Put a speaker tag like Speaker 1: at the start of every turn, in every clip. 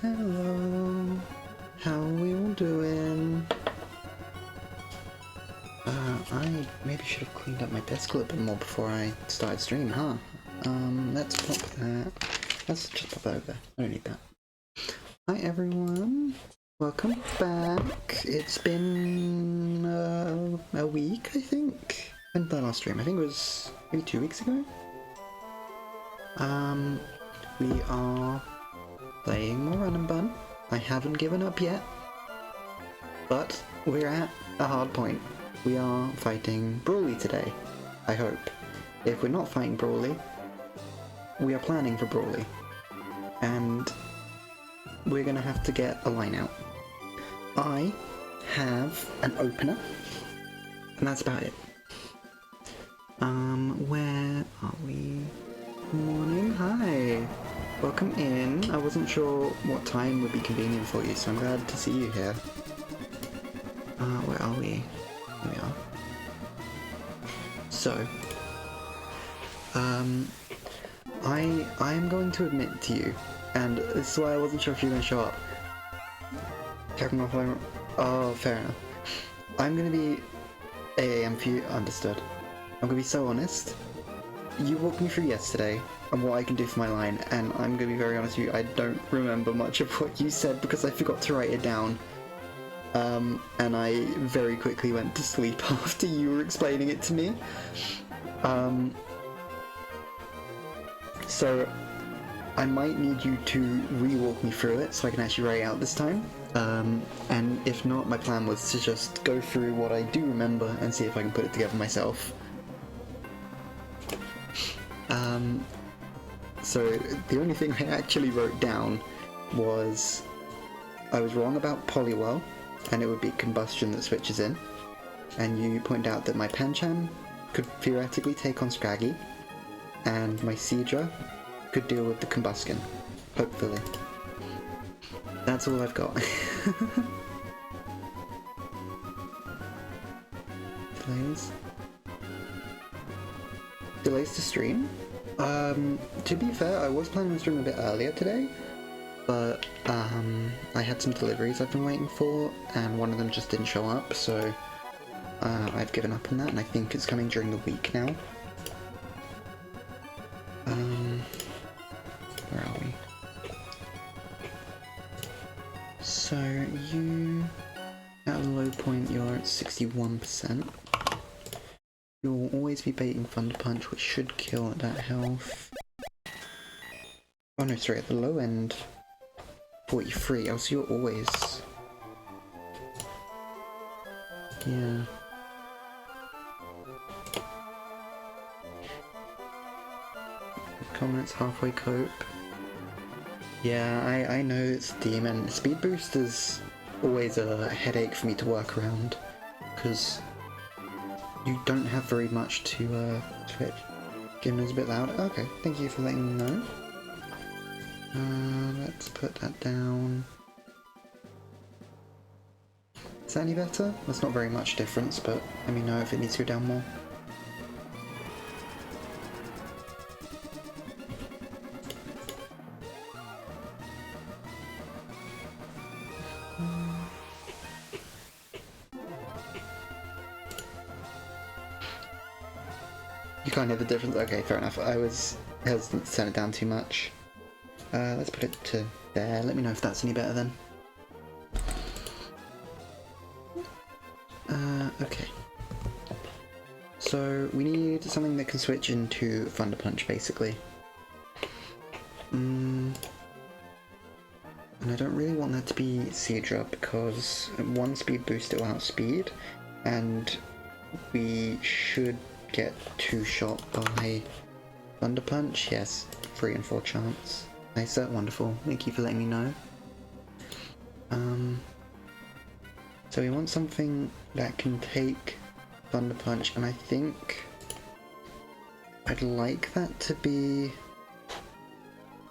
Speaker 1: Hello. How are we all doing? I maybe should have cleaned up my desk a little bit more before I started stream, huh? Let's pop that. Let's just pop that over there. I don't need that. Hi everyone. Welcome back. It's been a week, I think. When did the last stream? I think it was maybe 2 weeks ago. We are playing more Run Bun. I haven't given up yet, but we're at a hard point. We are fighting Brawly today, I hope. If we're not fighting Brawly, we are planning for Brawly, and we're gonna have to get a line out. I have an opener, and that's about it. Where are we? Morning, hi! Welcome in. I wasn't sure what time would be convenient for you, so I'm glad to see you here. Where are we? Here we are. So, I'm going to admit to you, and this is why I wasn't sure if you were going to show up. Checking off my... Oh, fair enough. I'm going to be AAM for you, understood. I'm going to be so honest. You walked me through yesterday and what I can do for my line, and I'm going to be very honest with you, I don't remember much of what you said because I forgot to write it down. And I very quickly went to sleep after you were explaining it to me. So I might need you to re-walk me through it so I can actually write it out this time. And if not, my plan was to just go through what I do remember and see if I can put it together myself. So the only thing I actually wrote down was I was wrong about Poliwell, and it would be combustion that switches in. And you point out that my Pancham could theoretically take on Scraggy, and my Seadra could deal with the combustion, hopefully. That's all I've got. Delays to stream? To be fair, I was planning on streaming a bit earlier today, but I had some deliveries I've been waiting for, and one of them just didn't show up, so I've given up on that, and I think it's coming during the week now. Where are we? So you, at a low point, you're at 61%. You'll always be baiting Thunder Punch, which should kill at that health. Oh no, sorry, at the low end, 43. Oh, so you're always... Yeah. Comments halfway cope. Yeah, I know it's Demon. Speed Boost is always a headache for me to work around, because you don't have very much to switch. Game is a bit loud. Okay, thank you for letting me know. Let's put that down. Is that any better? That's not very much difference, but let me know if it needs to go down more. You can't hear the difference? Okay, fair enough. I was hesitant to turn it down too much. Let's put it to there. Let me know if that's any better then. Okay. So we need something that can switch into Thunder Punch, basically. And I don't really want that to be Seadra because one speed boost it will outspeed, and we should get 2-shot by Thunder Punch. Yes, 3 and 4 chance. Nice, wonderful. Thank you for letting me know. So we want something that can take Thunder Punch, and I think I'd like that to be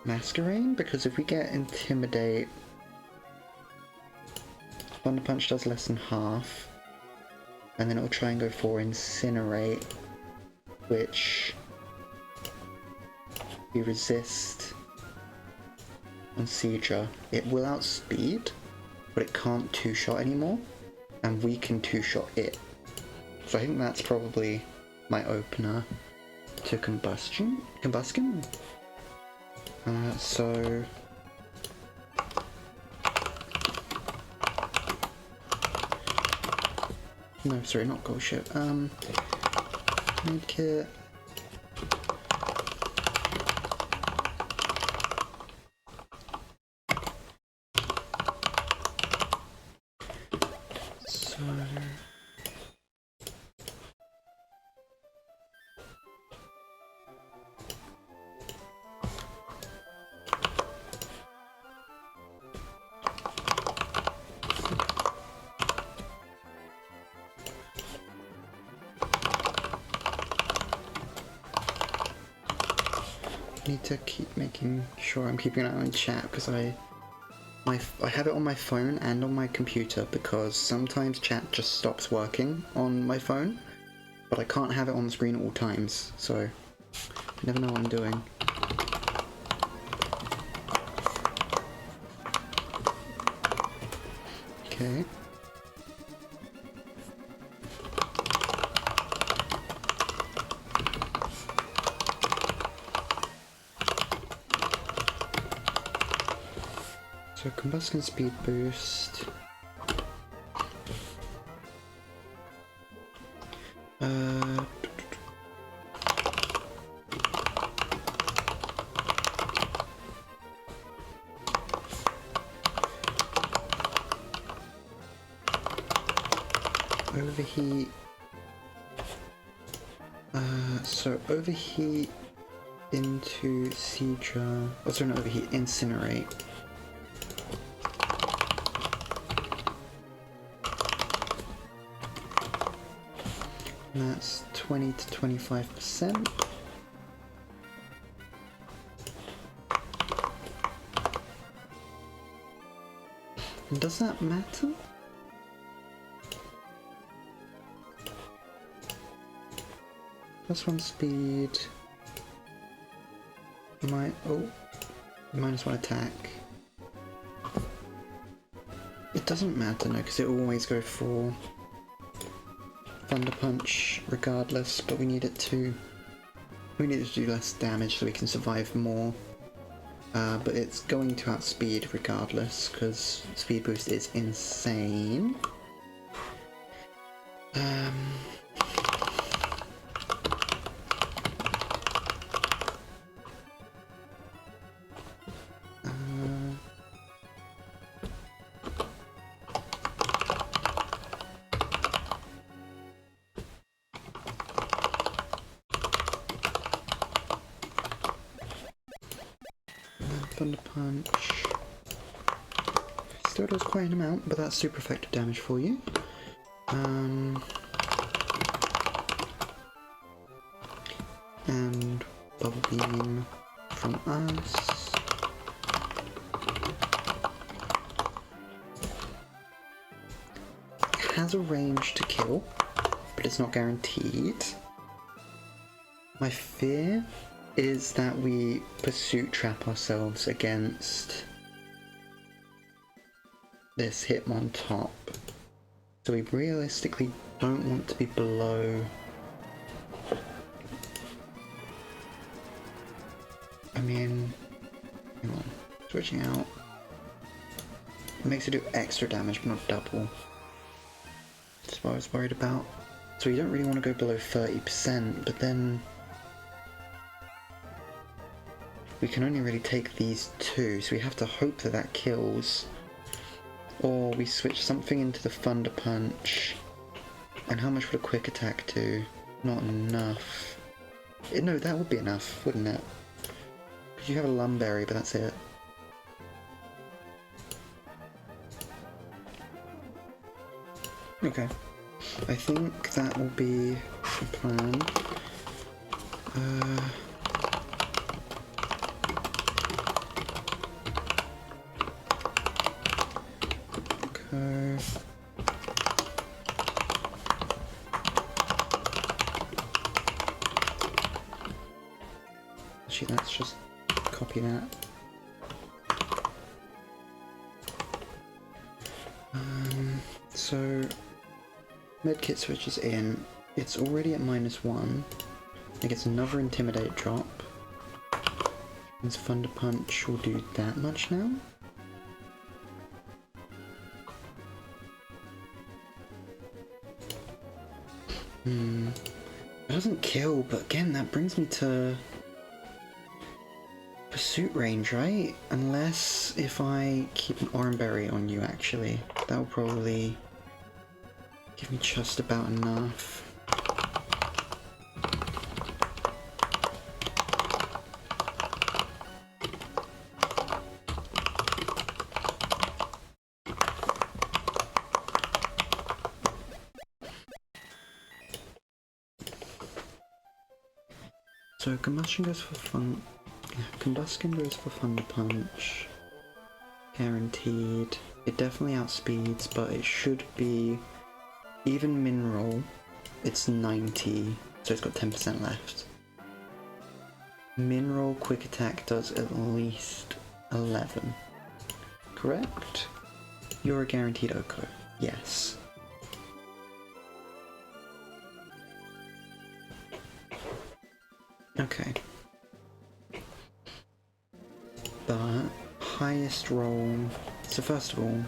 Speaker 1: Masquerade, because if we get Intimidate, Thunder Punch does less than half, and then it'll try and go for Incinerate, which we resist on Sieger, it will outspeed, but it can't two-shot anymore, and we can two-shot it. So I think that's probably my opener to Combustion? So... No, sorry, not gold ship. Medkit. So... need to keep making sure I'm keeping an eye on chat because I have it on my phone and on my computer because sometimes chat just stops working on my phone, but I can't have it on the screen at all times, so I never know what I'm doing. Okay. So combustion speed boost. Overheat. So overheat into Siege. Oh, sorry, not overheat. Incinerate. And that's 20 to 25%. And does that matter? +1 speed. -1 attack. It doesn't matter, no, because it will always go for Thunder Punch regardless, but we need it to do less damage so we can survive more. But it's going to outspeed regardless, because speed boost is insane. Thunder Punch. Still does quite an amount, but that's super effective damage for you. And Bubble Beam from us. It has a range to kill, but it's not guaranteed. My fear is that we pursuit trap ourselves against this Hitmontop. So we realistically don't want to be below... I mean... hang on. Switching out. It makes it do extra damage but not double. That's what I was worried about. So we don't really want to go below 30%, but then... we can only really take these two, so we have to hope that that kills. Or we switch something into the Thunder Punch. And how much would a quick attack do? Not enough. No, that would be enough, wouldn't it? Because you have a Lumberry, but that's it. Okay. I think that will be the plan. Actually, let's just copy that. So medkit switches in. It's already at -1. It gets another intimidate drop. Means Thunder Punch will do that much now. It doesn't kill, but again, that brings me to pursuit range, right? Unless if I keep an Oranberry on you, actually. That will probably give me just about enough. So Combustion goes for fun. Combustion goes for Thunder Punch. Guaranteed. It definitely outspeeds, but it should be even Mineral. It's 90, so it's got 10% left. Mineral Quick Attack does at least 11. Correct? You're a guaranteed Oko. Yes. Okay. But highest roll. So first of all,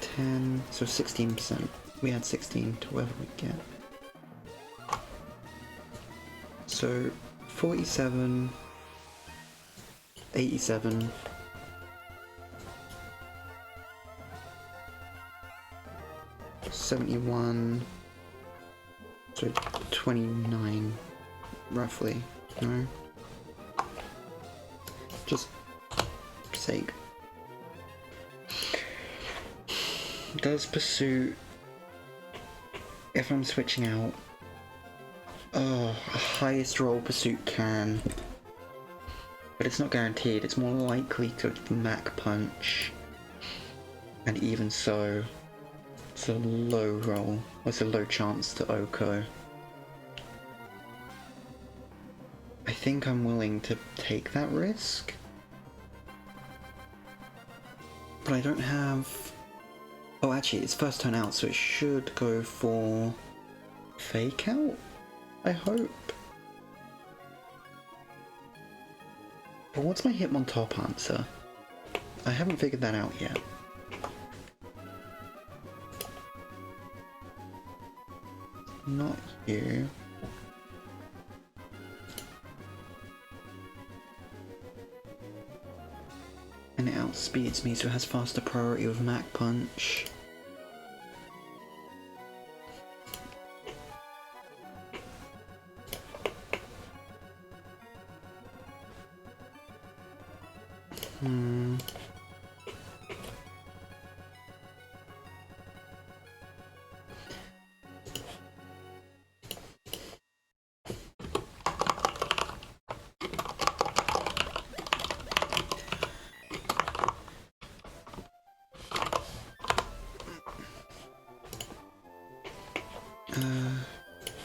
Speaker 1: 10. So 16%. We had 16 to whatever we get. So 47, 87. $71, so 29, roughly, no? Just sake. Does Pursuit, if I'm switching out, oh, a highest roll Pursuit can, but it's not guaranteed, it's more likely to Mach Punch, and even so, it's a low roll, it's a low chance to Oko. I think I'm willing to take that risk, but I don't have... Oh, actually, it's first turn out, so it should go for Fake Out, I hope. But what's my Hitmontop answer? I haven't figured that out yet. Not you. And it outspeeds me, so it has faster priority with Mach Punch.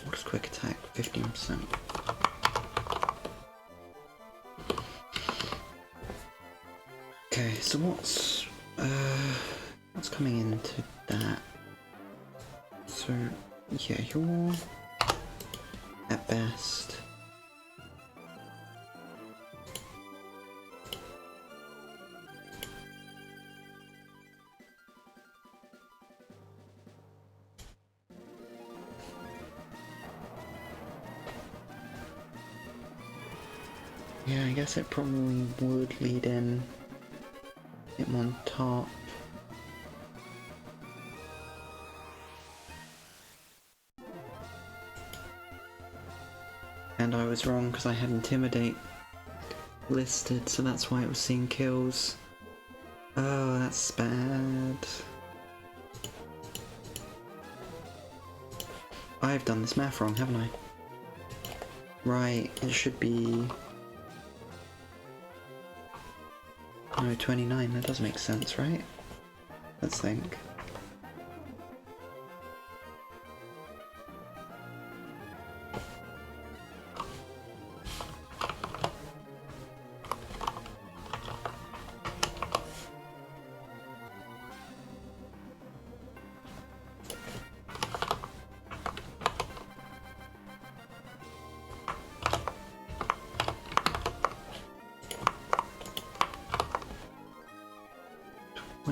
Speaker 1: What is Quick Attack? 15%. Okay, so what's coming into that? So yeah, you're at best. Yeah, I guess it probably would lead in him on top. And I was wrong because I had Intimidate listed, so that's why it was seeing kills. Oh, that's bad. I've done this math wrong, haven't I? Right, it should be... No, 29, that does make sense, right? Let's think.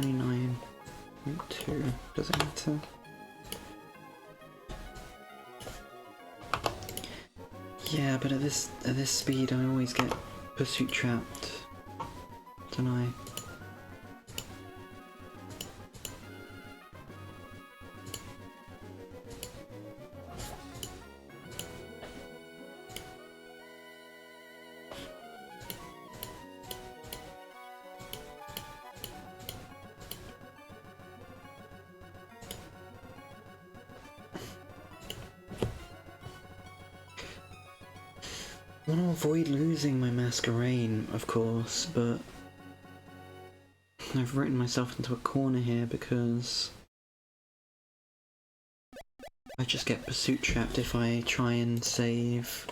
Speaker 1: 29.2. Does it matter? Yeah, but at this speed, I always get pursuit trapped. Don't I? I want to avoid losing my masquerade, of course, but I've written myself into a corner here because I just get pursuit trapped if I try and save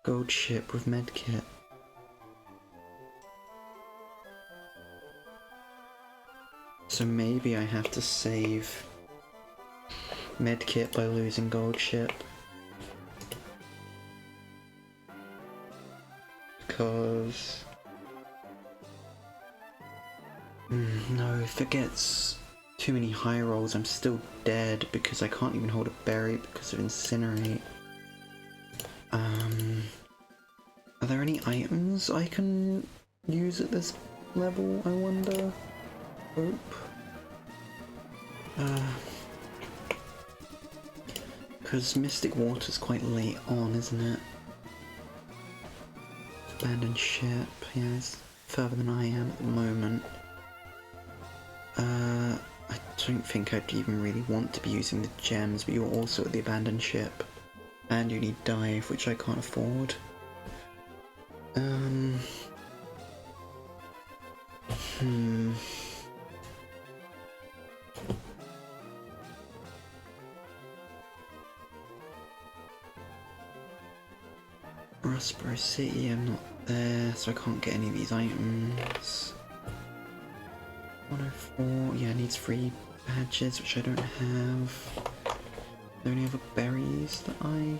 Speaker 1: gold ship with medkit. So maybe I have to save medkit by losing gold ship. Because no, if it gets too many high rolls, I'm still dead because I can't even hold a berry because of incinerate. Are there any items I can use at this level, I wonder? Hope. Because Mystic Water's quite late on, isn't it? Abandoned ship, yeah, it's further than I am at the moment. I don't think I'd even really want to be using the gems, but you're also at the abandoned ship. And you need dive, which I can't afford. Rustboro City, I'm not there, so I can't get any of these items. 104, yeah, it needs 3 badges, which I don't have. Are there any other berries that I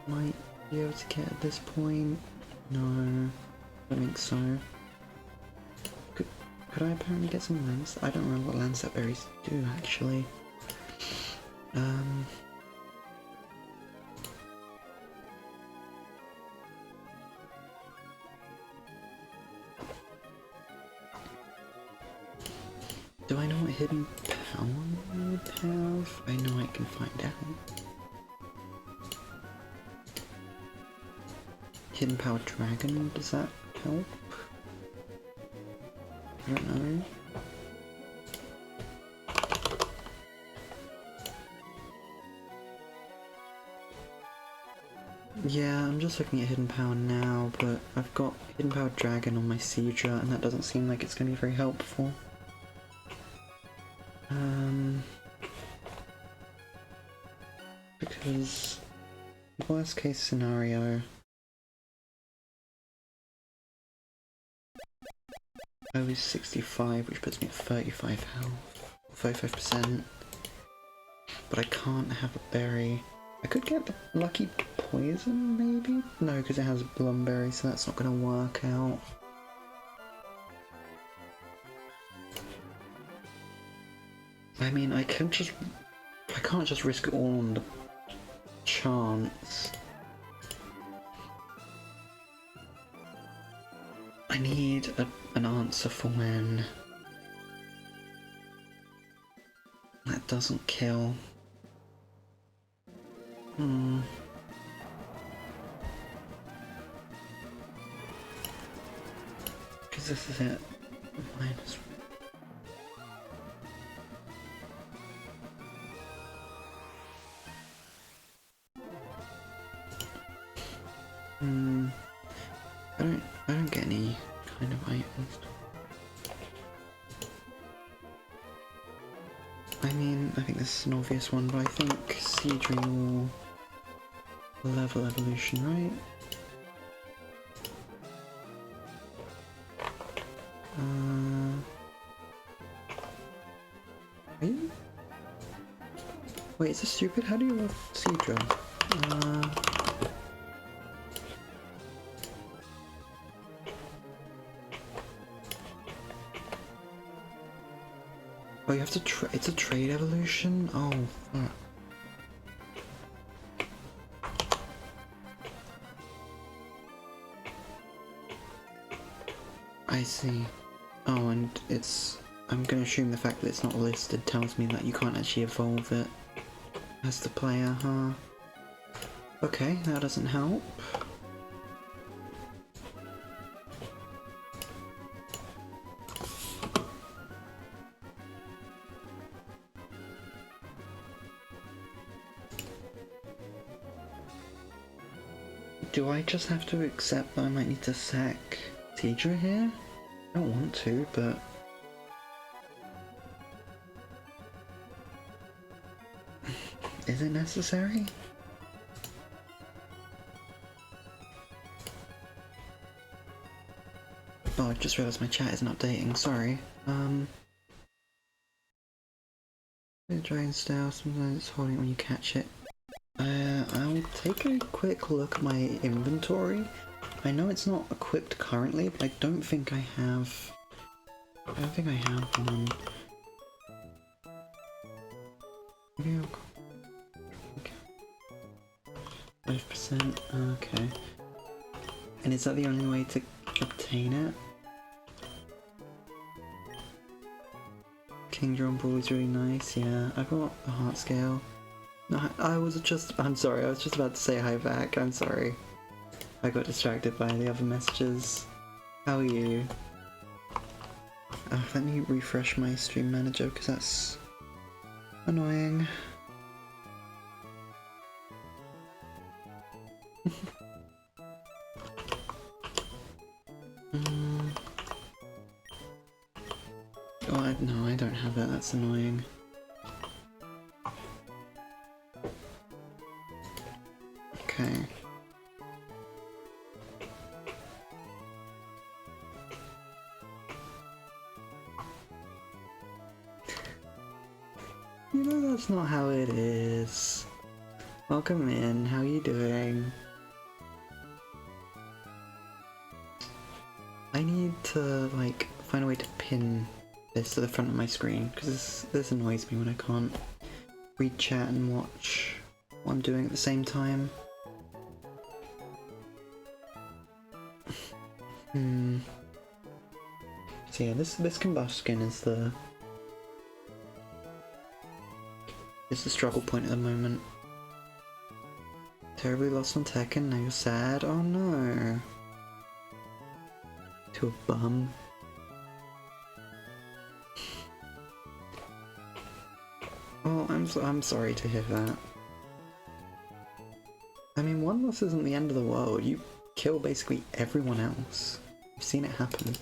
Speaker 1: might be able to get at this point? No, I don't think so. Could I apparently get some lands? I don't remember what Lancet berries do, actually. Do I know what hidden power I would have? I know I can find out. Hidden power dragon, does that help? I don't know. Yeah, I'm just looking at hidden power now, but I've got hidden power dragon on my Siedra, and that doesn't seem like it's going to be very helpful. Because worst case scenario, I was 65, which puts me at 35 health, 35%, but I can't have a berry. I could get the lucky poison, maybe? No, because it has Blumberry, so that's not going to work out. I mean, I can't just risk it all on the chance. I need an answer for when that doesn't kill. Because this is it. Minus. I don't get any kind of items. I mean, I think this is an obvious one, but I think Seedring will level evolution, right? Are you? Wait, is this stupid? How do you love Seedra? Oh, you have to it's a trade evolution? Oh, fuck. I see. Oh, and I'm gonna assume the fact that it's not listed tells me that you can't actually evolve it as the player, huh? Okay, that doesn't help. Do I just have to accept that I might need to sack Teedra here? I don't want to, but... is it necessary? Oh, I just realised my chat isn't updating, sorry. Dragon style, sometimes it's holding it when you catch it. I'll take a quick look at my inventory. I know it's not equipped currently, but I don't think I have... I don't think I have one. Maybe I'll... 5%, okay. And is that the only way to obtain it? King Drum Brawl is really nice, yeah. I've got a heart scale. No, I'm sorry, I was just about to say hi back, I'm sorry. I got distracted by the other messages. How are you? Let me refresh my stream manager because that's annoying. Oh, no, I don't have that, that's annoying. Okay. You know that's not how it is. Welcome in, how you doing? I need to, like, find a way to pin this to the front of my screen, because this annoys me when I can't read chat and watch what I'm doing at the same time. So yeah, this combustion is the struggle point at the moment. Terribly lost on Tekken, now you're sad? Oh no. To a bum. Oh, I'm sorry to hear that. I mean, one loss isn't the end of the world. You kill basically everyone else. I've seen it happen.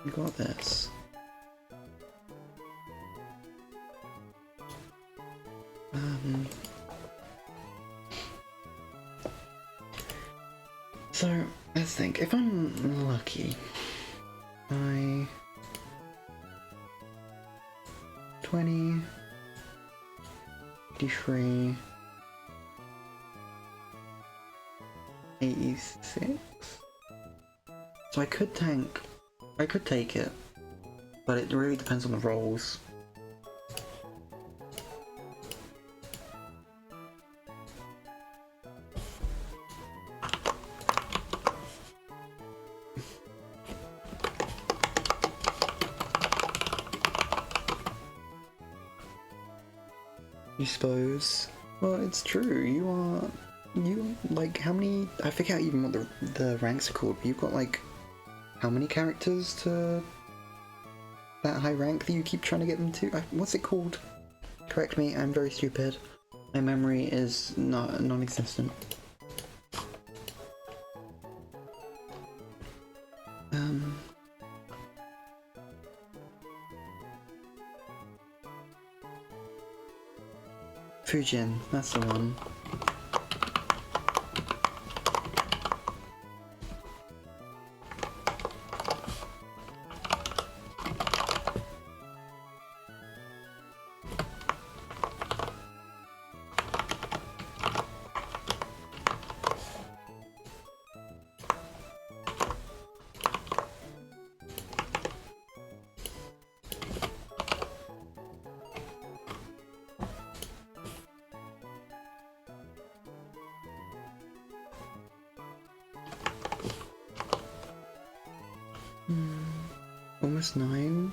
Speaker 1: You got this. So, let's think. If I'm lucky, by 20, 83, 86. So I could take it, but it really depends on the rolls. You suppose? Well, it's true. You like how many? I forget even what the ranks are called. But you've got like how many characters to that high rank that you keep trying to get them to? What's it called? Correct me. I'm very stupid. My memory is non-existent. Fujin, that's the one. almost 9.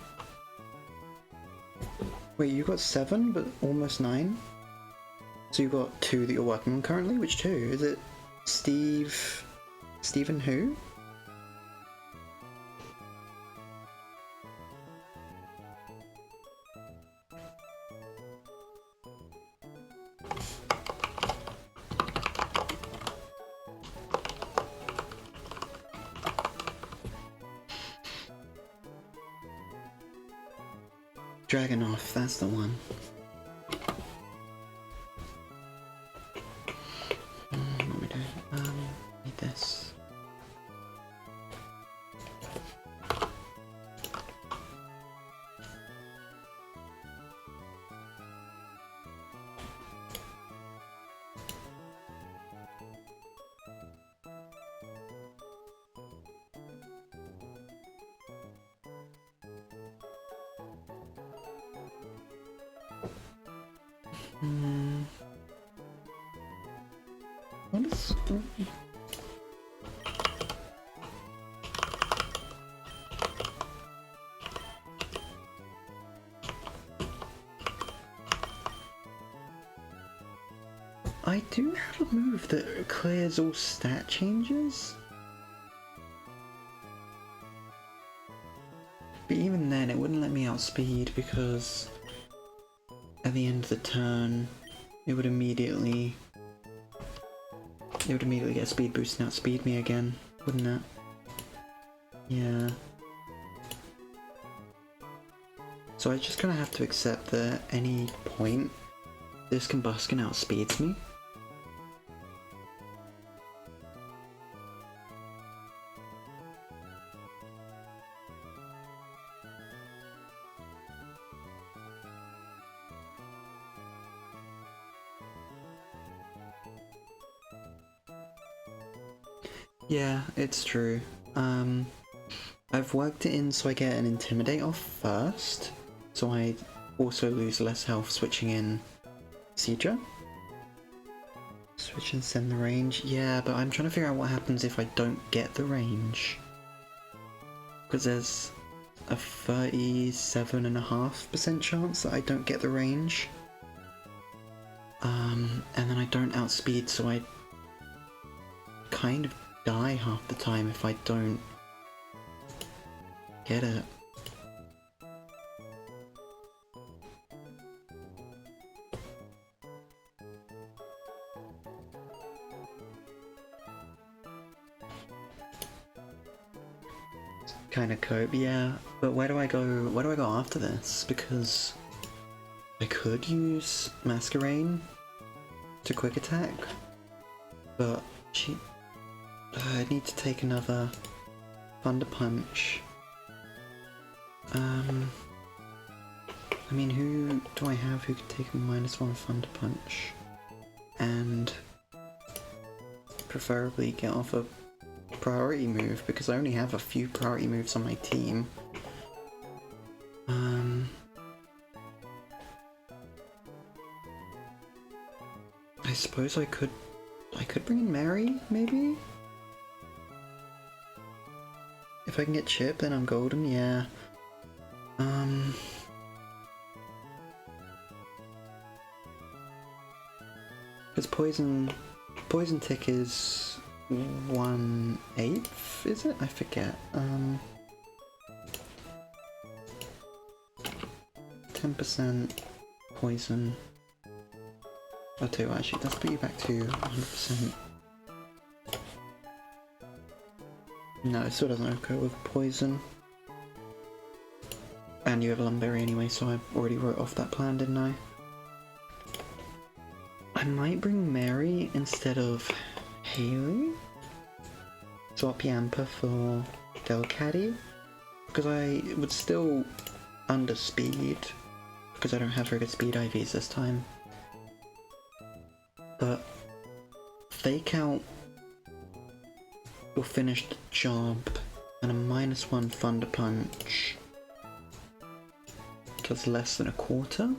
Speaker 1: Wait, you got 7, but almost 9? So you got 2 that you're working on currently? Which 2? Is it Stephen who? Dragonoff, that's the one. What am I doing? Need this. What is... I do have a move that clears all stat changes. But even then, it wouldn't let me outspeed because at the end of the turn, it would immediately get a speed boost and outspeed me again, wouldn't it? Yeah. So I just kind of have to accept that at any point, this combustion outspeeds me. Yeah, it's true. I've worked it in so I get an Intimidate off first, so I also lose less health switching in Siege. Switch and send the range. Yeah, but I'm trying to figure out what happens if I don't get the range. Because there's a 37.5% chance that I don't get the range. And then I don't outspeed, so I kind of die half the time if I don't get it. Kind of cope, yeah. But where do I go? Where do I go after this? Because I could use Masquerade to quick attack, but I need to take another Thunder Punch. I mean, who do I have who could take a -1 Thunder Punch? And preferably get off a priority move, because I only have a few priority moves on my team. I suppose I could bring in Mary, maybe? If I can get Chip, then I'm golden, yeah. Because Poison Tick is 1/8, is it? I forget. 10% poison. I'll tell you what, actually, let's put you back to 100%. No, it still doesn't occur with poison. And you have a Lumberry anyway, so I already wrote off that plan, didn't I? I might bring Mary instead of Haley. Swap Yamper for Delcatty, because I would still underspeed, because I don't have very good speed IVs this time. But fake out your finished job and a -1 Thunder Punch does less than a quarter.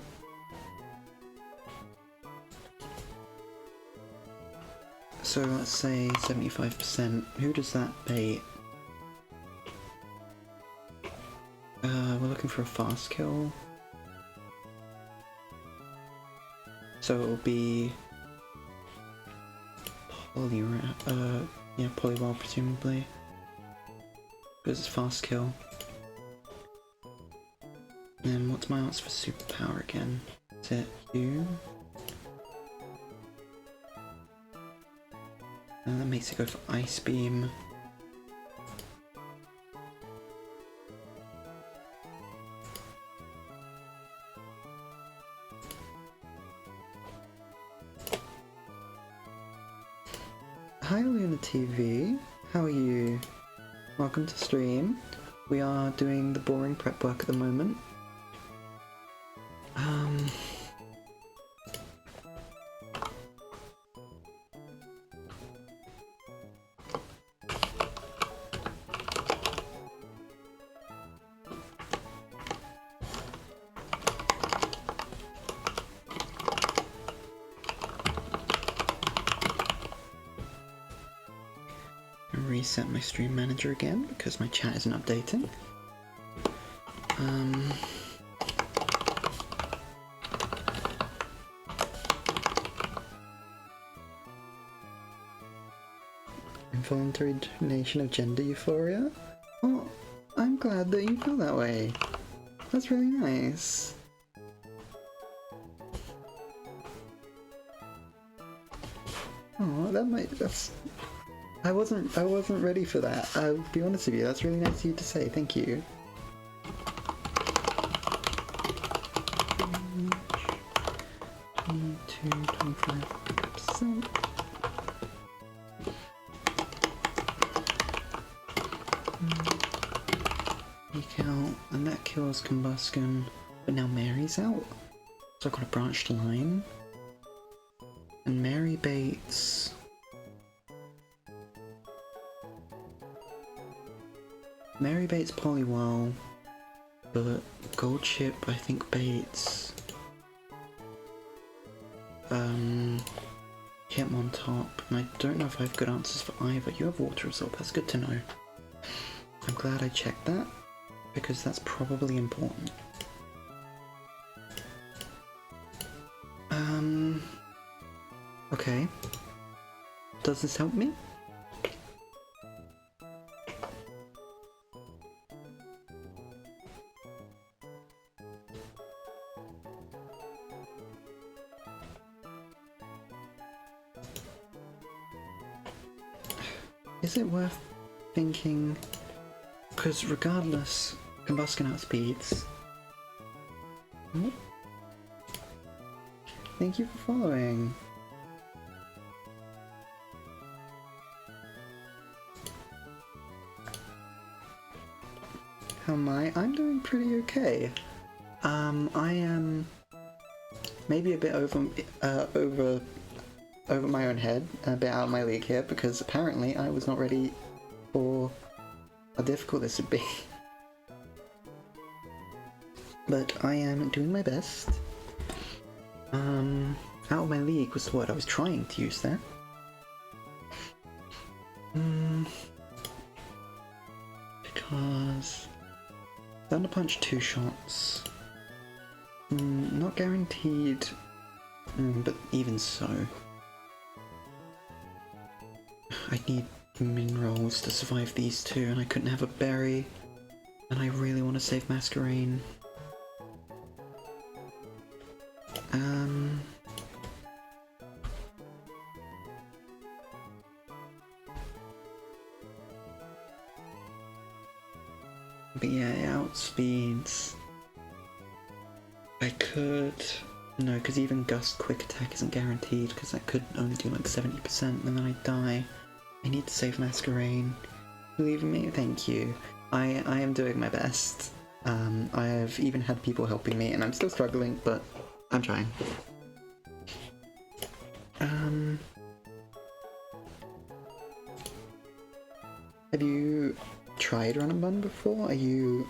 Speaker 1: So let's say 75%. Who does that bait? We're looking for a fast kill. So it'll be Polywall presumably. Because it's fast kill. And what's my answer for superpower again? Is it you? And that makes it go for Ice Beam. Hi Luna TV, how are you? Welcome to stream. We are doing the boring prep work at the moment. Reset my stream manager again because my chat isn't updating. Involuntary donation of gender euphoria? Oh, I'm glad that you feel that way. That's really nice. Oh, that's... I wasn't ready for that. I'll be honest with you, that's really nice of you to say, thank you. 25%. Peek out, and that kills Combustion. But now Mary's out. So I've got a branched line. And Mary baits. Mary baits Polywall, but Gold Chip I think baits Hitmontop, and I don't know if I have good answers for either. You have Water Absorb, that's good to know. I'm glad I checked that, because that's probably important. Okay. Does this help me? Is it worth thinking? Because regardless, Combustion outspeeds. Hmm? Thank you for following. How am I? I'm doing pretty okay. I am maybe a bit over my own head, and a bit out of my league here, because apparently I was not ready for how difficult this would be. But I am doing my best. Out of my league was the word I was trying to use there. Because Thunder Punch 2 shots. Not guaranteed, but even so. I need minerals to survive these two, and I couldn't have a berry, and I really want to save Masquerain. But yeah, it outspeeds. I could... No, because even Gust Quick Attack isn't guaranteed, because that could only do like 70% and then I die. I need to save Masquerain. Believe in me? Thank you. I am doing my best. I have even had people helping me, and I'm still struggling, but I'm trying. Have you tried Run Bun before? Are you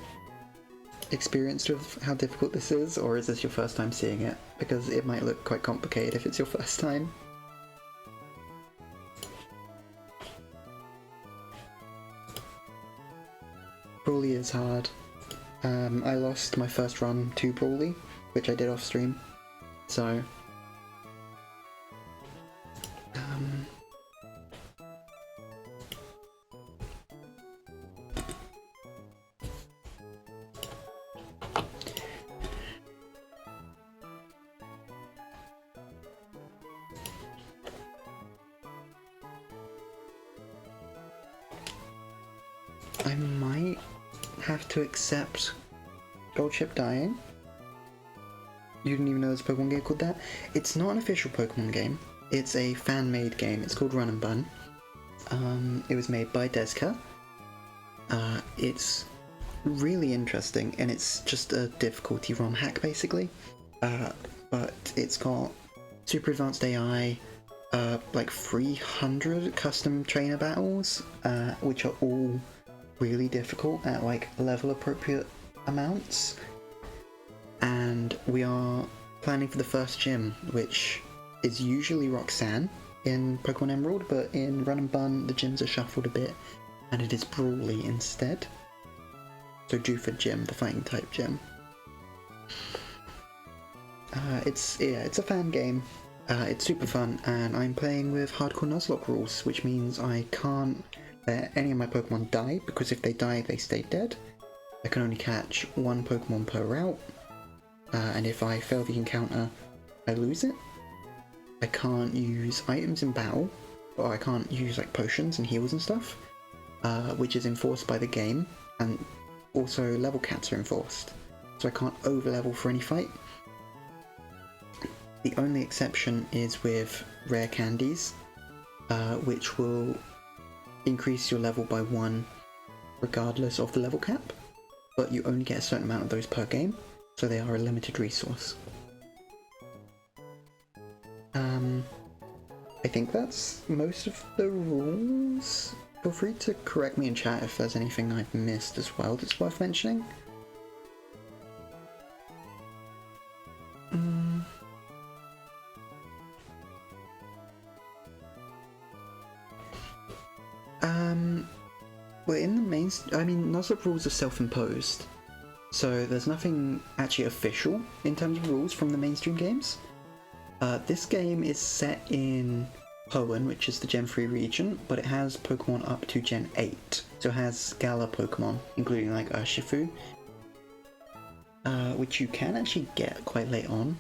Speaker 1: experienced with how difficult this is, or is this your first time seeing it? Because it might look quite complicated if it's your first time. Probably is hard. I lost my first run to Brawly, which I did off stream, so... I might have to accept Gold Chip dying. You didn't even know there's a Pokemon game called that? It's not an official Pokemon game. It's a fan-made game. It's called Run Bun. It was made by Deska. It's really interesting, and it's just a difficulty ROM hack, basically. But it's got super advanced AI, like 300 custom trainer battles, which are all really difficult at like level appropriate amounts, and we are planning for the first gym, which is usually Roxanne in Pokemon Emerald, but in Run and Bun the gyms are shuffled a bit and it is Brawly instead. So Juford Gym, the fighting type gym. It's a fan game. It's super fun, and I'm playing with hardcore Nuzlocke rules, which means I can't let any of my Pokemon die, because if they die, they stay dead. I can only catch one Pokemon per route, and if I fail the encounter, I lose it. I can't use items in battle, or I can't use like potions and heals and stuff, which is enforced by the game, and also level caps are enforced, so I can't over level for any fight. The only exception is with rare candies, which will increase your level by 1 regardless of the level cap, but you only get a certain amount of those per game, so they are a limited resource. I think that's most of the rules. Feel free to correct me in chat if there's anything I've missed as well that's worth mentioning. Well, in the main... I mean, Nuzlocke rules are self-imposed, so there's nothing actually official in terms of rules from the mainstream games. This game is set in Poland, which is the Gen 3 region, but it has Pokemon up to Gen 8, so it has Gala Pokemon, including like Urshifu, which you can actually get quite late on.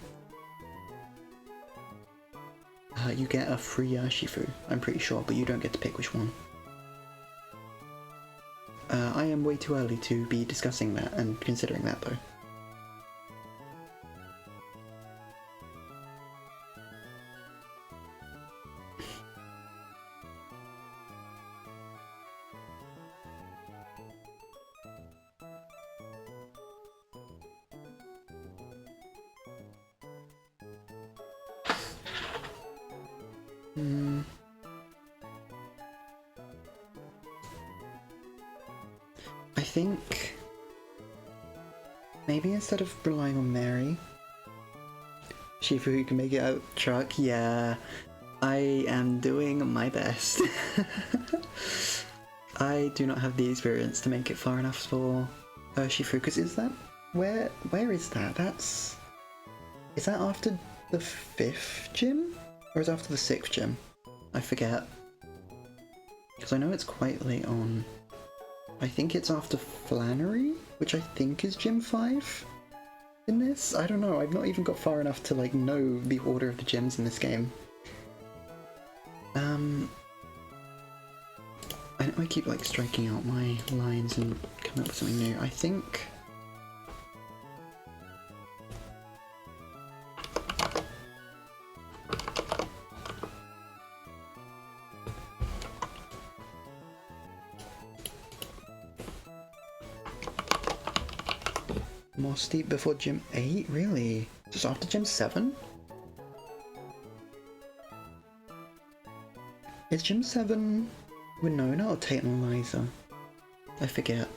Speaker 1: You get a free Urshifu, I'm pretty sure, but you don't get to pick which one. I am way too early to be discussing that and considering that though. I think maybe instead of relying on Mary, Shifu who can make it out truck, yeah, I am doing my best. I do not have the experience to make it far enough for Shifu, because is that, where is that? Is that after the 5th gym? Or is it after the 6th gym? I forget. Because I know it's quite late on. I think it's after Flannery, which I think is Gym 5 in this? I don't know, I've not even got far enough to like know the order of the gyms in this game. I know I keep like striking out my lines and coming up with something new. I think... more steep before Gym 8? Really? Just after Gym 7? Is Gym 7 Winona or Tate and Eliza? I forget.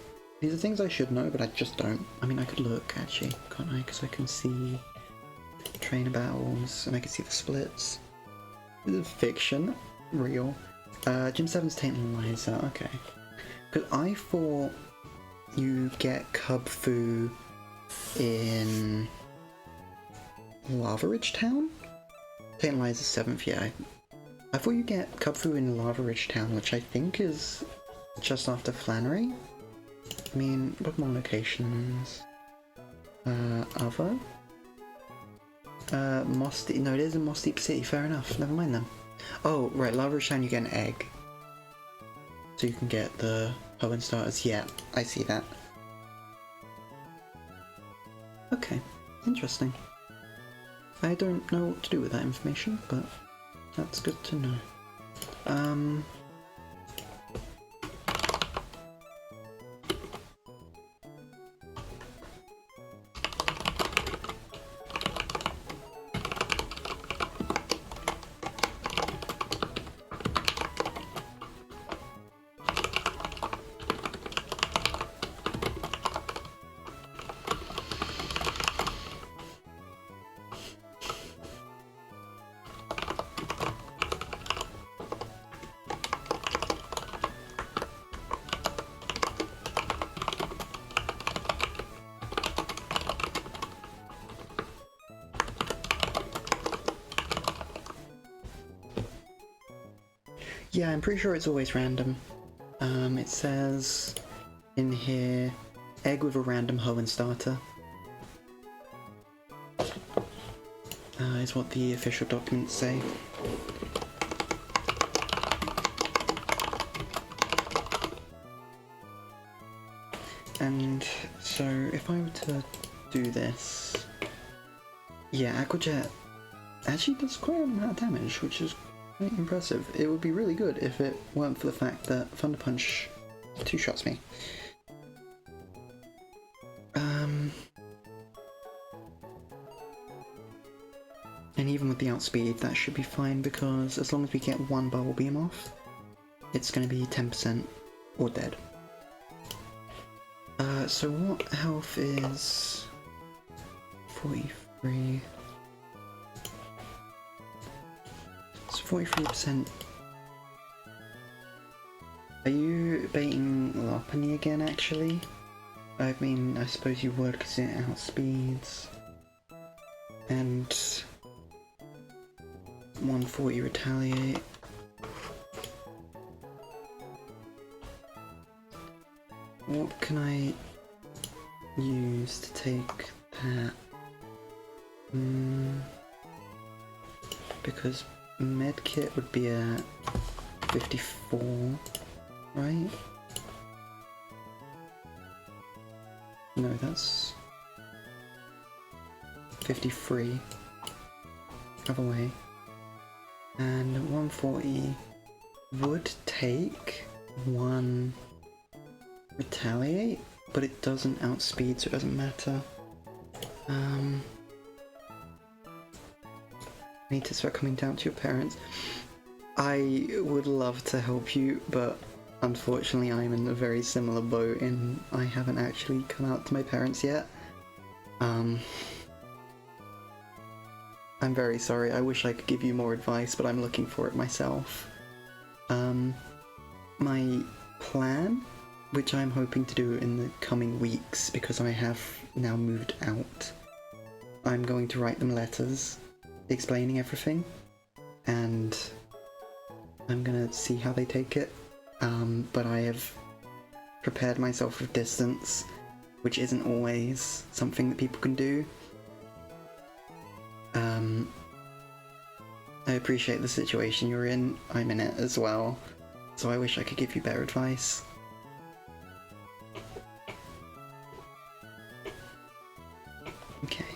Speaker 1: These are things I should know, but I just don't. I mean, I could look, actually, can't I? Because I can see trainer battles, and I can see the splits. This is fiction. Real. Gym 7's Tate and Eliza, okay. Because I thought you get Cub Fu in Lava Ridge Town? Taint Lies is 7th, yeah. I thought you get Cub Fu in Lava Ridge Town, which I think is just after Flannery. I mean, Pokemon locations. Other? Moss Deep. No, it is in Moss Deep City, fair enough. Never mind then. Oh, right, Lava Ridge Town, you get an egg. So you can get the Hoenn starters. Yeah, I see that. Okay, interesting. I don't know what to do with that information, but that's good to know. Yeah, I'm pretty sure it's always random. It says in here, egg with a random Hoenn starter. Is what the official documents say. And so if I were to do this, yeah, Aqua Jet actually does quite a amount of damage, which is quite impressive. It would be really good if it weren't for the fact that Thunder Punch two-shots me. And even with the outspeed, that should be fine, because as long as we get one Bubble Beam off, it's going to be 10% or dead. So what health is 43? It's 43%. Are you baiting Lopunny again, actually? I mean, I suppose you would, because it outspeeds. And 140 retaliate. What can I use to take that? Because medkit would be at 54, right? No, that's 53. Other way. And 140 would take 1 retaliate, but it doesn't outspeed, so it doesn't matter. I need to start coming down to your parents. I would love to help you, but unfortunately I'm in a very similar boat in I haven't actually come out to my parents yet. I'm very sorry, I wish I could give you more advice, but I'm looking for it myself. My plan, which I'm hoping to do in the coming weeks because I have now moved out, I'm going to write them letters explaining everything, and I'm gonna see how they take it. But I have prepared myself with distance, which isn't always something that people can do. I appreciate the situation you're in, I'm in it as well, so I wish I could give you better advice. Okay.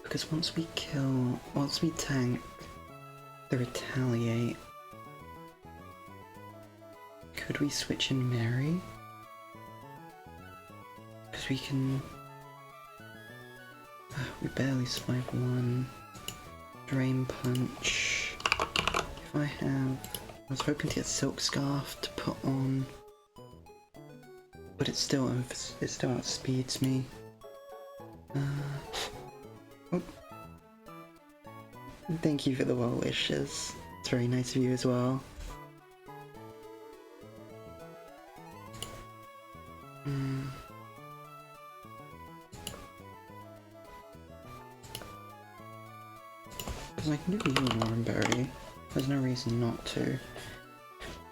Speaker 1: Because once we tank the retaliate, could we switch in Mary? Because we can... we barely survived one. Drain Punch. If I was hoping to get Silk Scarf to put on, but it still outspeeds me. Oh. Thank you for the well wishes. It's very nice of you as well. Because I can give you an Oran Berry. There's no reason not to.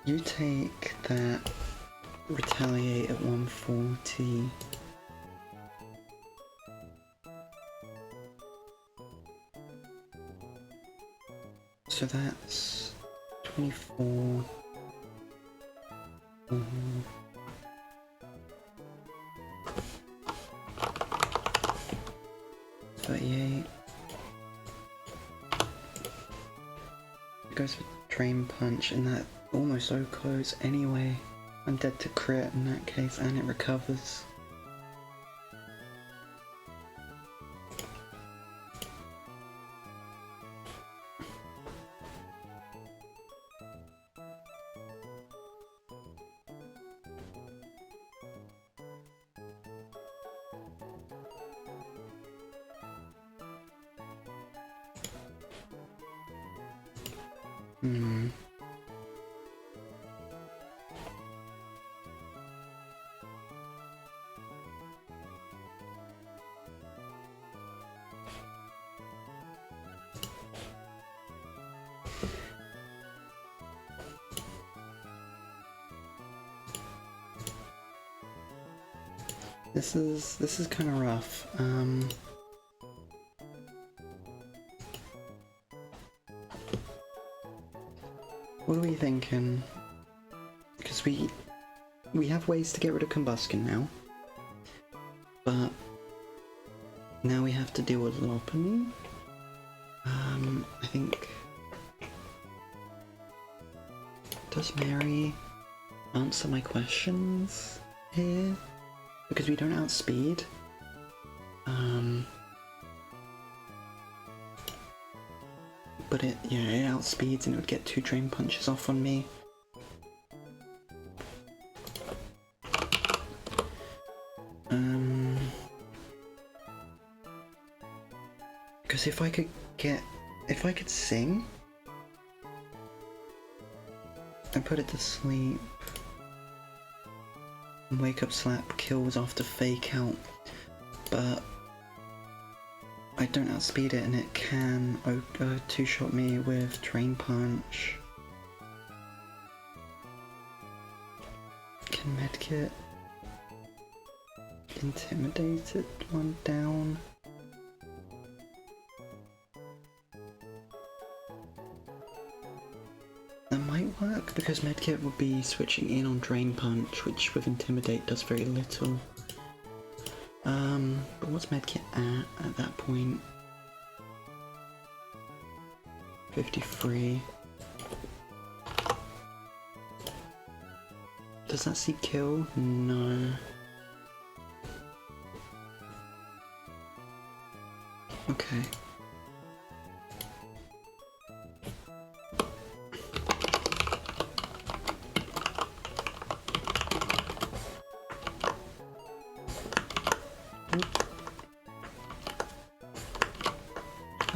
Speaker 1: You take that Retaliate at 140. So that's 24. 38. It goes for Drain Punch, and that almost so close anyway. I'm dead to crit in that case, and it recovers. This is kind of rough. What are we thinking? Because we have ways to get rid of Combuskin now, but now we have to deal with Lopunny. I think, does Mary answer my questions here? Because we don't outspeed. But it outspeeds and it would get 2 Drain Punches off on me. Because if I could sing and put it to sleep, and Wake Up Slap kills after Fake Out, but I don't outspeed it and it can two-shot me with Drain Punch. Can Medkit intimidate it one down? That might work because Medkit would be switching in on Drain Punch, which with Intimidate does very little. But what's Medkit at that point? 53. Does that see kill? No. Okay.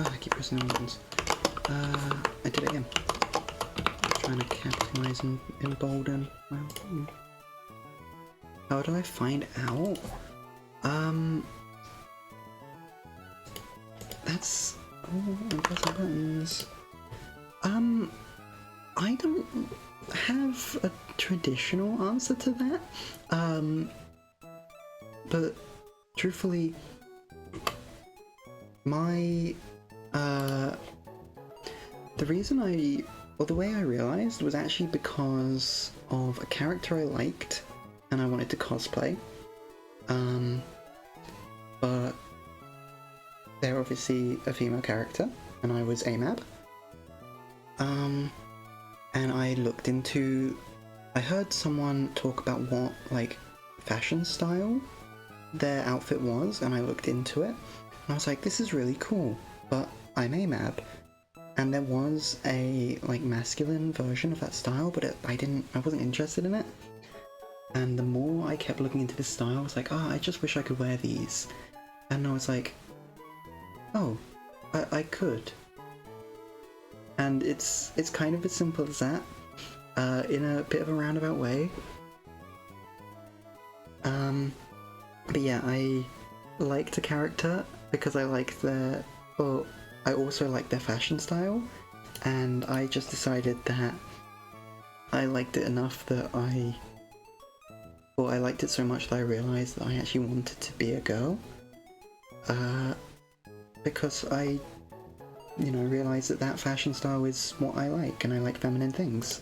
Speaker 1: I keep pressing the buttons. I did it again. Trying to capitalize and embolden. Well, how do I find out? That's... oh, I'm pressing buttons. I don't have a traditional answer to that. But truthfully, the way I realized was actually because of a character I liked and I wanted to cosplay. But they're obviously a female character and I was AMAB. And I heard someone talk about what, like, fashion style their outfit was, and I looked into it, and I was like, this is really cool, but I'm AMAB, And there was a like masculine version of that style, but I wasn't interested in it. And the more I kept looking into this style, I was like, oh, I just wish I could wear these. And I was like, oh, I could. And it's kind of as simple as that, in a bit of a roundabout way. But yeah, I liked the character because I liked their, well, I also like their fashion style, and I just decided that I liked it enough that I liked it so much that I realised that I actually wanted to be a girl. Because I, realised that that fashion style is what I like, and I like feminine things.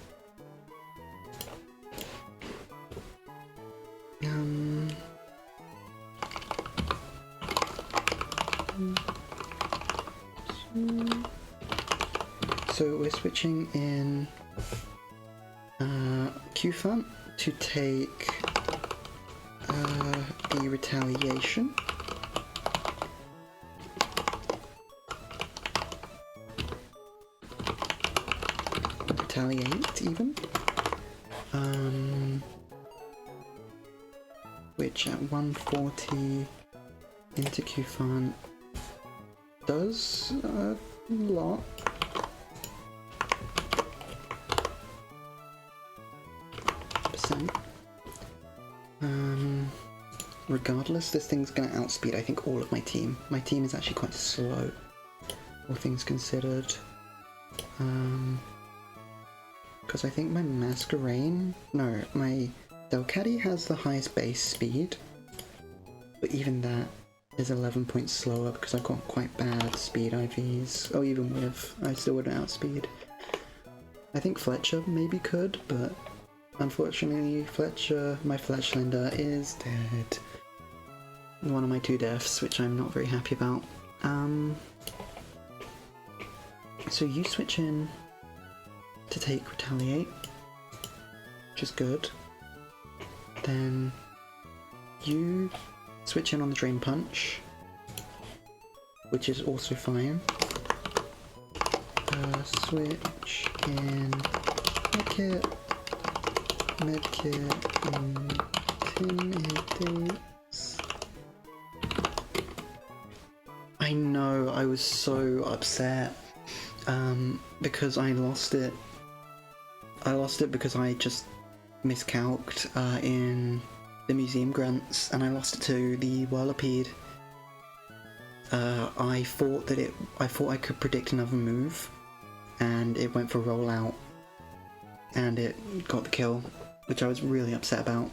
Speaker 1: So we're switching in Q-Fun to take a retaliation. Retaliate even. Which at 140 into Q-Fun does a lot. Regardless, this thing's gonna outspeed, I think, all of my team. My team is actually quite slow, all things considered. Because I think my Masquerain... No, my Delcatty has the highest base speed, but even that is 11 points slower because I've got quite bad speed IVs. Oh, even with, I still wouldn't outspeed. I think Fletcher maybe could, but unfortunately Fletcher, my Fletchlander, is dead. One of my 2 deaths, which I'm not very happy about. So you switch in to take Retaliate, which is good. Then you switch in on the Drain Punch, which is also fine. Switch in Medkit, Intimidates. I know, I was so upset, because I lost it. I lost it because I just miscalced in the Museum Grunts, and I lost it to the Whirlipede. I thought I could predict another move, and it went for rollout, and it got the kill, which I was really upset about.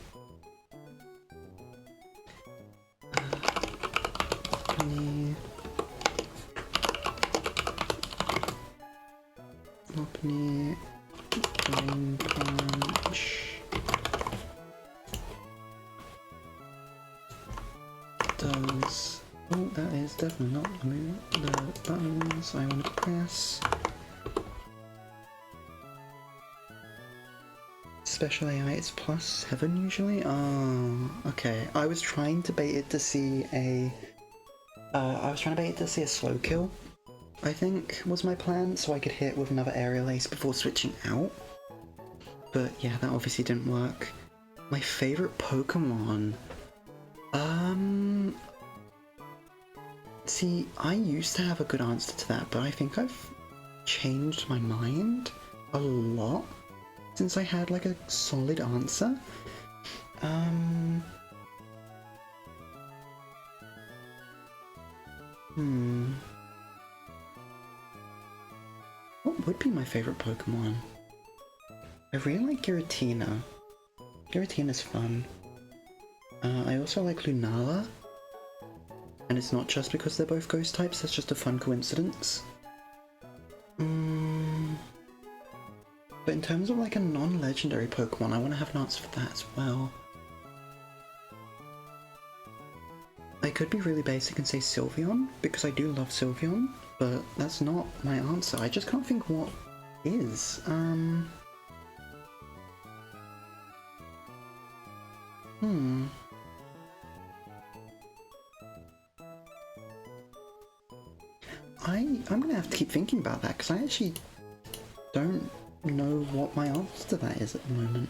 Speaker 1: Opening Drain Punch does. Oh, that is definitely not the buttons I want to press. Special AI is +7 usually? Oh, okay. I was trying to bait it to see a slow kill, I think was my plan, so I could hit with another aerial ace before switching out. But yeah, that obviously didn't work. My favourite Pokemon? See, I used to have a good answer to that, but I think I've changed my mind a lot since I had like a solid answer. What would be my favourite Pokemon? I really like Giratina. Giratina's fun. I also like Lunala. And it's not just because they're both ghost types, that's just a fun coincidence. But in terms of like a non-legendary Pokemon, I want to have an answer for that as well. I could be really basic and say Sylveon, because I do love Sylveon, but that's not my answer. I just can't think what is. I'm gonna have to keep thinking about that because I actually don't know what my answer to that is at the moment.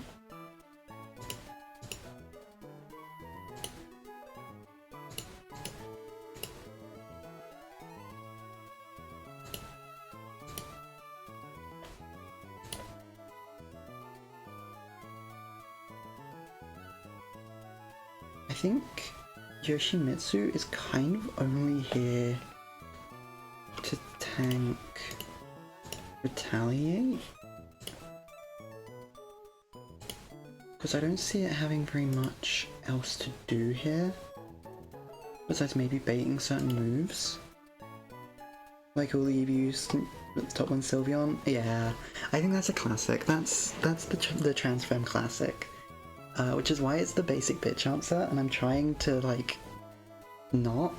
Speaker 1: I think Yoshimitsu is kind of only here to tank Retaliate, because I don't see it having very much else to do here besides maybe baiting certain moves. Like all the use the top one Sylveon. Yeah, I think that's a classic. That's the Transform classic. Which is why it's the basic bitch answer, and I'm trying to, like, not.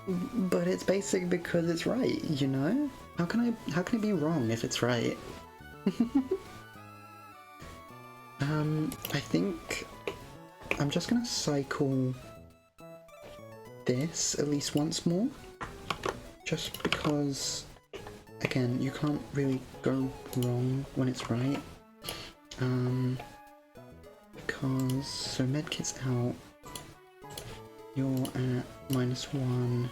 Speaker 1: But it's basic because it's right, you know? How can it be wrong if it's right? I think I'm just gonna cycle this at least once more. Just because, again, you can't really go wrong when it's right. Because, so medkit's out, you're at -1,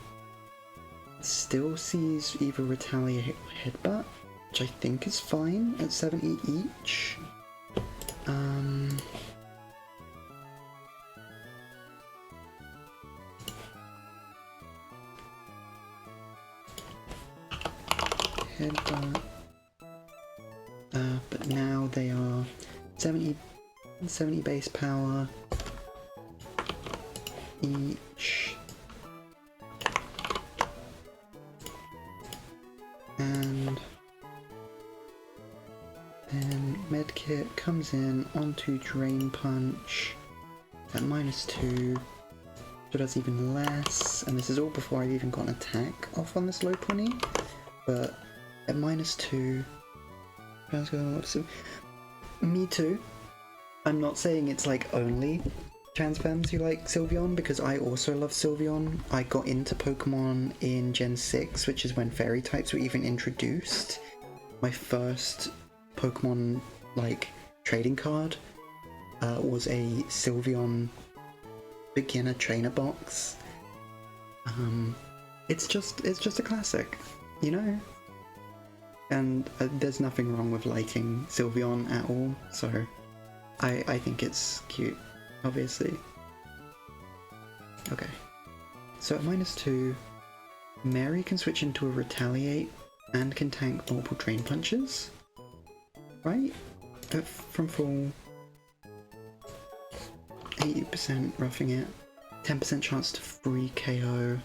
Speaker 1: still sees either Retaliate or Headbutt, which I think is fine at 70 each. Headbutt, but now they are 70 base power each, and then medkit comes in onto Drain Punch at -2, so does even less, and this is all before I've even got an attack off on this low pony, but at -2, me too. I'm not saying it's like only trans fans who like Sylveon, because I also love Sylveon. I got into Pokemon in Gen 6, which is when fairy types were even introduced. My first Pokemon, like, trading card was a Sylveon beginner trainer box. It's just a classic, you know? And there's nothing wrong with liking Sylveon at all, so I think it's cute, obviously. Okay, so at -2, Mary can switch into a Retaliate and can tank multiple Drain Punches, right? From full, 80% roughing it, 10% chance to free KO.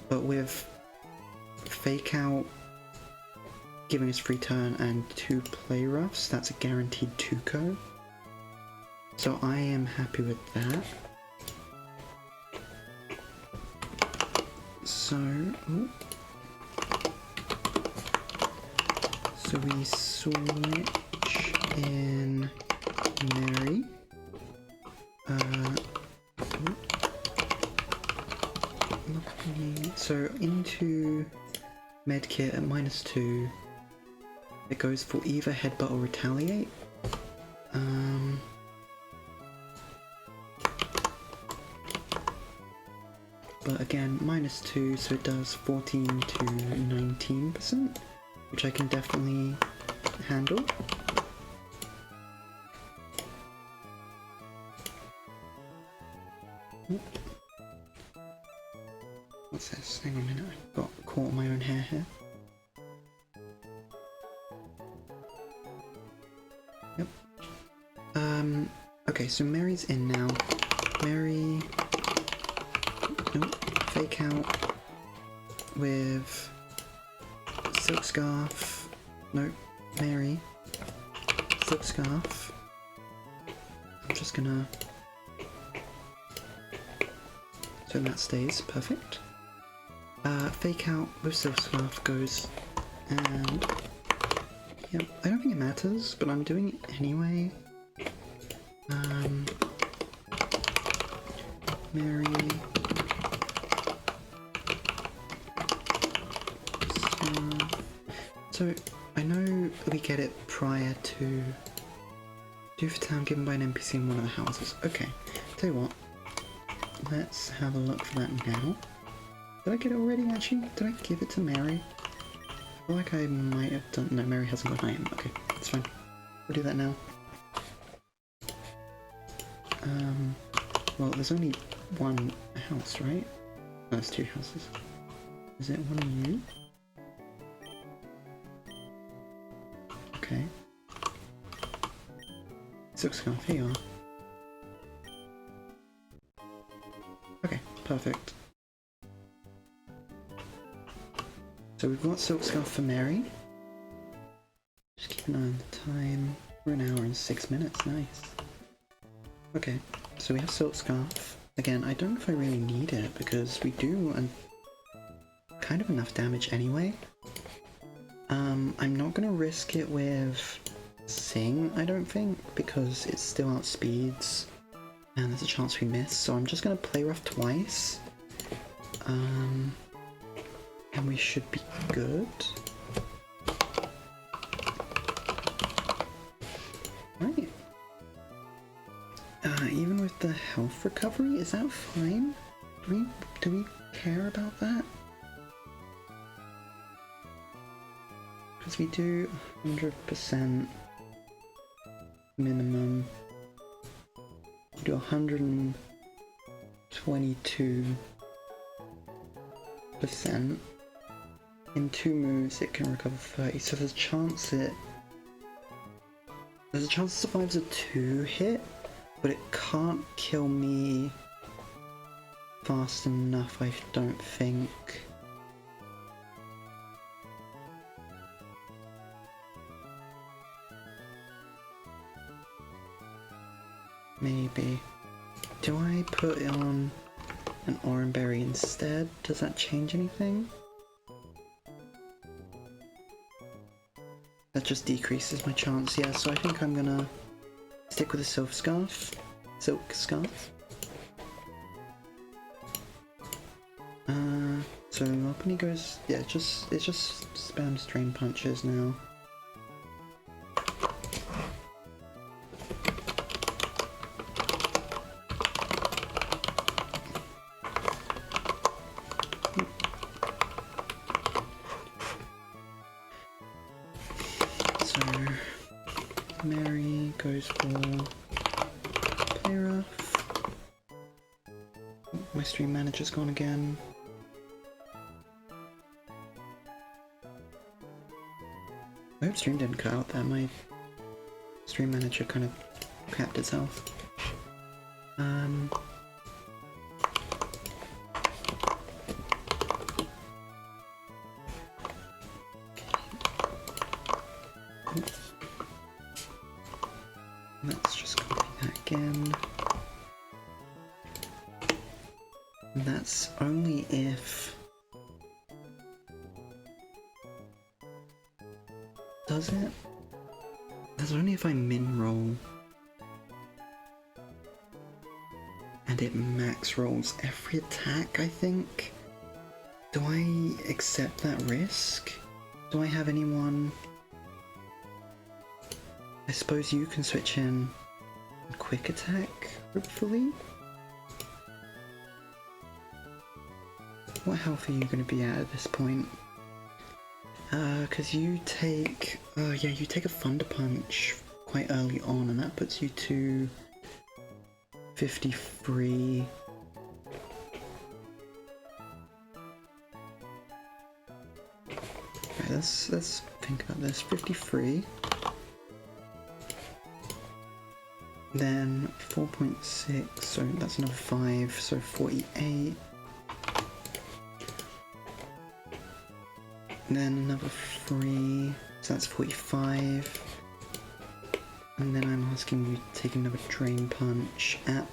Speaker 1: But with Fake Out giving us free turn and 2 play roughs, that's a guaranteed 2-ko. So I am happy with that. So, so we switch in Mary. So into medkit at -2, it goes for either Headbutt or Retaliate. But again, -2, so it does 14 to 19%, which I can definitely handle. What's this? Hang on a minute, I got caught on my own hair here. Yep. Okay, so Mary's in now. Mary... Nope. Fake Out with Silk Scarf. Nope. Mary. Silk Scarf. I'm just gonna... So that stays perfect. Fake Out with Silk Scarf goes, and yeah, I don't think it matters, but I'm doing it anyway. Mary. So, I know we get it prior to do for town given by an NPC in one of the houses. Okay, tell you what, let's have a look for that now. Did I get it already actually? Did I give it to Mary? I feel like I might have done. No, Mary hasn't got an item. Okay, that's fine. We'll do that now. Well, there's only one house, right? No, there's two houses. Is it one of you? Okay. Silk scarf, here you are. Okay, perfect. So we've got silk scarf for Mary. Just keep an eye on the time. We're an hour and 6 minutes, nice. Okay, so we have silk scarf. Again, I don't know if I really need it because we do kind of enough damage anyway. I'm not gonna risk it with Sing, I don't think, because it still outspeeds and there's a chance we miss, so I'm just gonna play rough twice. And we should be good. Right. Even with the health recovery, is that fine? Do we care about that? Because we do 100% minimum. We do 122%. In 2 moves it can recover 30, so there's a chance it survives a 2 hit, but it can't kill me fast enough, I don't think. Maybe. Do I put it on an orange berry instead? Does that change anything? That just decreases my chance, yeah, so I think I'm gonna stick with the silk scarf. So up and he goes, yeah, it just spams drain punches now. Mary goes for play rough. My stream manager's gone again. I hope stream didn't cut out there. My stream manager kind of crapped itself. Let's just copy that again. And that's only if... Does it? That's only if I min roll. And it max rolls every attack, I think. Do I accept that risk? Do I have anyone... I suppose you can switch in quick attack, hopefully? What health are you going to be at this point? Because you take... yeah, you take a Thunder Punch quite early on, and that puts you to 53. Right, let's think about this. 53. Then 4.6, so that's another 5, so 48. Then another 3, so that's 45. And then I'm asking you to take another Drain Punch at...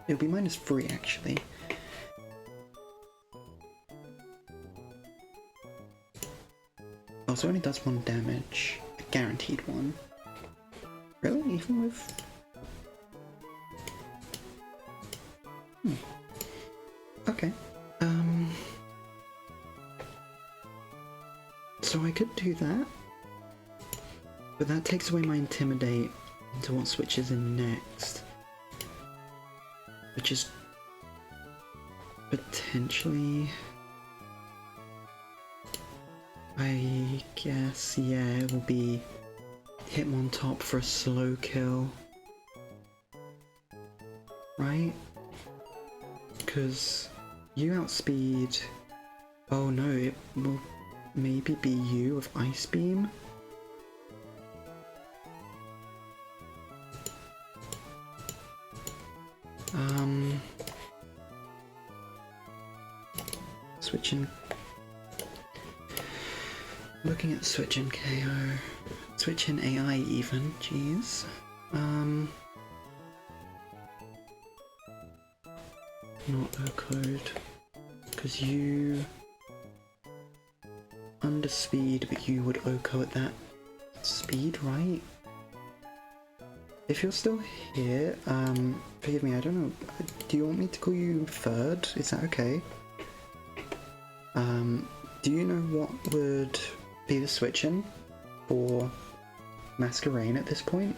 Speaker 1: It'll be -3 actually. Oh, so it only does 1 damage. A guaranteed one. Really? Even with... Okay. So I could do that, but that takes away my Intimidate into what switches in next, which is potentially, I guess, yeah, it will be Hitmontop for a slow kill, right? Because you outspeed, oh no, it will maybe be you with Ice Beam. Switching. Looking at switching KO. Switching AI even, jeez. Not O-code. Because you underspeed, but you would O-code at that speed, right? If you're still here, forgive me, I don't know, do you want me to call you Third? Is that okay? Do you know what would be the switch-in for Masquerain at this point?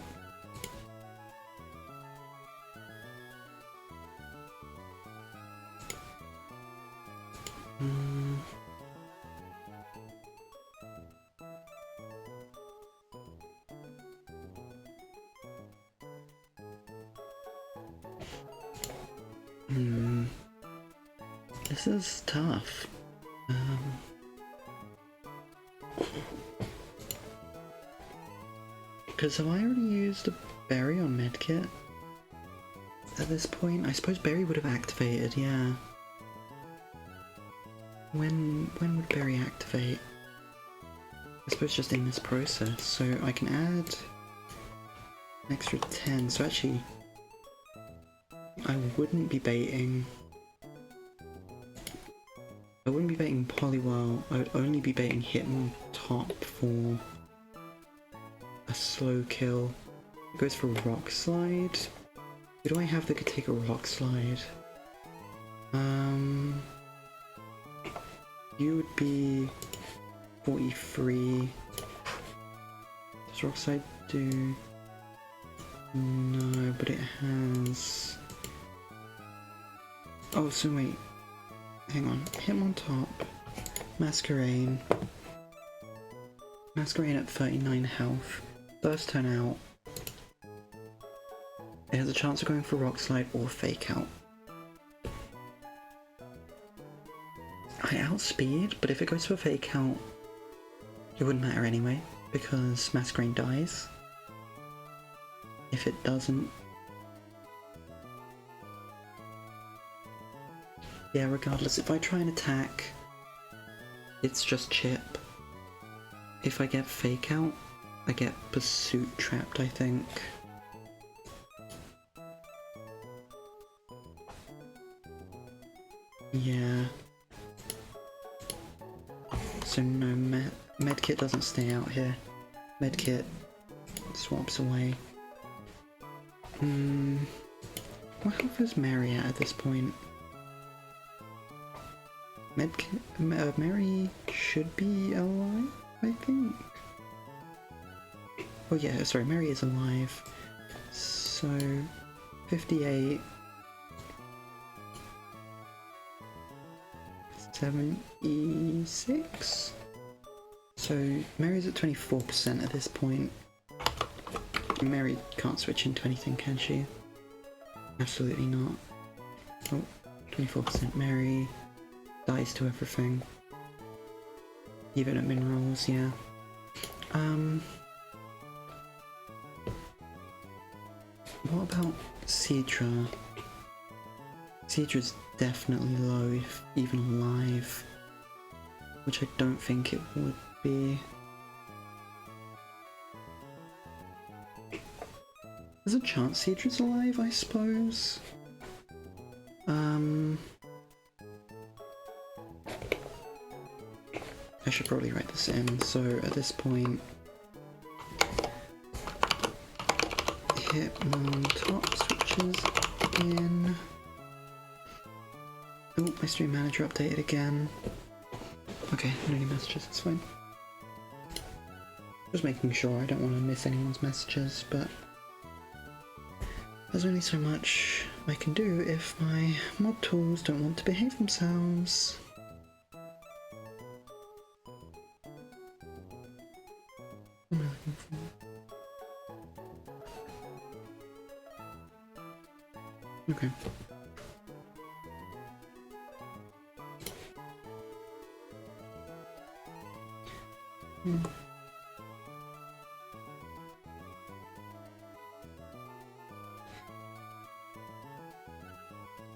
Speaker 1: This is tough. Because have I already used a berry on medkit at this point? I suppose berry would have activated, yeah. When would berry activate? I suppose just in this process, so I can add an extra 10, so actually I wouldn't be baiting Poliwhirl, I would only be baiting Hitmontop for a slow kill. It goes for Rock Slide. Who do I have that could take a Rock Slide? You would be 43. Does Rock Slide do? No, but it has... Oh, so wait. Hang on. Hitmontop. Masquerain. Masquerain at 39 health. First turn out. It has a chance of going for Rock Slide or Fake Out. I outspeed, but if it goes for Fake Out, it wouldn't matter anyway, because Masquerain dies. If it doesn't... Yeah, regardless, if I try and attack, it's just chip. If I get Fake Out, I get Pursuit trapped, I think. Yeah. So no, medkit doesn't stay out here. Medkit swaps away. What health is Mary at this point? Mary should be alive, I think. Oh yeah, sorry, Mary is alive. So, 58. 76? So, Mary's at 24% at this point. Mary can't switch into anything, can she? Absolutely not. Oh, 24% Mary. Dies to everything. Even at minerals, yeah. What about Seadra? Seadra's definitely low, if even alive. Which I don't think it would be. There's a chance Seadra's alive, I suppose. I should probably write this in. So at this point, Hitmontop switches in. Oh, my stream manager updated again. Okay, no new messages, it's fine. Just making sure I don't want to miss anyone's messages, but there's only so much I can do if my mod tools don't want to behave themselves. What am I looking for? Okay.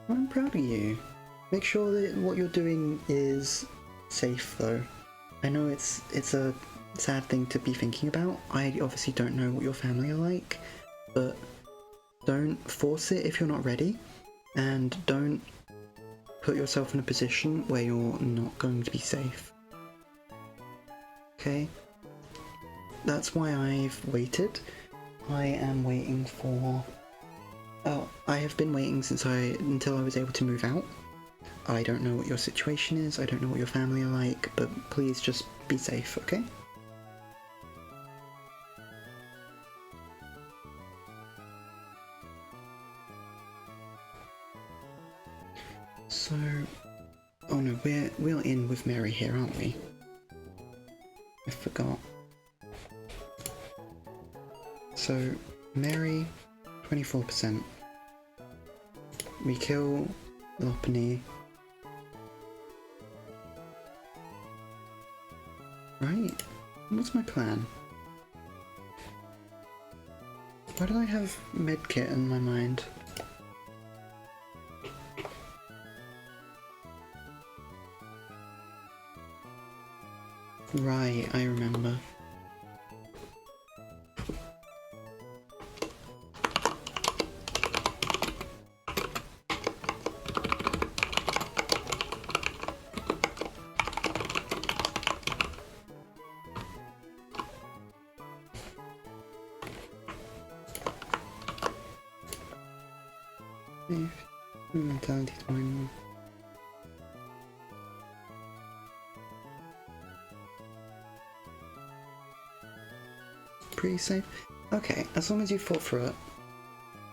Speaker 1: I'm proud of you. Make sure that what you're doing is safe though. I know it's a sad thing to be thinking about. I obviously don't know what your family are like, but don't force it if you're not ready, and don't put yourself in a position where you're not going to be safe. Okay? That's why I've waited. I am waiting for... Oh, I have been waiting until I was able to move out. I don't know what your situation is, I don't know what your family are like, but please just be safe, okay? So... Oh no, we're in with Mary here, aren't we? I forgot. So, Mary, 24%. We kill Lopany. Right? What's my plan? Why did I have medkit in my mind? Right, I remember. Mentality 21. Pretty safe. Okay, as long as you fought through it,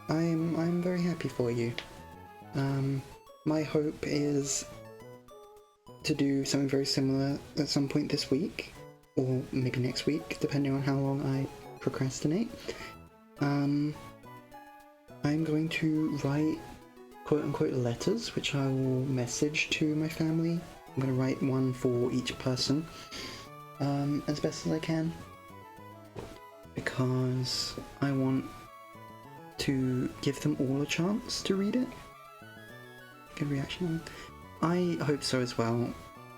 Speaker 1: I'm very happy for you. My hope is to do something very similar at some point this week, or maybe next week, depending on how long I procrastinate. I'm going to write quote-unquote letters, which I will message to my family. I'm going to write one for each person, as best as I can, because I want to give them all a chance to read it. Good reaction. I hope so as well.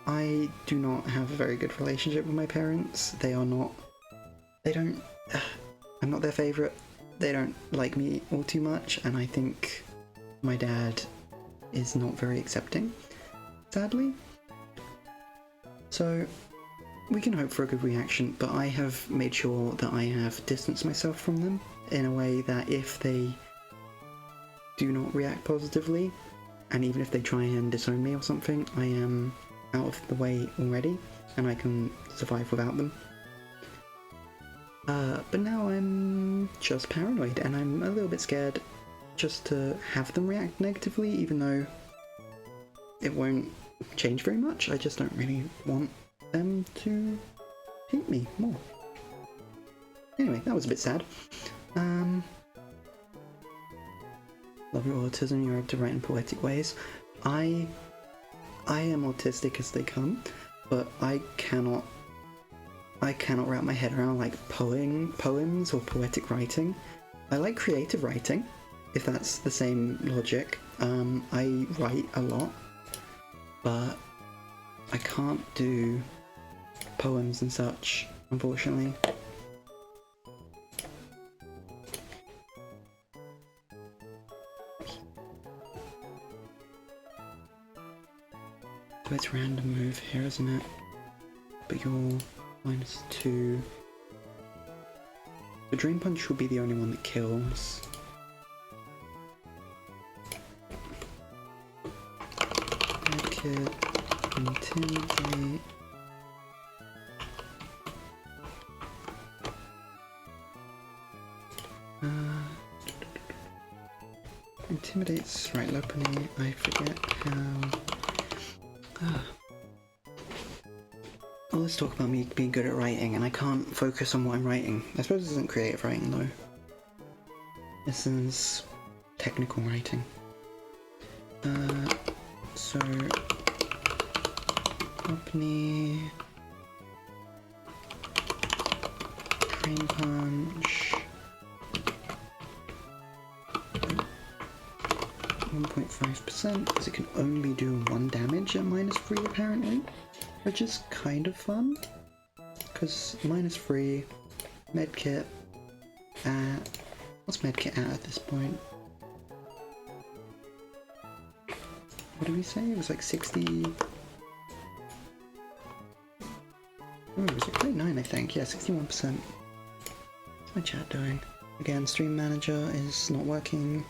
Speaker 1: I do not have a very good relationship with my parents. I'm not their favourite. They don't like me all too much, and I think my dad is not very accepting, sadly. So we can hope for a good reaction, but I have made sure that I have distanced myself from them in a way that if they do not react positively, and even if they try and disown me or something, I am out of the way already, and I can survive without them. But now I'm just paranoid, and I'm a little bit scared just to have them react negatively, even though it won't change very much. I just don't really want them to hate me more. Anyway, that was a bit sad. Love your autism, you're able to write in poetic ways. I am autistic as they come, but I cannot wrap my head around like poems or poetic writing. I like creative writing, if that's the same logic. I write a lot, but I can't do poems and such, unfortunately. So it's random move here, isn't it? But you're -2. The Dream Punch will be the only one that kills. Medkit, Intimidate. Intimidate's right, Lopany. I forget how. Oh, let's talk about me being good at writing, and I can't focus on what I'm writing. I suppose this isn't creative writing though. This is technical writing. So Lopany, Drain Punch. 1.5% because it can only do 1 damage at -3 apparently, which is kind of fun because -3 medkit at what's medkit at this point? What did we say? It was like 60. Oh, it was like 39 I think. Yeah, 61%. What's my chat doing? Again, stream manager is not working.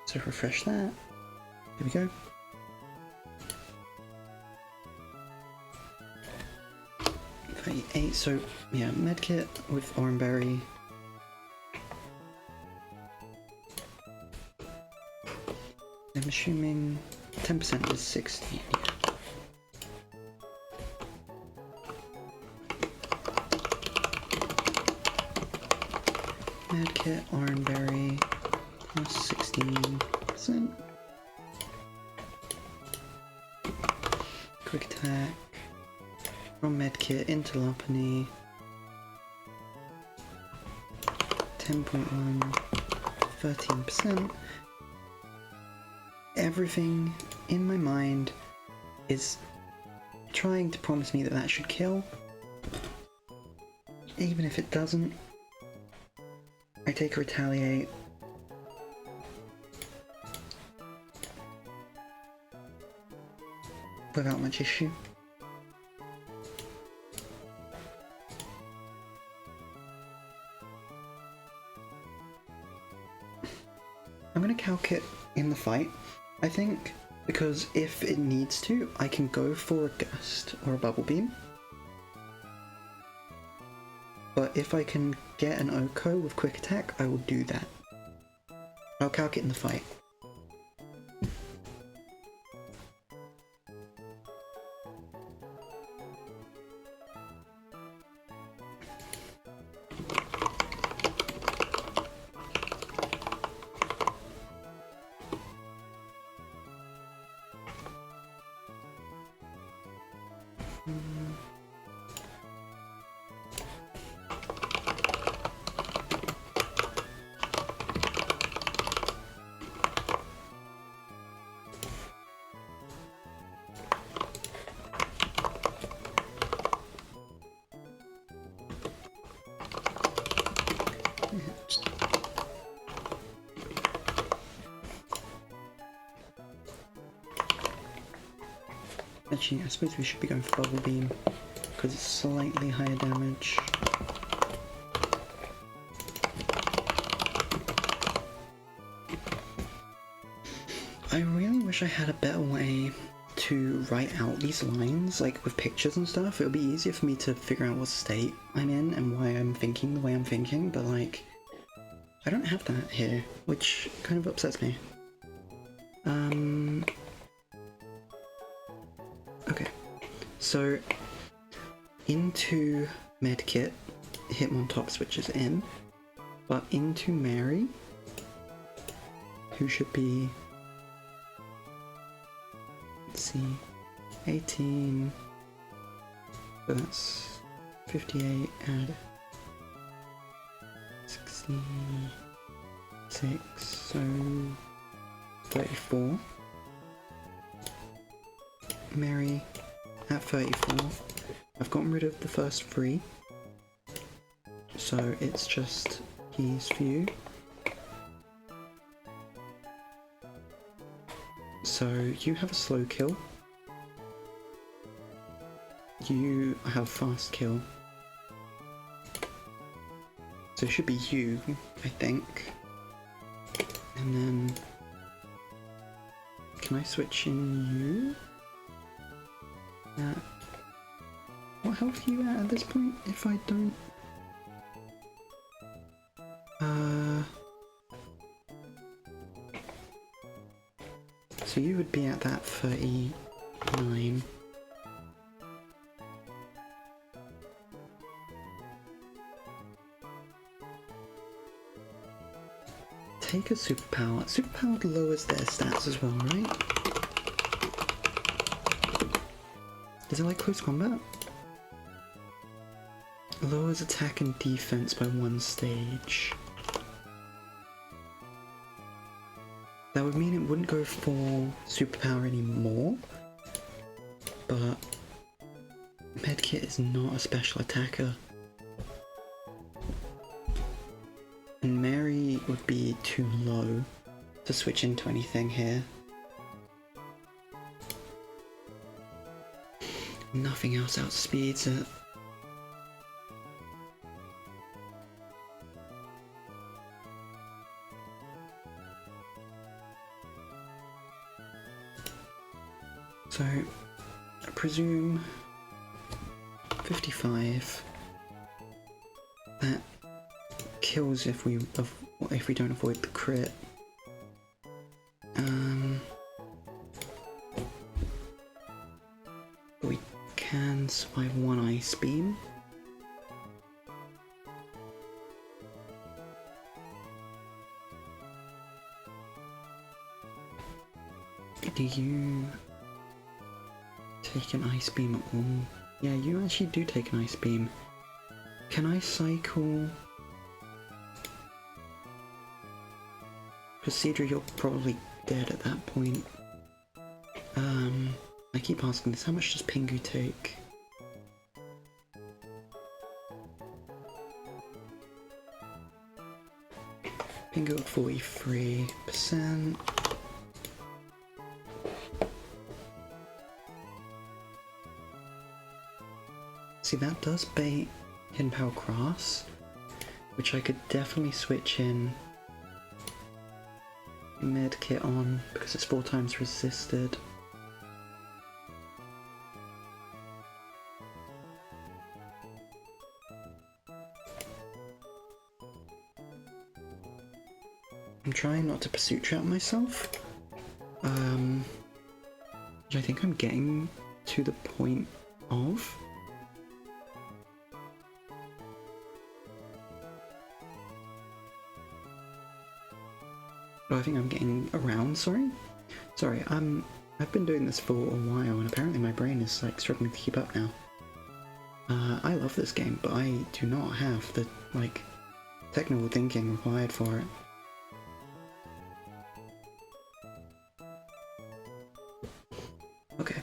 Speaker 1: So refresh that. There we go. $38. So yeah, medkit with Oranberry. I'm assuming 10% is 60. Yeah. Medkit, Oranberry. 16%. Quick attack from medkit into Lopany. 10.1, 13%. Everything in my mind is trying to promise me that that should kill. Even if it doesn't, I take a retaliate. Without much issue. I'm gonna calc it in the fight, I think, because if it needs to, I can go for a gust or a bubble beam. But if I can get an Oko with quick attack, I will do that. I'll calc it in the fight. Actually, I suppose we should be going for Bubble Beam, because it's slightly higher damage. I really wish I had a better way to write out these lines, like with pictures and stuff. It would be easier for me to figure out what state I'm in and why I'm thinking the way I'm thinking, but like, I don't have that here, which kind of upsets me. Okay, so into medkit, Hitmontop switches in, but into Mary, who should be, let's see, 18, so that's 58, add 66, so 34. Mary at 34. I've gotten rid of the first 3, so it's just keys for you. So you have a slow kill. You have fast kill. So it should be you, I think. And then, can I switch in you? What health are you at this point, if I don't... So you would be at that 39. Take a superpower. Superpower lowers their stats as well, right? Is it like close combat? Lowers attack and defense by 1 stage. That would mean it wouldn't go for superpower anymore, but Medkit is not a special attacker. And Mary would be too low to switch into anything here. Nothing else outspeeds it. So, I presume 55. That kills if we don't avoid the crit. We can survive 1 ice beam. Do you take an ice beam at all? Yeah, you actually do take an ice beam. Can I cycle? Procedure, you're probably dead at that point. I keep asking this, how much does Pingu take? Pingu at 43%. See, that does bait Hidden Power Cross, which I could definitely switch in Medkit on because it's 4 times resisted. I'm trying not to pursuit trap myself, which I think I'm getting to the point of. Oh, I think I'm getting around, sorry, I've been doing this for a while and apparently my brain is like struggling to keep up now. I love this game, but I do not have the, like, technical thinking required for it. Okay,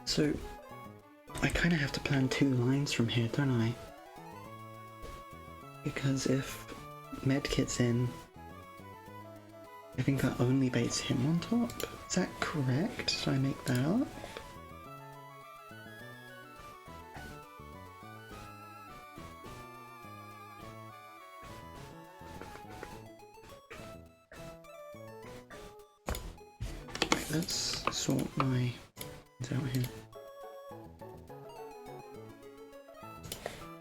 Speaker 1: so I kind of have to plan 2 lines from here, don't I? Because if Medkit's in, I think that only baits him on top. Is that correct? Did I make that up? Right, let's sort my things out here.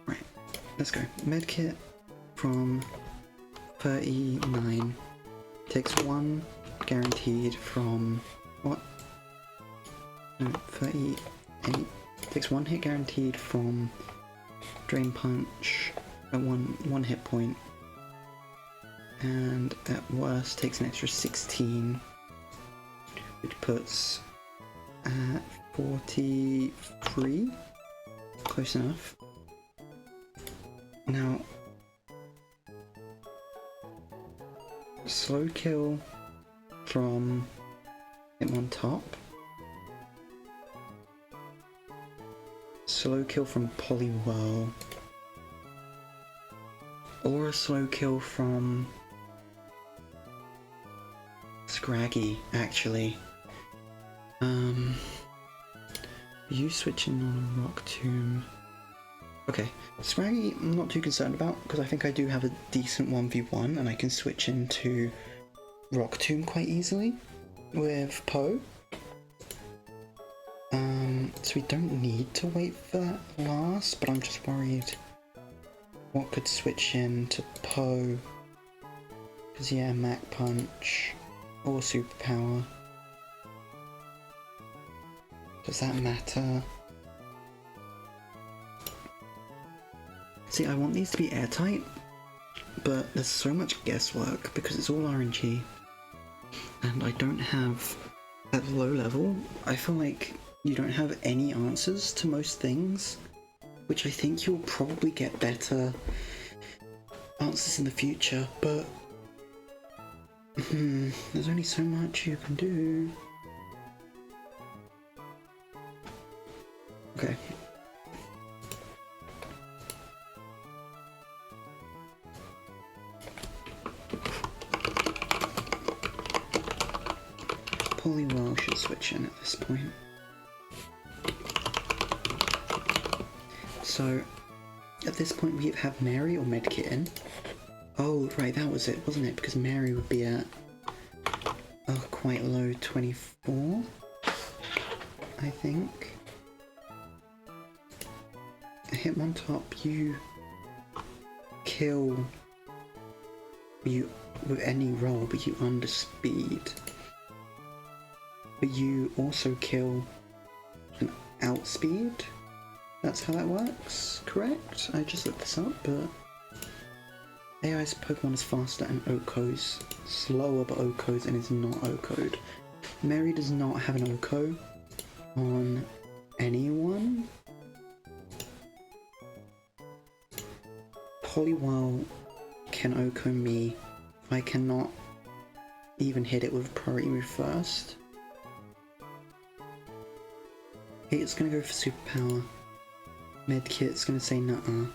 Speaker 1: Right, let's go. Medkit from 39 takes 1 guaranteed from what? No, 38. Takes 1 hit guaranteed from Drain Punch at one hit point, and at worst takes an extra 16, which puts at 43. Close enough. Now, slow kill from him on top. Slow kill from Poliwhirl. Or a slow kill from Scraggy, actually. You switching on a Rock Tomb. Okay, Scraggy I'm not too concerned about, because I think I do have a decent 1v1 and I can switch into Rock Tomb quite easily with Poe. So we don't need to wait for that last, but I'm just worried what could switch in to Poe. Because yeah, Mach Punch or Superpower. Does that matter? See, I want these to be airtight, but there's so much guesswork because it's all RNG. And I don't have, at low level, I feel like you don't have any answers to most things, which I think you'll probably get better answers in the future, but there's only so much you can do. Okay. Polywell should switch in at this point. So, at this point we have Mary or Medkit in. Oh, right, that was it, wasn't it? Because Mary would be at quite low 24, I think. Hit one top, you kill you with any roll, but you under speed. But you also kill an outspeed. That's how that works, correct? I just looked this up, but AI's Pokemon is faster and OHKO's slower, but OHKO's and is not OHKO'd. Mary does not have an OHKO on anyone. Polywell can OHKO me. I cannot even hit it with a priority move first. It's gonna go for Superpower. Medkit's gonna say nuh-uh.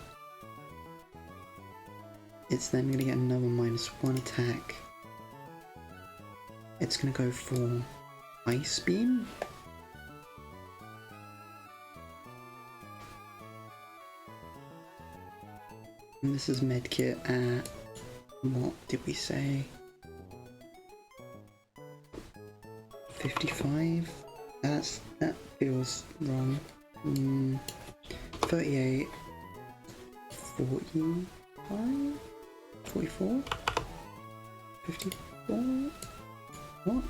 Speaker 1: It's then gonna get another -1 attack. It's gonna go for Ice Beam. And this is Medkit at, what did we say? 55? That feels wrong. 38, 45, 44, 54? What?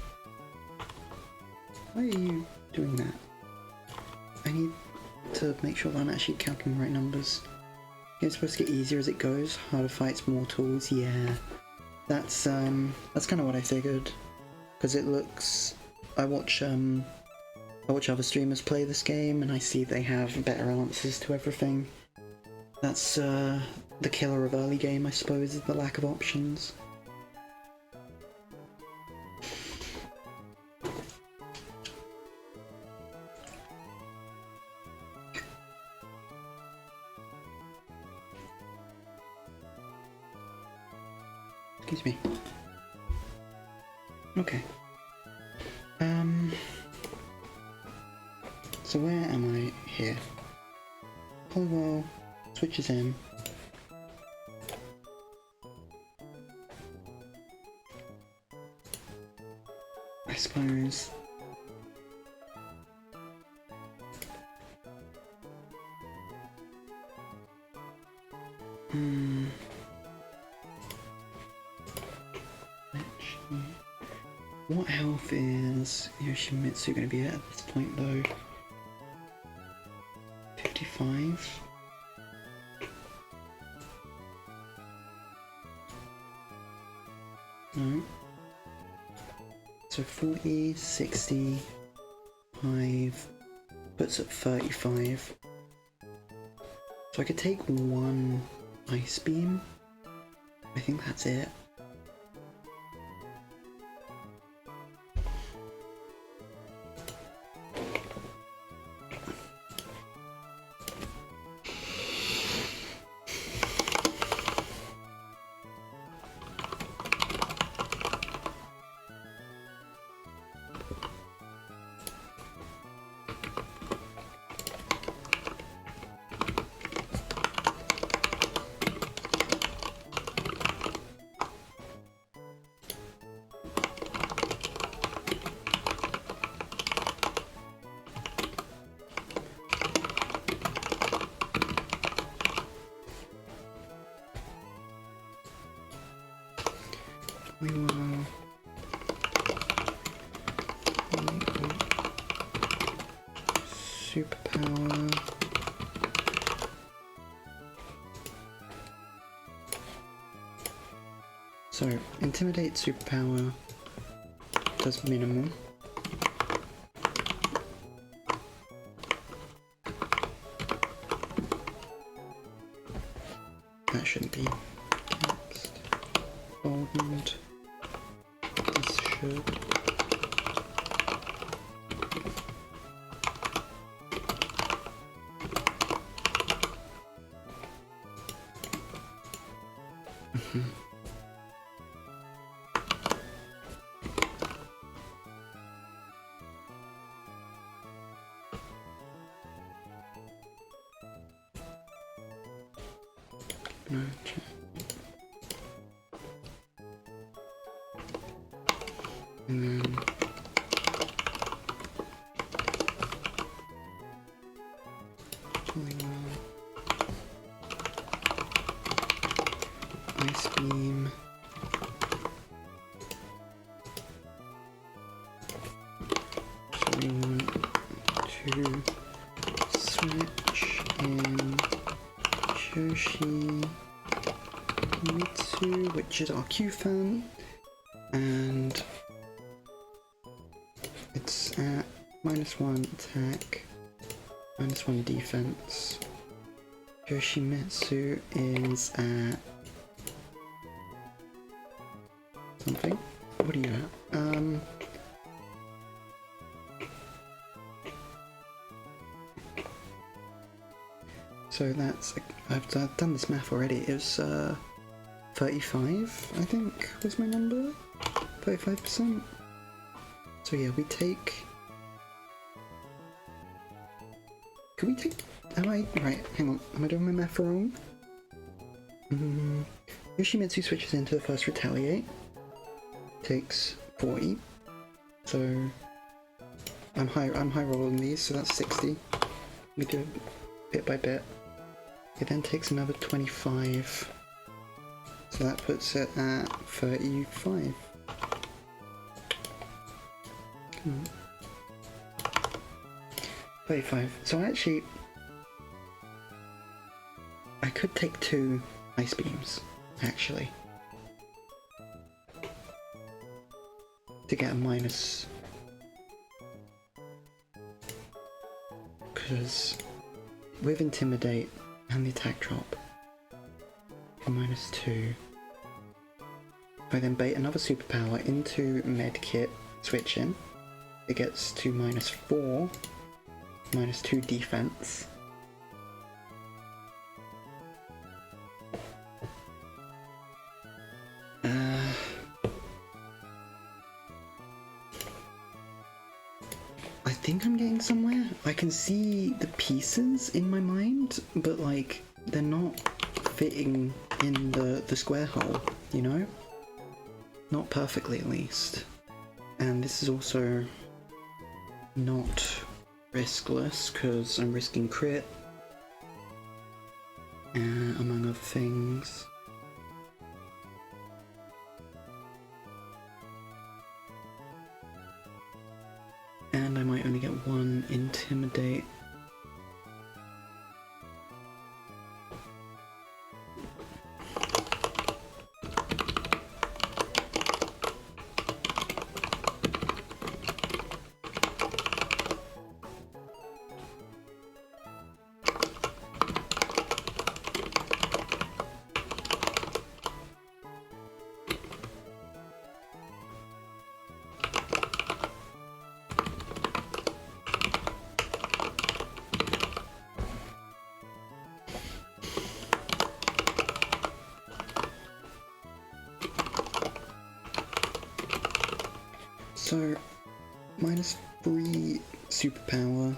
Speaker 1: Why are you doing that? I need to make sure that I'm actually counting the right numbers. It's supposed to get easier as it goes, harder fights, more tools, yeah. That's kind of what I figured. Because it looks... I watch other streamers play this game and I see they have better answers to everything. That's the killer of early game, I suppose, is the lack of options. Excuse me. Okay. So where am I here? Polywell switches in. I suppose. What health is Yoshimitsu going to be at this point though? 55? No. So 40, 60, 5, puts at 35. So I could take one Ice Beam. I think that's it. We will... Superpower... So, Intimidate Superpower does minimum. That shouldn't be text. Boldened. This should. No, check. And then Ice Beam. So we want to switch in Yoshi Mitsu, which is our Q-fan, and it's at -1 attack, -1 defense. Yoshimitsu is at something. What are you at? So that's, I've done this math already. It was 35, I think, was my number. 35%. So yeah, we take. Can we take? Am I right? Hang on. Am I doing my math wrong? Yoshimitsu switches into the first retaliate. Takes 40. So I'm high rolling these, so that's 60. We do it bit by bit. It then takes another 25. So that puts it at 35. 35. So actually, I could take 2 ice beams, actually, to get a minus, because with Intimidate and the attack drop, a -2. If I then bait another superpower into Medkit, switch in, it gets to -4, -2 defense. I think I'm getting somewhere. I can see the pieces in my mind, but like they're not fitting in the square hole, you know? Not perfectly, at least. And this is also not riskless, because I'm risking crit, among other things. And I might only get 1 Intimidate. So, -3 superpower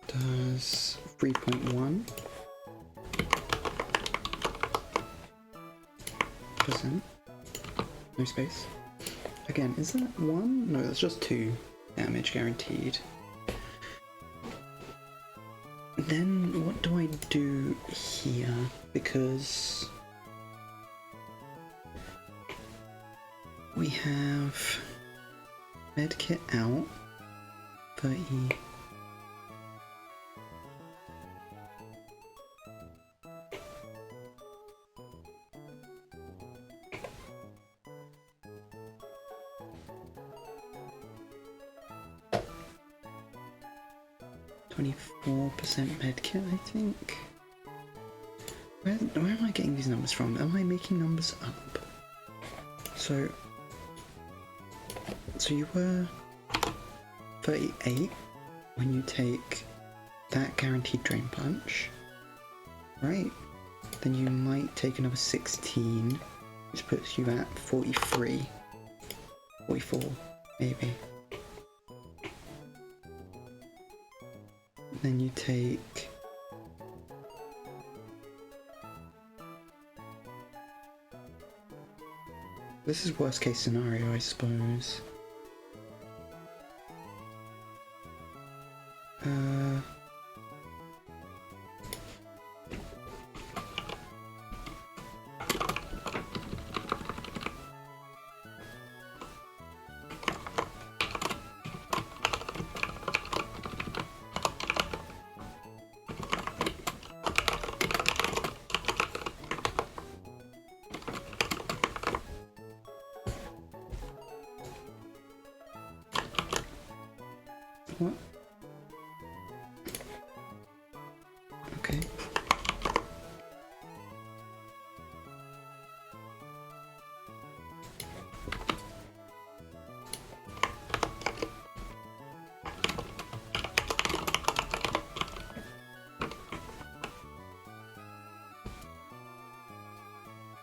Speaker 1: does 3.1%. No space. Again, is that 1? No, that's just 2 damage guaranteed. Then what do I do here? Because we have medkit out, 30. %, medkit, I think. Where am I getting these numbers from? Am I making numbers up? So you were 38 when you take that guaranteed drain punch, right? Then you might take another 16, which puts you at 43, 44, maybe. Then you take this is worst case scenario, I suppose. What? Okay.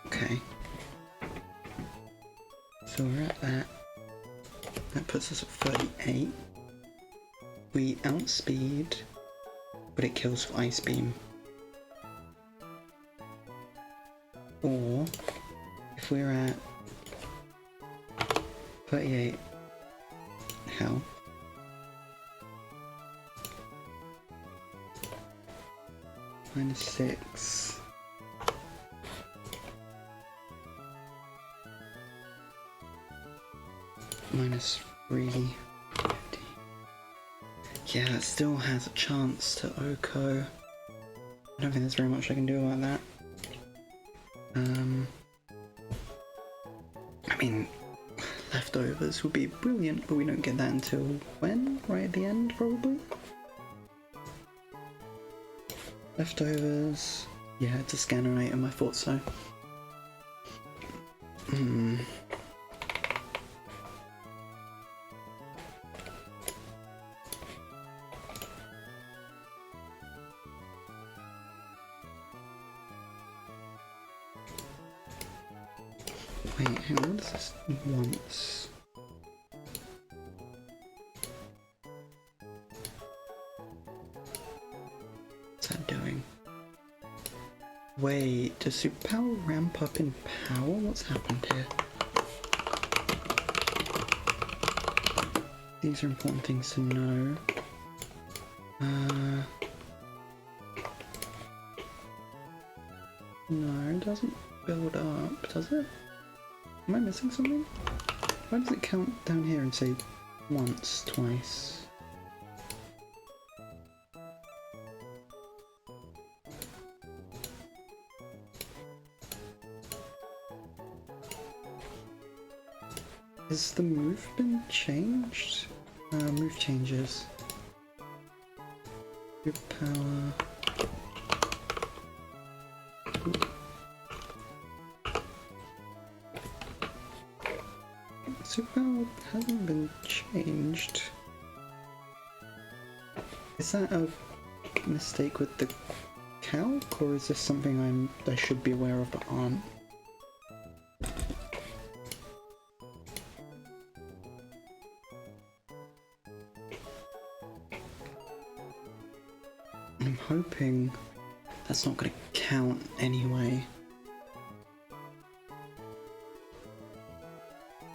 Speaker 1: Okay. So we're at that. That puts us at 38. We outspeed, but it kills for Ice Beam. Or, if we're at 38 health, -6, -3. Yeah, it still has a chance to OHKO. I don't think there's very much I can do about that. I mean, leftovers would be brilliant, but we don't get that until when? Right at the end, probably? Leftovers. Yeah, it's a scanner item, I thought so. Wait, hang on, what is this once? What's that doing? Wait, does superpower ramp up in power? What's happened here? These are important things to know. No, it doesn't build up, does it? Am I missing something? Why does it count down here and say once, twice? Has the move been changed? Move changes. Your power. Superpower hasn't been changed. Is that a mistake with the calc, or is this something I should be aware of but aren't? I'm hoping that's not going to count anyway.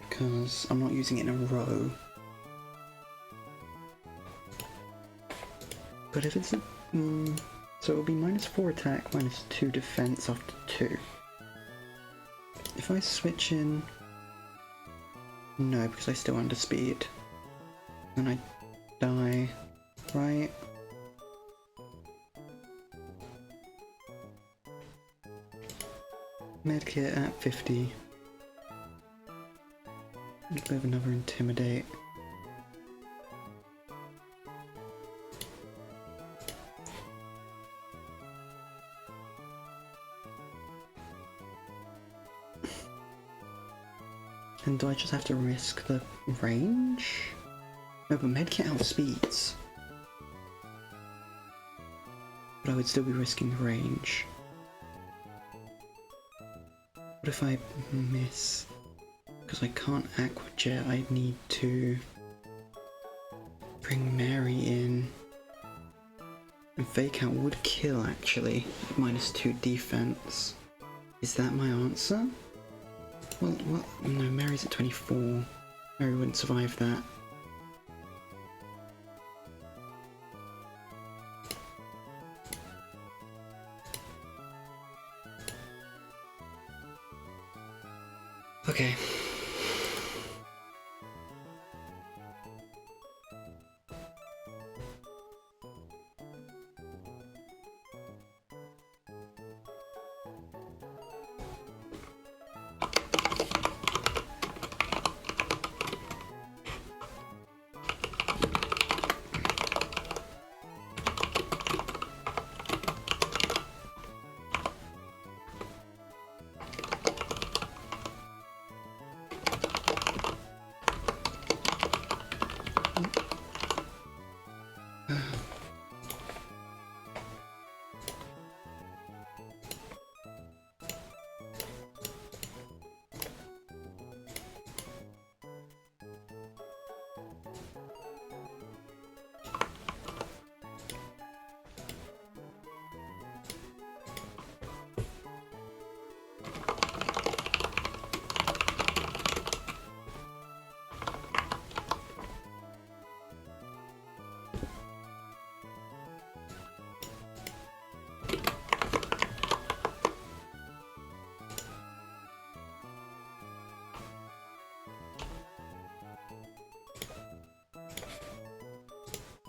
Speaker 1: Because I'm not using it in a row. But if it's a... so it'll be -4 attack, -2 defense after 2. If I switch in No, because I still under speed. And I die, right? Medkit at 50. We have another intimidate. And do I just have to risk the range? No, but medkit outspeeds. But I would still be risking the range. What if I miss? Because I can't aqua jet, I need to bring Mary in. And fake out would kill actually. -2 defense. Is that my answer? Well, no, Mary's at 24. Mary wouldn't survive that. Okay.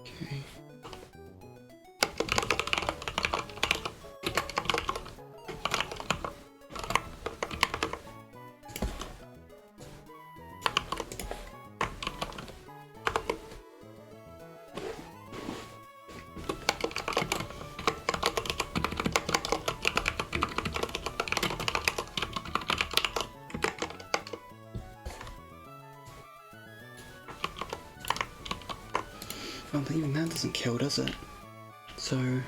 Speaker 1: Okay. Well, even that doesn't kill, does it? So...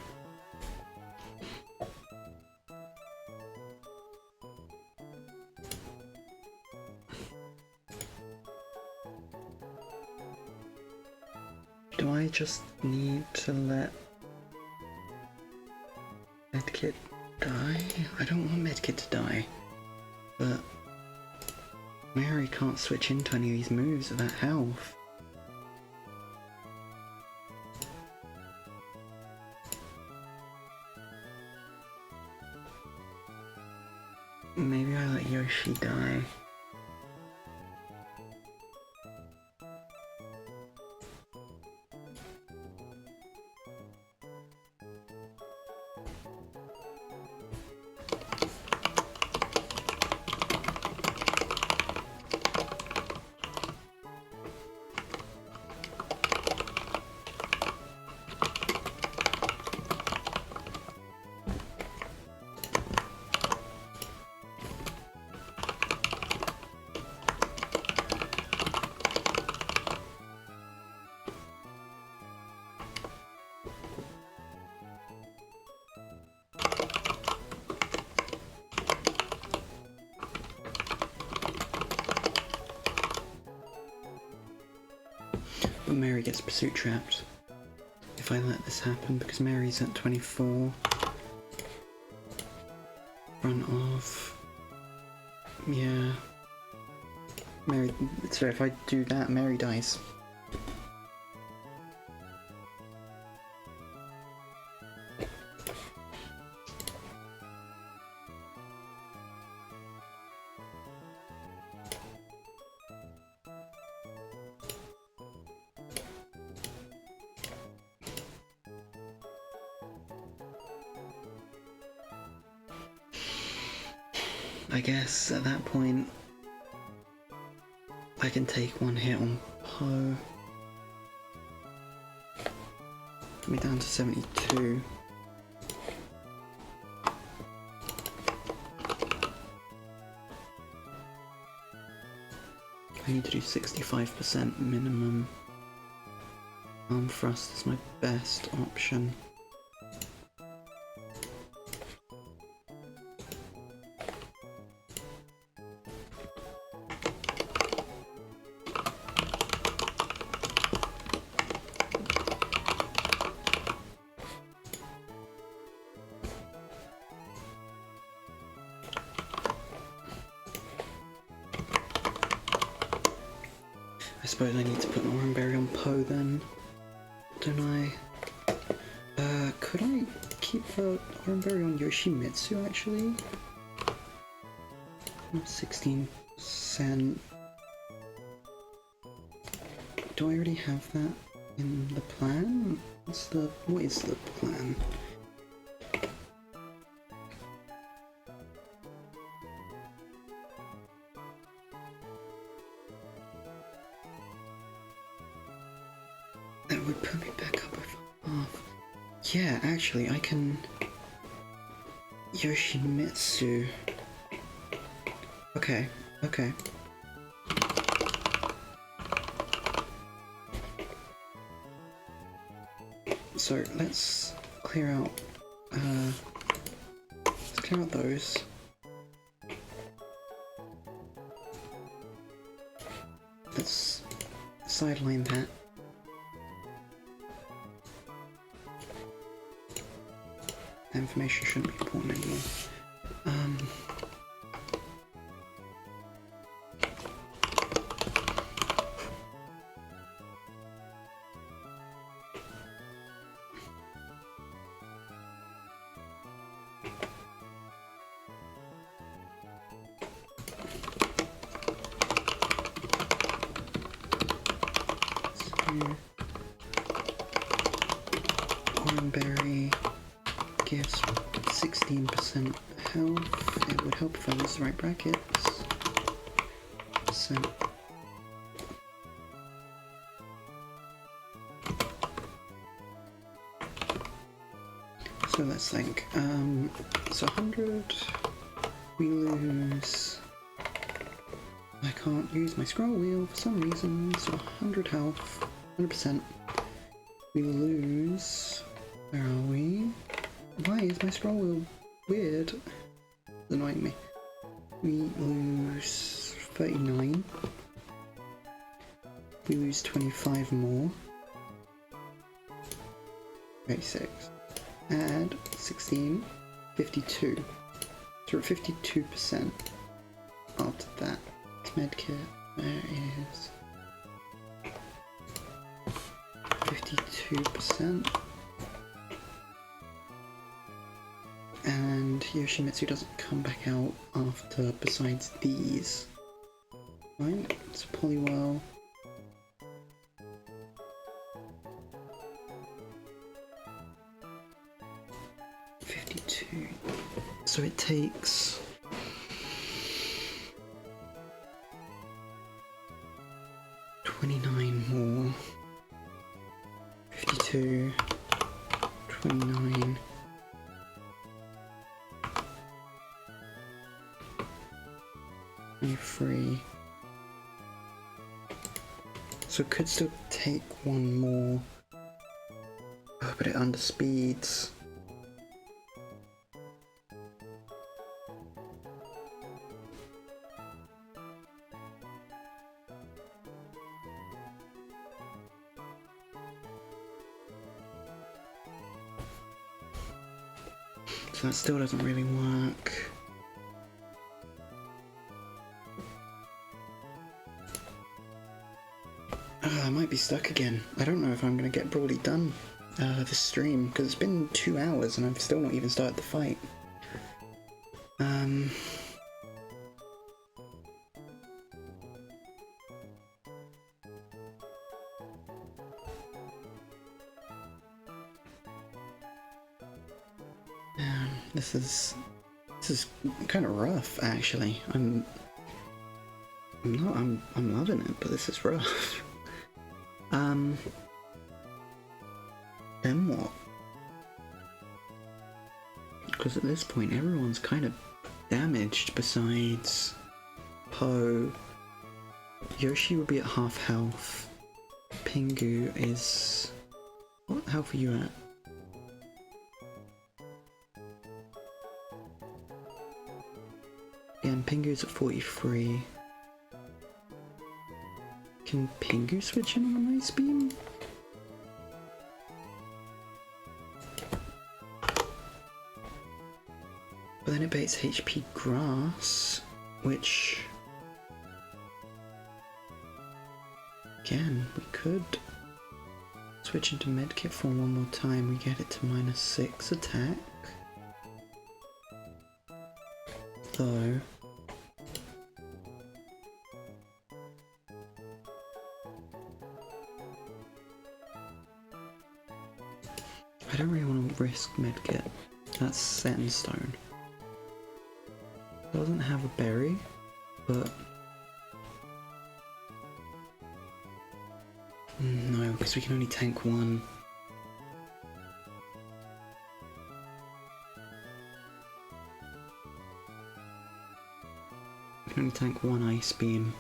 Speaker 1: do I just need to let Medkit die? I don't want Medkit to die, but Mary can't switch into any of these moves at that health. Maybe I let Yoshi die. But Mary gets pursuit trapped if I let this happen, because Mary's at 24. Run off. Yeah. Mary, so if I do that, Mary dies. I guess at that point I can take one hit on Poe. Get me down to 72. I need to do 65% minimum. Arm thrust is my best option. I suppose I need to put an Oran Berry on Poe then, don't I? Could I keep the Oran Berry on Yoshimitsu actually? 16%. Do I already have that in the plan? What is the plan? That would put me back up over half. Yeah, actually, I can... Yoshimitsu. Okay, okay. So, let's clear out... let's clear out those. Let's sideline that. That information shouldn't be important anymore. Oranberry gives 16% health. It would help if I use the right brackets. So let's think. So 100 we lose. I can't use my scroll wheel for some reason, so 100 health, 100%. We lose... Where are we? Why is my scroll wheel weird? It's annoying me. We lose 39. We lose 25 more. 36. Add 16. 52. So we're at 52% after that. Medkit, there is 52%, and Yoshimitsu doesn't come back out after besides these, right? It's Poliwell. So it takes 29 more. 52, 29. Free. So it could still take one more. Oh, but it underspeeds. So that still doesn't really work. I might be stuck again. I don't know if I'm going to get Brawly done this stream, because it's been 2 hours and I've still not even started the fight. This is This is kind of rough, actually. I'm loving it, but this is rough. Then what? Because at this point, everyone's kind of damaged besides Po. Yoshi would be at half health. Pingu is... What health are you at? Yeah, and Pingu's at 43. Can Pingu switch in on an ice beam? But then it baits HP grass, which... Again, we could switch into medkit form one more time. We get it to -6 attack. Though... I don't really want to risk medkit. That's set in stone. Doesn't have a berry, but... No, because we can only tank one. We can only tank one ice beam.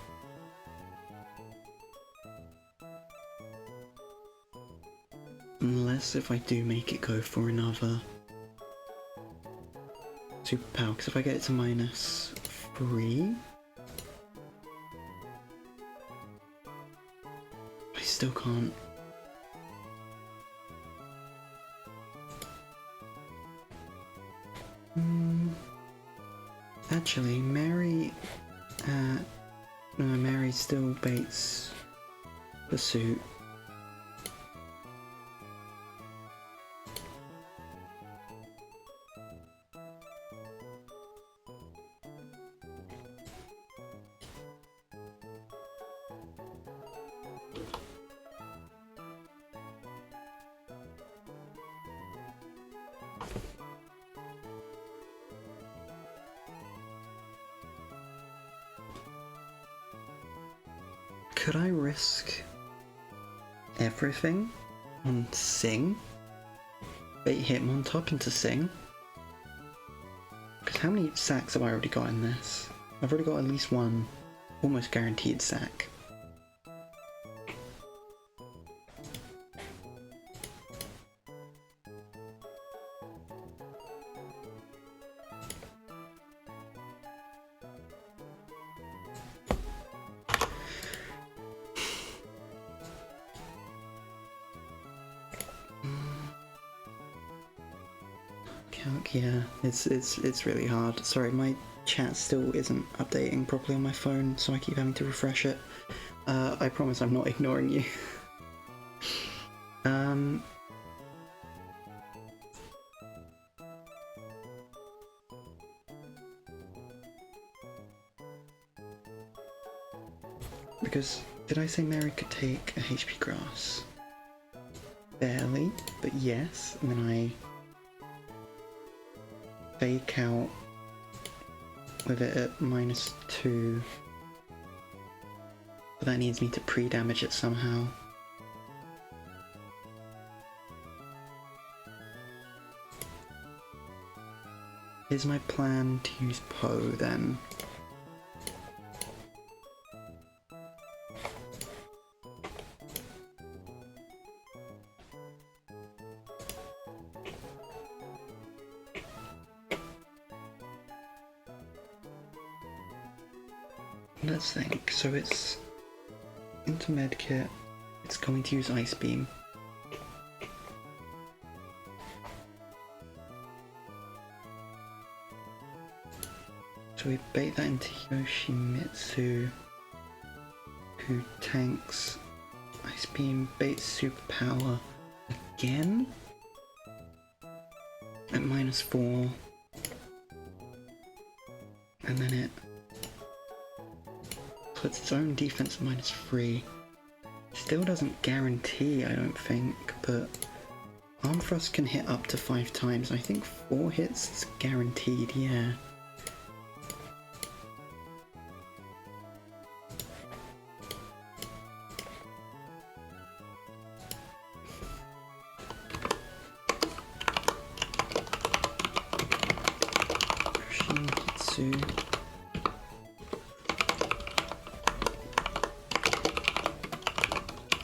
Speaker 1: Unless if I do make it go for another superpower, because if I get it to -3, I still can't. Actually, Mary, no, Mary still baits Pursuit. Could I risk everything on Sing? Bait Hitmontop into Sing? Because how many sacks have I already got in this? I've already got at least one almost guaranteed sack. Yeah, it's really hard. Sorry, my chat still isn't updating properly on my phone, so I keep having to refresh it. I promise I'm not ignoring you. Because, did I say Mary could take a HP grass? Barely, but yes, and then I fake out with it at -2, but that needs me to pre-damage it somehow. Is my plan to use Po then? Let's think. So it's into medkit, it's going to use Ice Beam. So we bait that into Yoshimitsu, who tanks Ice Beam, baits Superpower again at -4, and then it puts its own defense at -3. Still doesn't guarantee, I don't think, but Arm Thrust can hit up to 5 times. I think 4 hits is guaranteed, yeah. Yoshimitsu.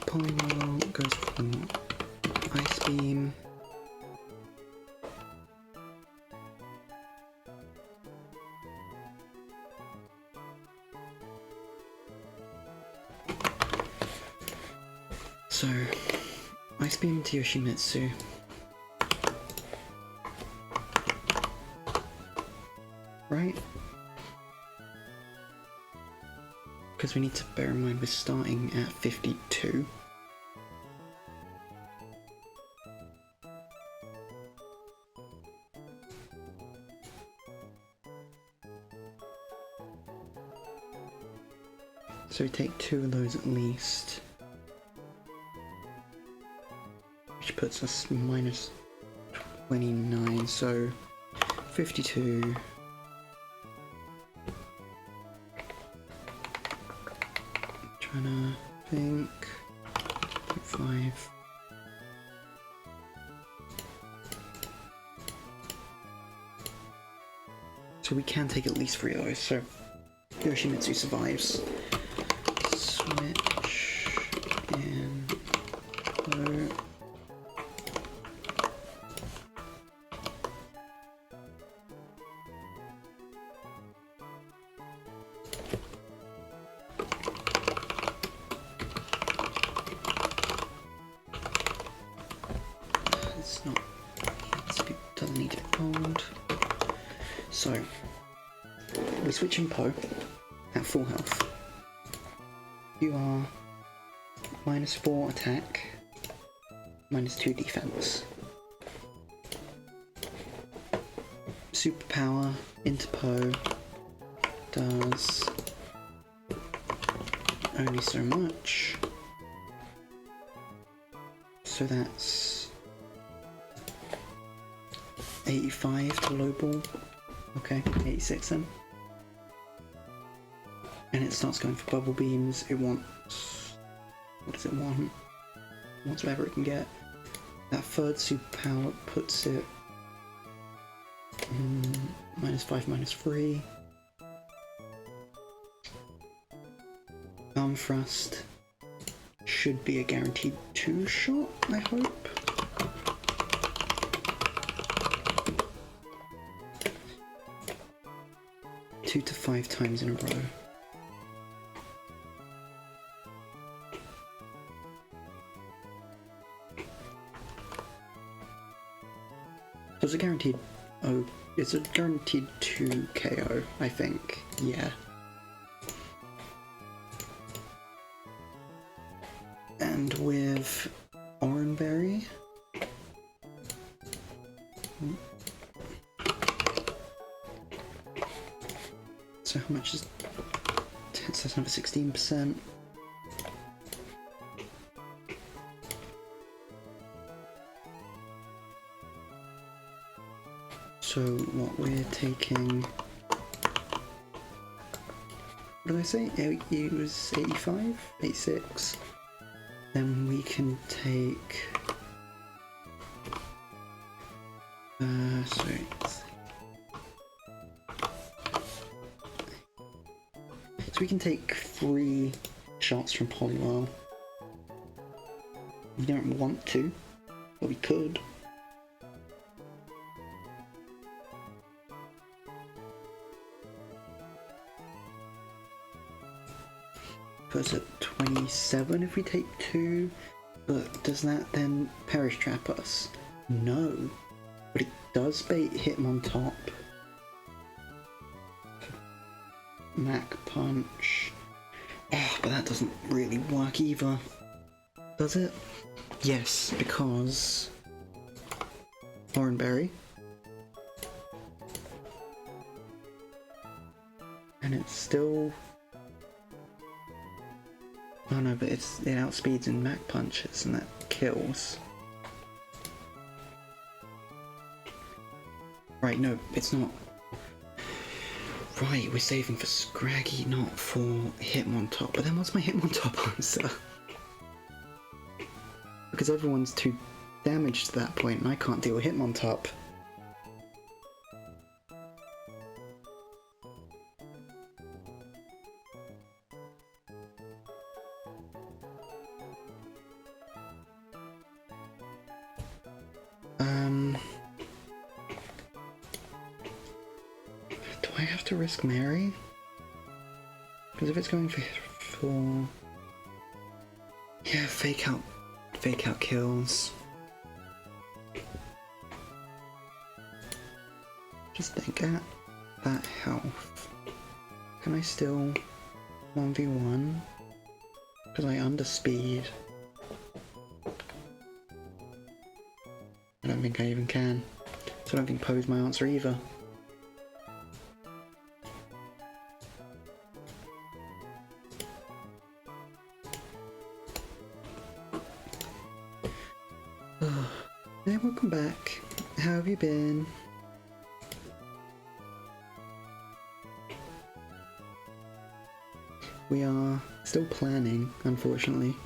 Speaker 1: Polywall goes for Ice Beam. So, Ice Beam to Yoshimitsu. Right? Because we need to bear in mind we're starting at 52. So we take 2 of those at least. Which puts us minus 29, so 52. Trying to think. 5. So we can take at least 3 of those, so Yoshimitsu survives. Switch in low. It's not, it doesn't need to be bold. So we switch in Poe at full health. You are minus 4 attack, minus 2 defense. Superpower into Poe does only so much. So that's 85 to low ball. Okay, 86 then. And it starts going for bubble beams. It wants... what does it want? It wants whatever it can get. That third superpower puts it... minus 5, minus 3. Arm thrust should be a guaranteed 2 shot, I hope. Two to 5 times in a row. So it's a guaranteed... oh, it's a guaranteed 2 KO, I think. Yeah. And with Oranberry... so how much is... so that's another 16%. So what we're taking... what did I say? It was 85? 86. Then we can take... sorry. So we can take 3 shots from Polywall. We don't want to, but we could. Puts at 27 if we take 2, but does that then perish trap us? No, but it does bait Hitmontop. Mac Punch. Oh, but that doesn't really work either. Does it? Yes, because Oranberry. And it's still... oh no, but it outspeeds in Mac Punches and that kills. Right, no, it's not. Right, we're saving for Scraggy, not for Hitmontop. But then what's my Hitmontop answer? Because everyone's too damaged to that point and I can't deal with Hitmontop. I have to risk Mary? Because if it's going for yeah, fake out kills. Just think at that health. Can I still 1v1? Because I underspeed. I don't think I even can. So I don't think Poe's my answer either. Hey, welcome back. How have you been? We are still planning, unfortunately.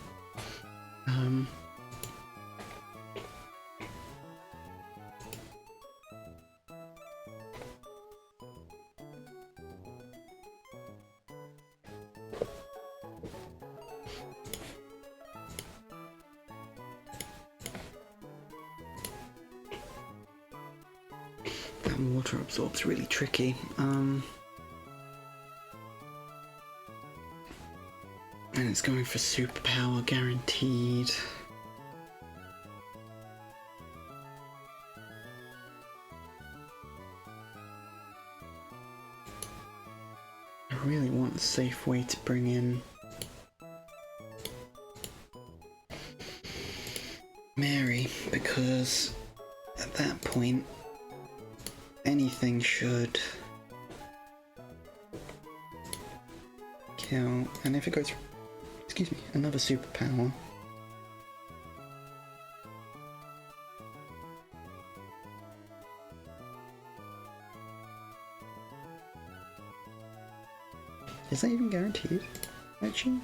Speaker 1: That water absorb's really tricky. And it's going for superpower guaranteed. I really want a safe way to bring in Mary, because at that point anything should kill, and if it goes, excuse me, another superpower. Is that even guaranteed, actually?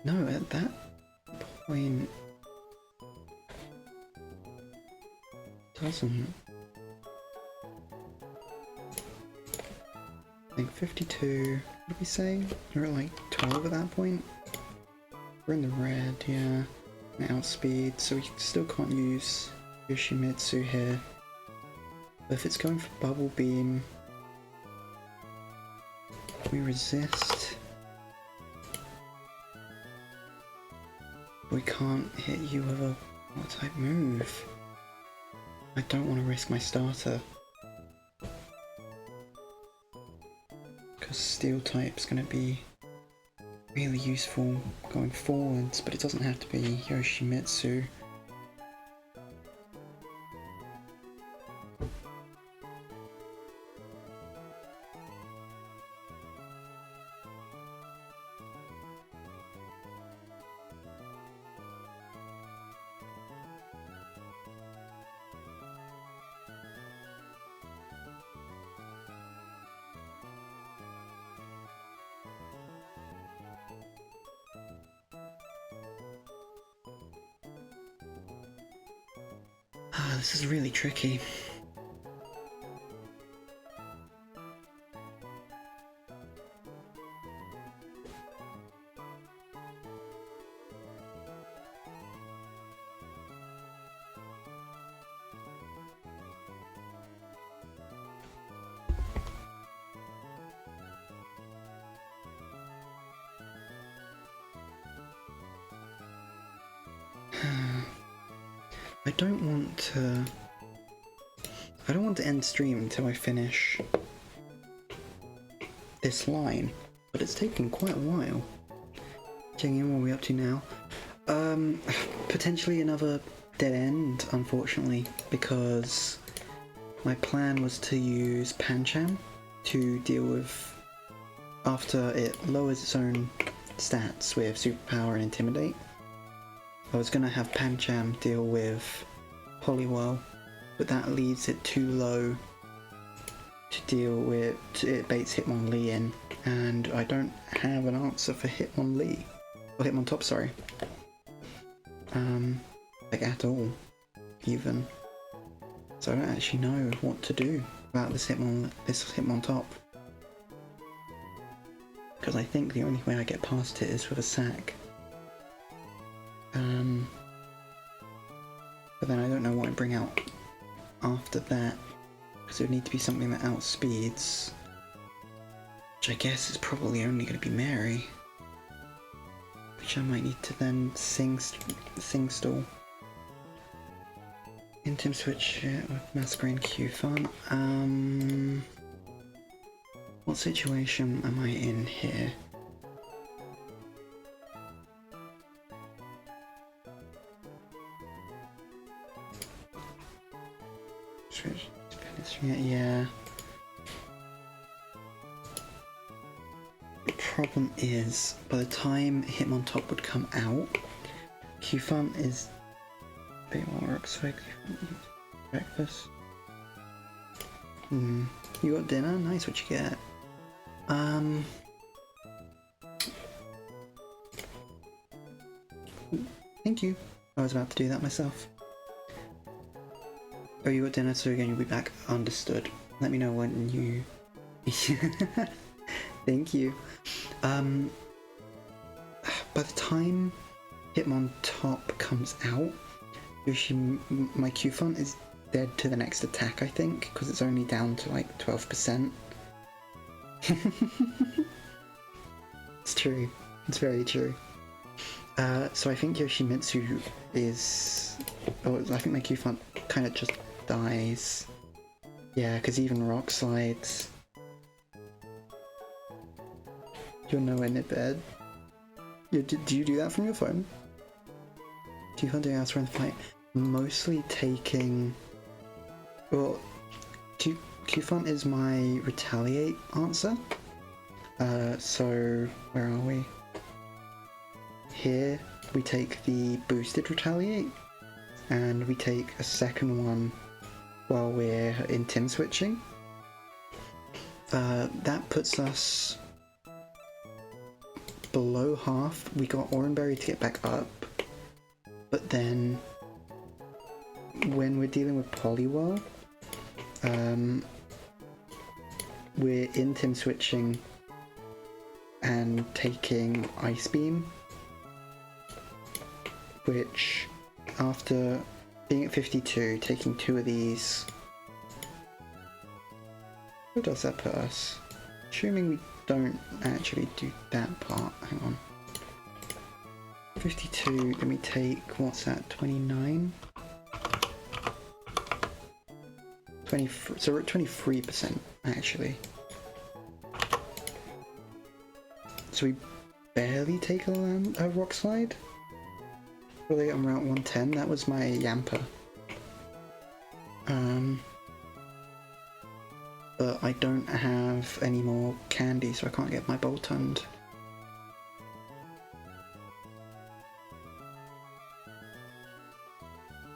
Speaker 1: No, at that point doesn't. I think 52, what did we say? We're at like 12 at that point? We're in the red, yeah. Outspeed, so we still can't use Yoshimitsu here. But if it's going for Bubble Beam, we resist. We can't hit you with a what type move? I don't want to risk my starter. Because Steel type's going to be really useful going forwards, but it doesn't have to be Yoshimitsu. This is really tricky. I don't want to end stream until I finish this line, but it's taken quite a while. Checking in, what are we up to now? Potentially another dead end, unfortunately, because my plan was to use Pancham to deal with, after it lowers its own stats with Superpower and Intimidate. I was going to have Pancham deal with Poliwhirl, but that leaves it too low to deal with, it baits Hitmonlee in, and I don't have an answer for Hitmonlee, or Hitmontop, sorry. Like at all, even. So I don't actually know what to do about this Hitmontop. Because I think the only way I get past it is with a sack. But then I don't know what I'd bring out after that, because it would need to be something that outspeeds, which I guess is probably only going to be Mary, which I might need to then sing stall. Intim switch it with Masquerade Q fun. What situation am I in here? Yeah. The problem is, by the time Hitmontop would come out, Q-Fun is a bit more exciting. Breakfast. You got dinner? Nice, what you get? Thank you. I was about to do that myself. Oh, you got dinner, so again you'll be back. Understood. Let me know when you... Thank you. By the time Hitmontop comes out, my Q-Fun is dead to the next attack, I think, because it's only down to like 12%. It's true. It's very true. So I think Yoshimitsu is... Oh, I think my Q-Fun kind of just dies. Yeah, because even rock slides. You're nowhere near bed. Do you do that from your phone? Do you find doing elsewhere in the fight? Mostly taking... Well, Q-Fun is my retaliate answer. So, where are we? Here, we take the boosted retaliate, and we take a second one while we're in Tim switching. That puts us below half. We got Oranberry to get back up, but then when we're dealing with Poliwhirl, we're in Tim switching and taking Ice Beam, which after being at 52, taking 2 of these, where does that put us? Assuming we don't actually do that part, hang on. 52, then we take, what's that, 29? 23, so we're at 23% actually. So we barely take a rock slide. Really, I'm around 110. That was my Yamper. But I don't have any more candy, so I can't get my Boltund.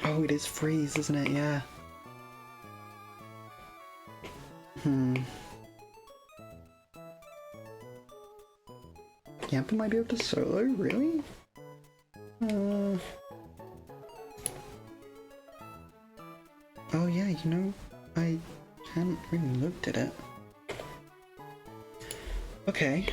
Speaker 1: Oh, it is freeze, isn't it? Yeah. Yamper might be able to solo, really? Oh yeah, you know, I hadn't really looked at it. Okay.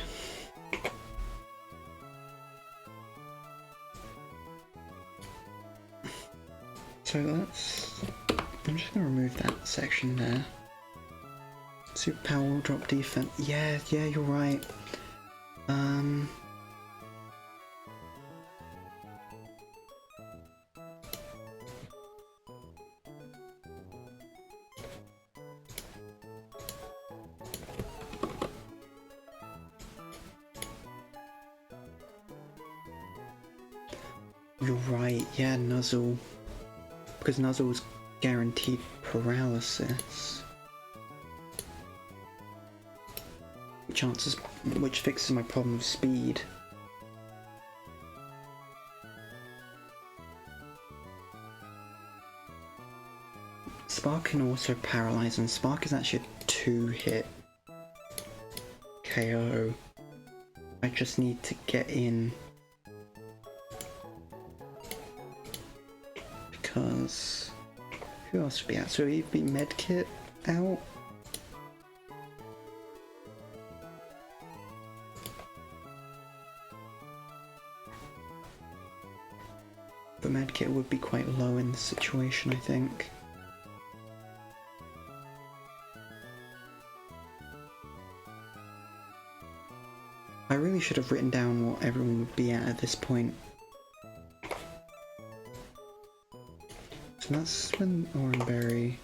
Speaker 1: So I'm just gonna remove that section there. Superpower will drop defense. Yeah, you're right. You're right, yeah, Nuzzle. Because Nuzzle was guaranteed paralysis. Which fixes my problem of speed. Spark can also paralyze, and Spark is actually a 2-hit KO. I just need to get in. Because who else would be out? So he'd be Medkit out. The medkit would be quite low in this situation, I think. I really should have written down what everyone would be at this point. So that's when Oranberry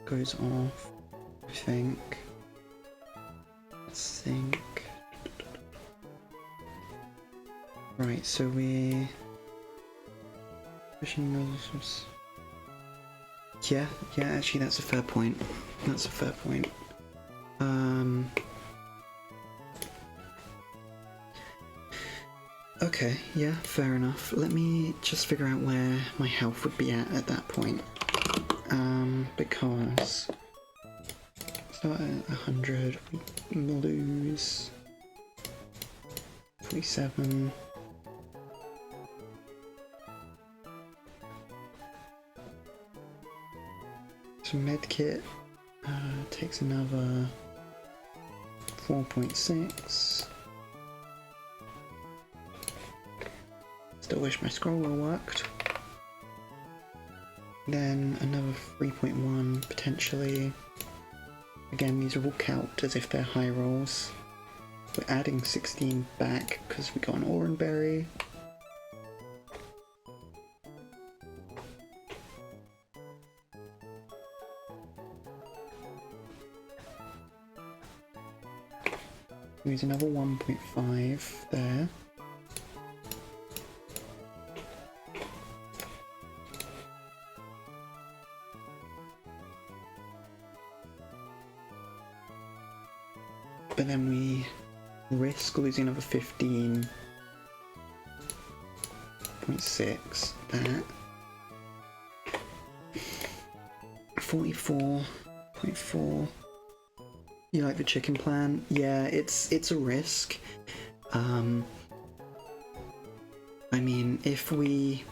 Speaker 1: goes off, I think. Let's think. Right, so we're pushing those. Yeah, actually that's a fair point. That's a fair point. Okay, yeah, fair enough. Let me just figure out where my health would be at that point. Because start at 100, lose 47. So medkit takes another 4.6. Still wish my scroller worked. Then another 3.1 potentially. Again, these are all count as if they're high rolls. We're adding 16 back because we got an Oranberry. Use another 1.5 there. But then we risk losing another 15.6 that. 44.4. You like the chicken plan? Yeah, it's a risk. I mean, if we...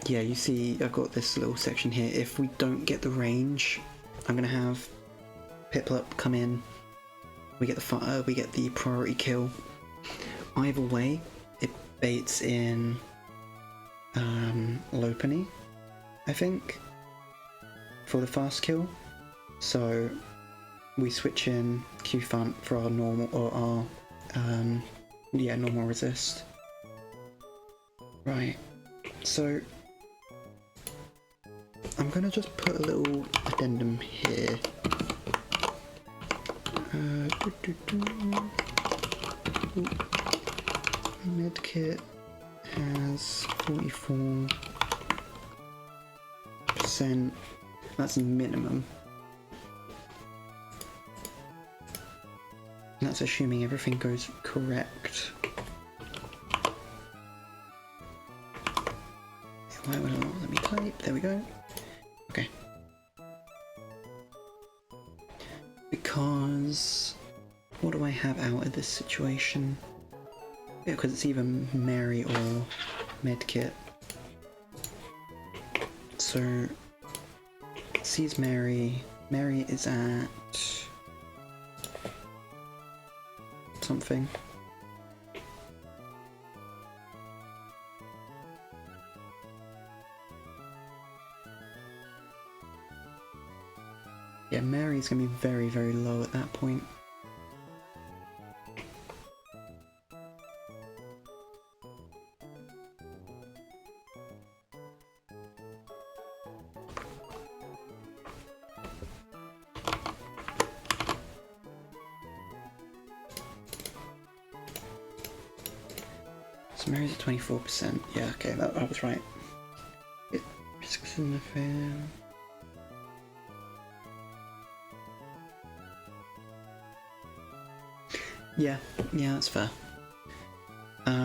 Speaker 1: Yeah, you see, I've got this little section here. If we don't get the range, I'm gonna have Piplup come in. We get the priority kill. Either way, it baits in Lopunny, I think, for the fast kill. So we switch in Q-Funt for our normal, or our normal resist. Right, so I'm gonna just put a little addendum here. Medkit has 44%. That's minimum. That's assuming everything goes correct. Why would it not let me type? There we go. Okay. Because what do I have out of this situation? Yeah, because it's either Mary or Medkit. So sees Mary. Mary is at something. Yeah, Mary's gonna be very, very low at that point. So Mary's at 24%. Yeah, okay, that was right. It risks in the fair. Yeah, that's fair. I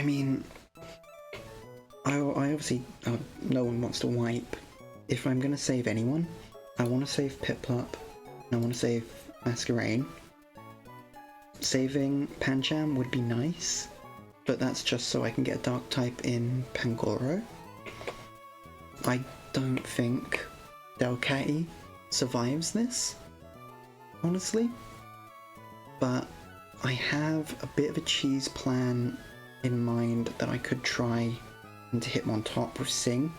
Speaker 1: mean, I obviously, no one wants to wipe. If I'm gonna save anyone, I want to save Piplup, and I want to save Masquerain. Saving Pancham would be nice, but that's just so I can get a Dark type in Pangoro. I don't think Delcatty survives this, honestly, but I have a bit of a cheese plan in mind that I could try and hit him on top with Sing.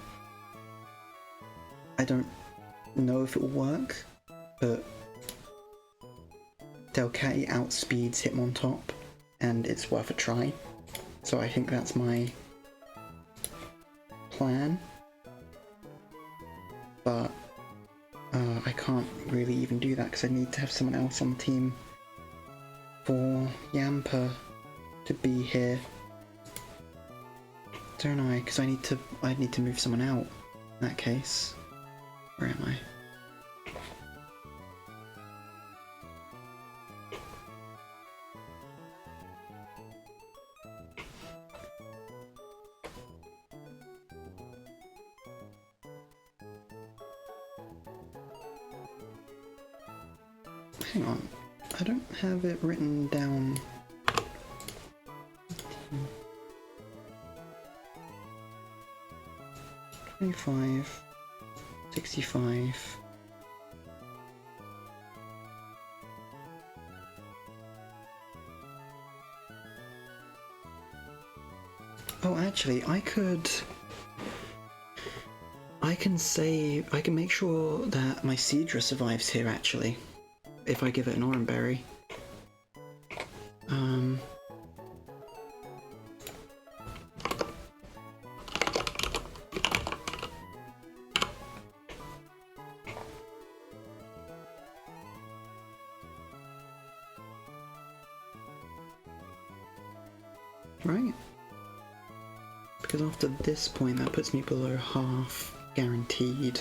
Speaker 1: I don't know if it will work, but Delcatty outspeeds Hitmontop, and it's worth a try. So I think that's my plan. But I can't really even do that because I need to have someone else on the team for Yamper to be here. Don't I? Because I need to move someone out in that case. Where am I? Hang on, I don't have it written down. 25, 65. Oh, actually, I can make sure that my Seadra survives here, actually, if I give it an Oran Berry. Right? Because after this point, that puts me below half guaranteed.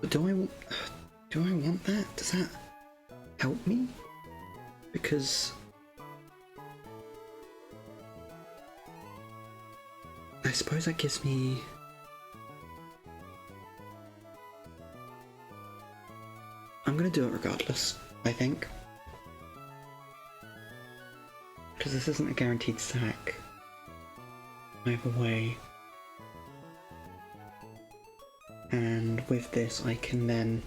Speaker 1: But do I want that? Does that help me? Because I suppose that gives me... I'm gonna do it regardless, I think. Because this isn't a guaranteed sack either way. And with this I can then...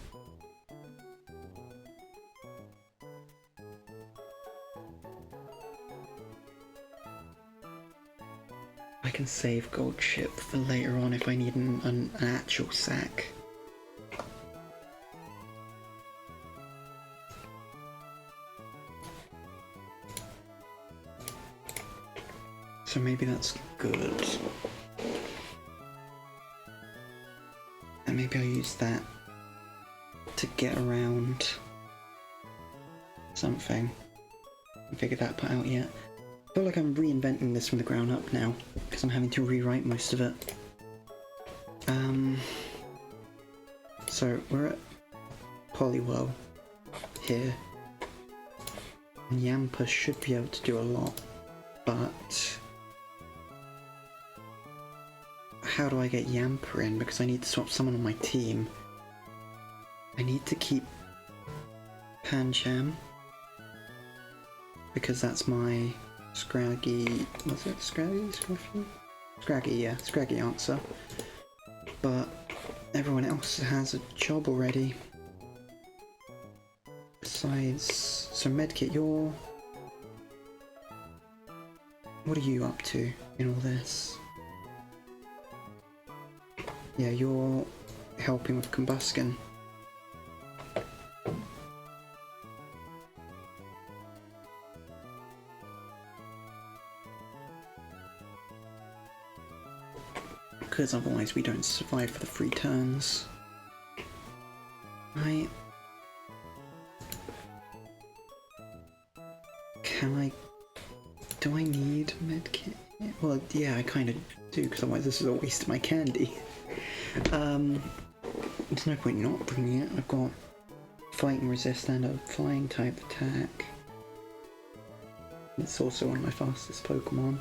Speaker 1: I can save gold chip for later on if I need an actual sack. So maybe that's good. And maybe I'll use that to get around something. I haven't figured that part out yet. I feel like I'm reinventing this from the ground up now, because I'm having to rewrite most of it. So we're at Poliwell here, and Yamper should be able to do a lot, but how do I get Yamper in? Because I need to swap someone on my team. I need to keep Pancham, because that's my Scraggy, was it Scraggy? Scraggy, yeah, Scraggy answer. But everyone else has a job already. Besides, so Medkit, what are you up to in all this? Yeah, you're helping with Combuskin. Because otherwise we don't survive for the 3 turns. Right. Do I need medkit? Well, yeah, I kind of do, because otherwise this is a waste of my candy. There's no point not bringing it. I've got fighting resist and a flying type attack. It's also one of my fastest Pokemon.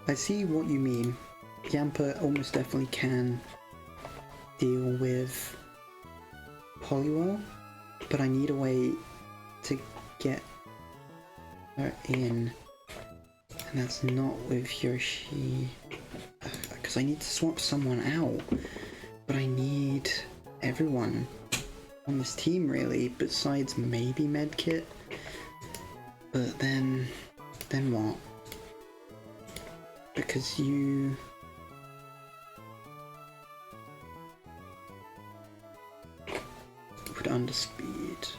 Speaker 1: I see what you mean. Yampa almost definitely can deal with Poliwell, but I need a way to get her in, and that's not with Yoshi, because I need to swap someone out, but I need everyone on this team really, besides maybe Medkit, but then what? Because you... would underspeed.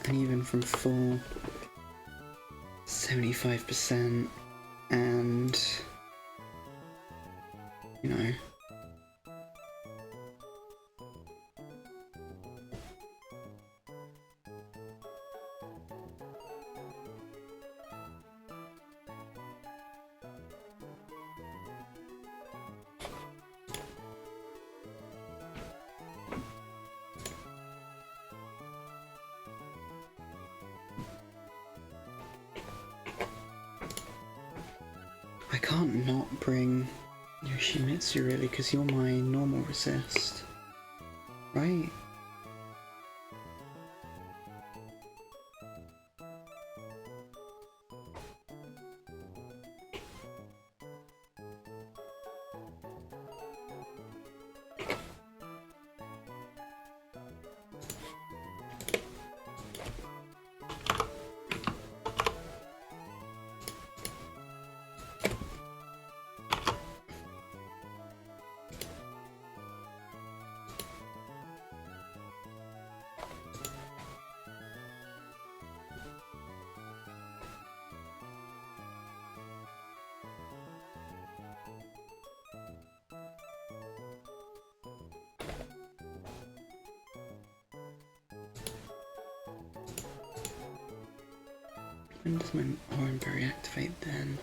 Speaker 1: And even from full 75%, and you know, I can't not bring Yoshimitsu really, because you're my normal resist, right? When does my Orange Berry activate then?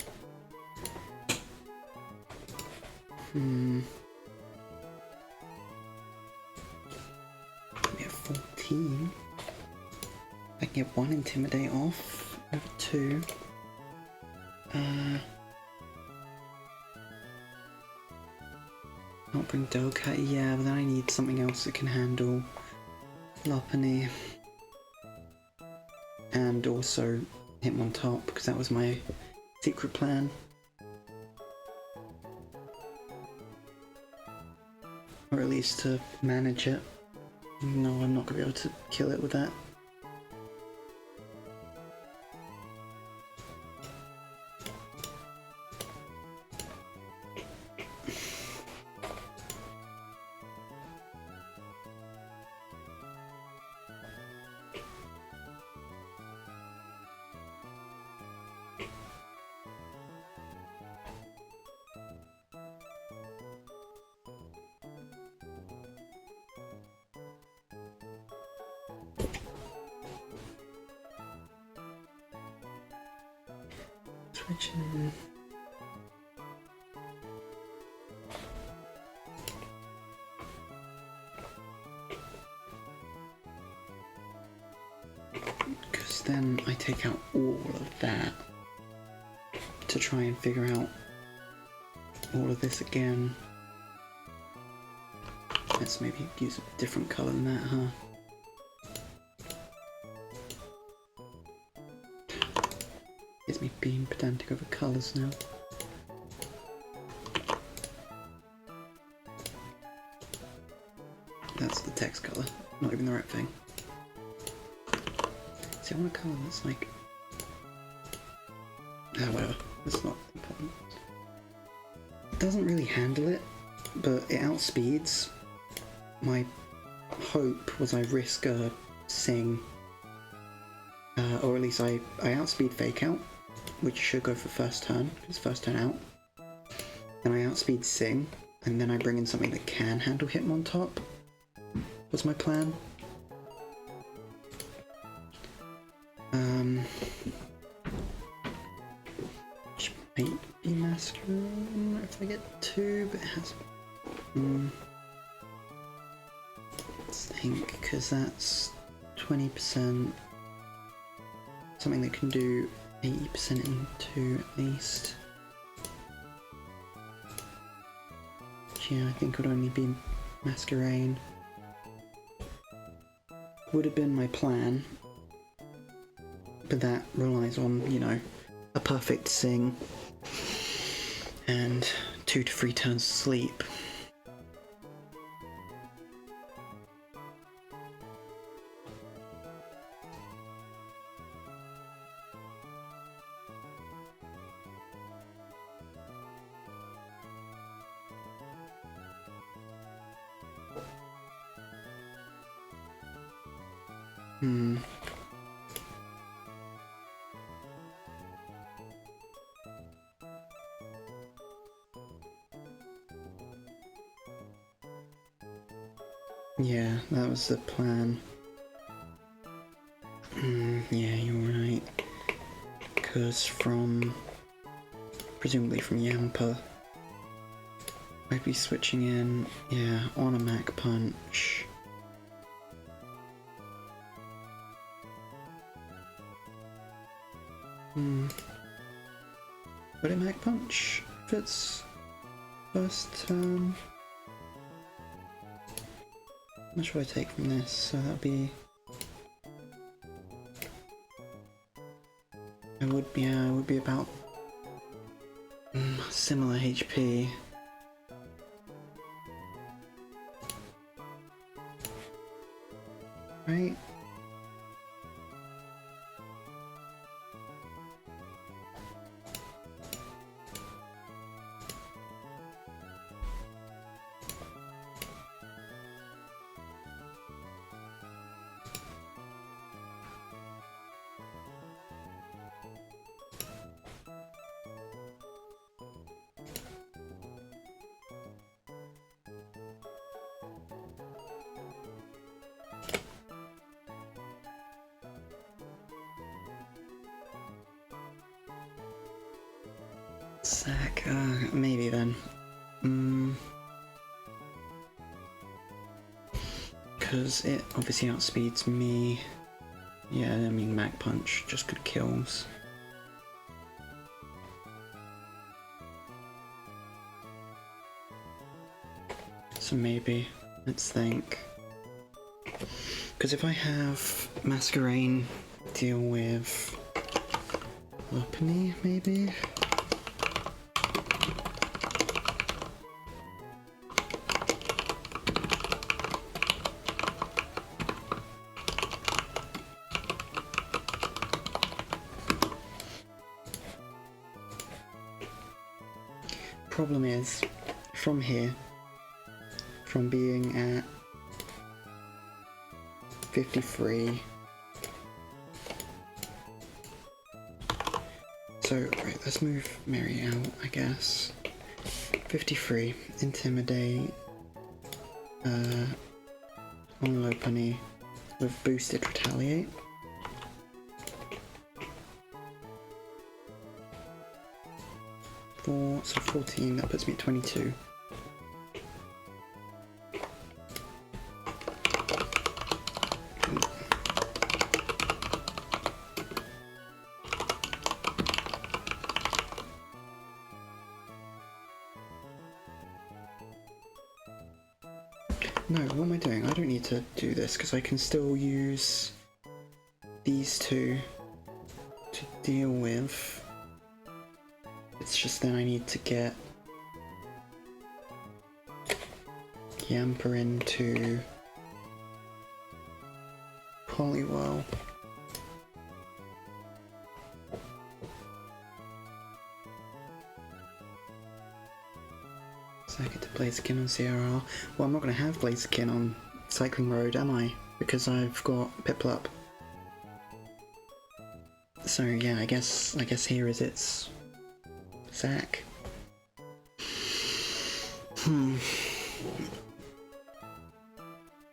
Speaker 1: We have 14. I can get 1 Intimidate off over 2. Not bring Delcat, yeah, but then I need something else that can handle Lopunny. And also Hitmontop, because that was my secret plan. Or at least to manage it. No, I'm not going to be able to kill it with that. Switching. Because then I take out all of that to try and figure out all of this again. Let's maybe use a different colour than that, huh? It's me being pedantic over colours now. That's the text colour, not even the right thing. See, I want a colour that's like... whatever, that's not important. It doesn't really handle it, but it outspeeds. My hope was I risk a Sing, or at least I outspeed Fake Out, which should go for first turn, it's first turn out. Then I outspeed Sing, and then I bring in something that can handle Hitmontop, was my plan. Which might be Masquerade if I get 2, but it has... pink, because that's 20%. Something that can do 80% into at least. Yeah, I think it would only be Masquerain. Would have been my plan, but that relies on, you know, a perfect sing and 2 to 3 turns of sleep. Yeah, that was the plan. Yeah, you're right. Because presumably from Yamper, I'd be switching in, yeah, on a Mach Punch. Would it Mach Punch if it's first turn? How much would I take from this? So that'd be... it would be about similar HP. Right? Sack, maybe then. Because it obviously outspeeds me. Yeah, I mean Mach Punch, just good kills. So maybe, let's think. Because if I have Masquerain deal with Lopunny, maybe? Problem is, from here, from being at 53, so right, let's move Mary out, I guess. 53, Intimidate, on Lopunny with boosted Retaliate. So 14, that puts me at 22. No, what am I doing? I don't need to do this because I can still use these two to deal with. It's just then I need to get Yamper into Poliwhirl. So I get to Blaziken on CRR. Well, I'm not going to have Blaziken on Cycling Road, am I? Because I've got Piplup. So yeah, I guess here is its sack.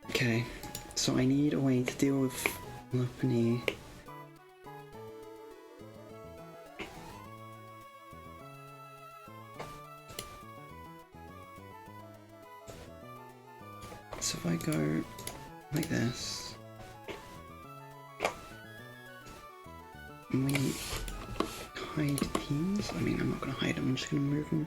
Speaker 1: Okay, so I need a way to deal with Lopunny. So if I go like this. And we hide these. I mean, I'm not gonna hide them, I'm just gonna move them.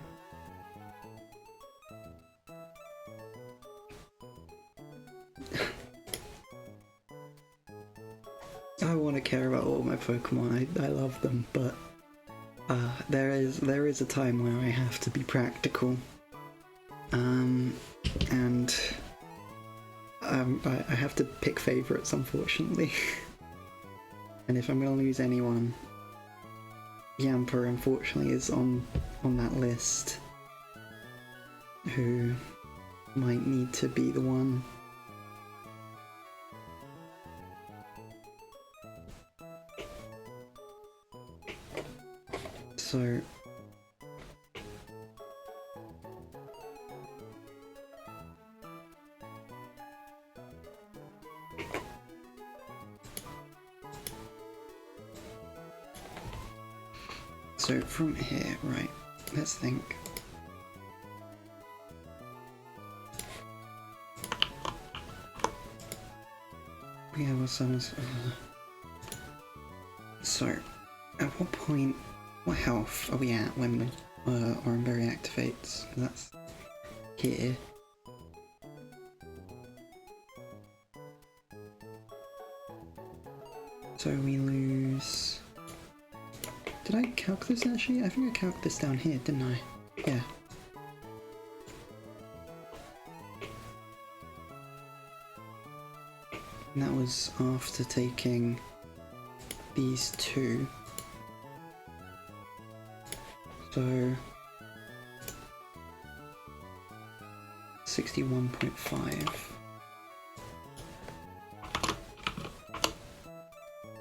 Speaker 1: I want to care about all my Pokemon, I love them, but there is a time where I have to be practical. And I have to pick favourites, unfortunately. And if I'm gonna lose anyone, Yamper unfortunately is on that list, who might need to be the one. So from here, right, let's think. We have our summons. So, at what point, what health are we at when Oranberry activates? That's here. So we lose... Did I calc this actually? I think I calc this down here, didn't I? Yeah. And that was after taking these two. So 61.5.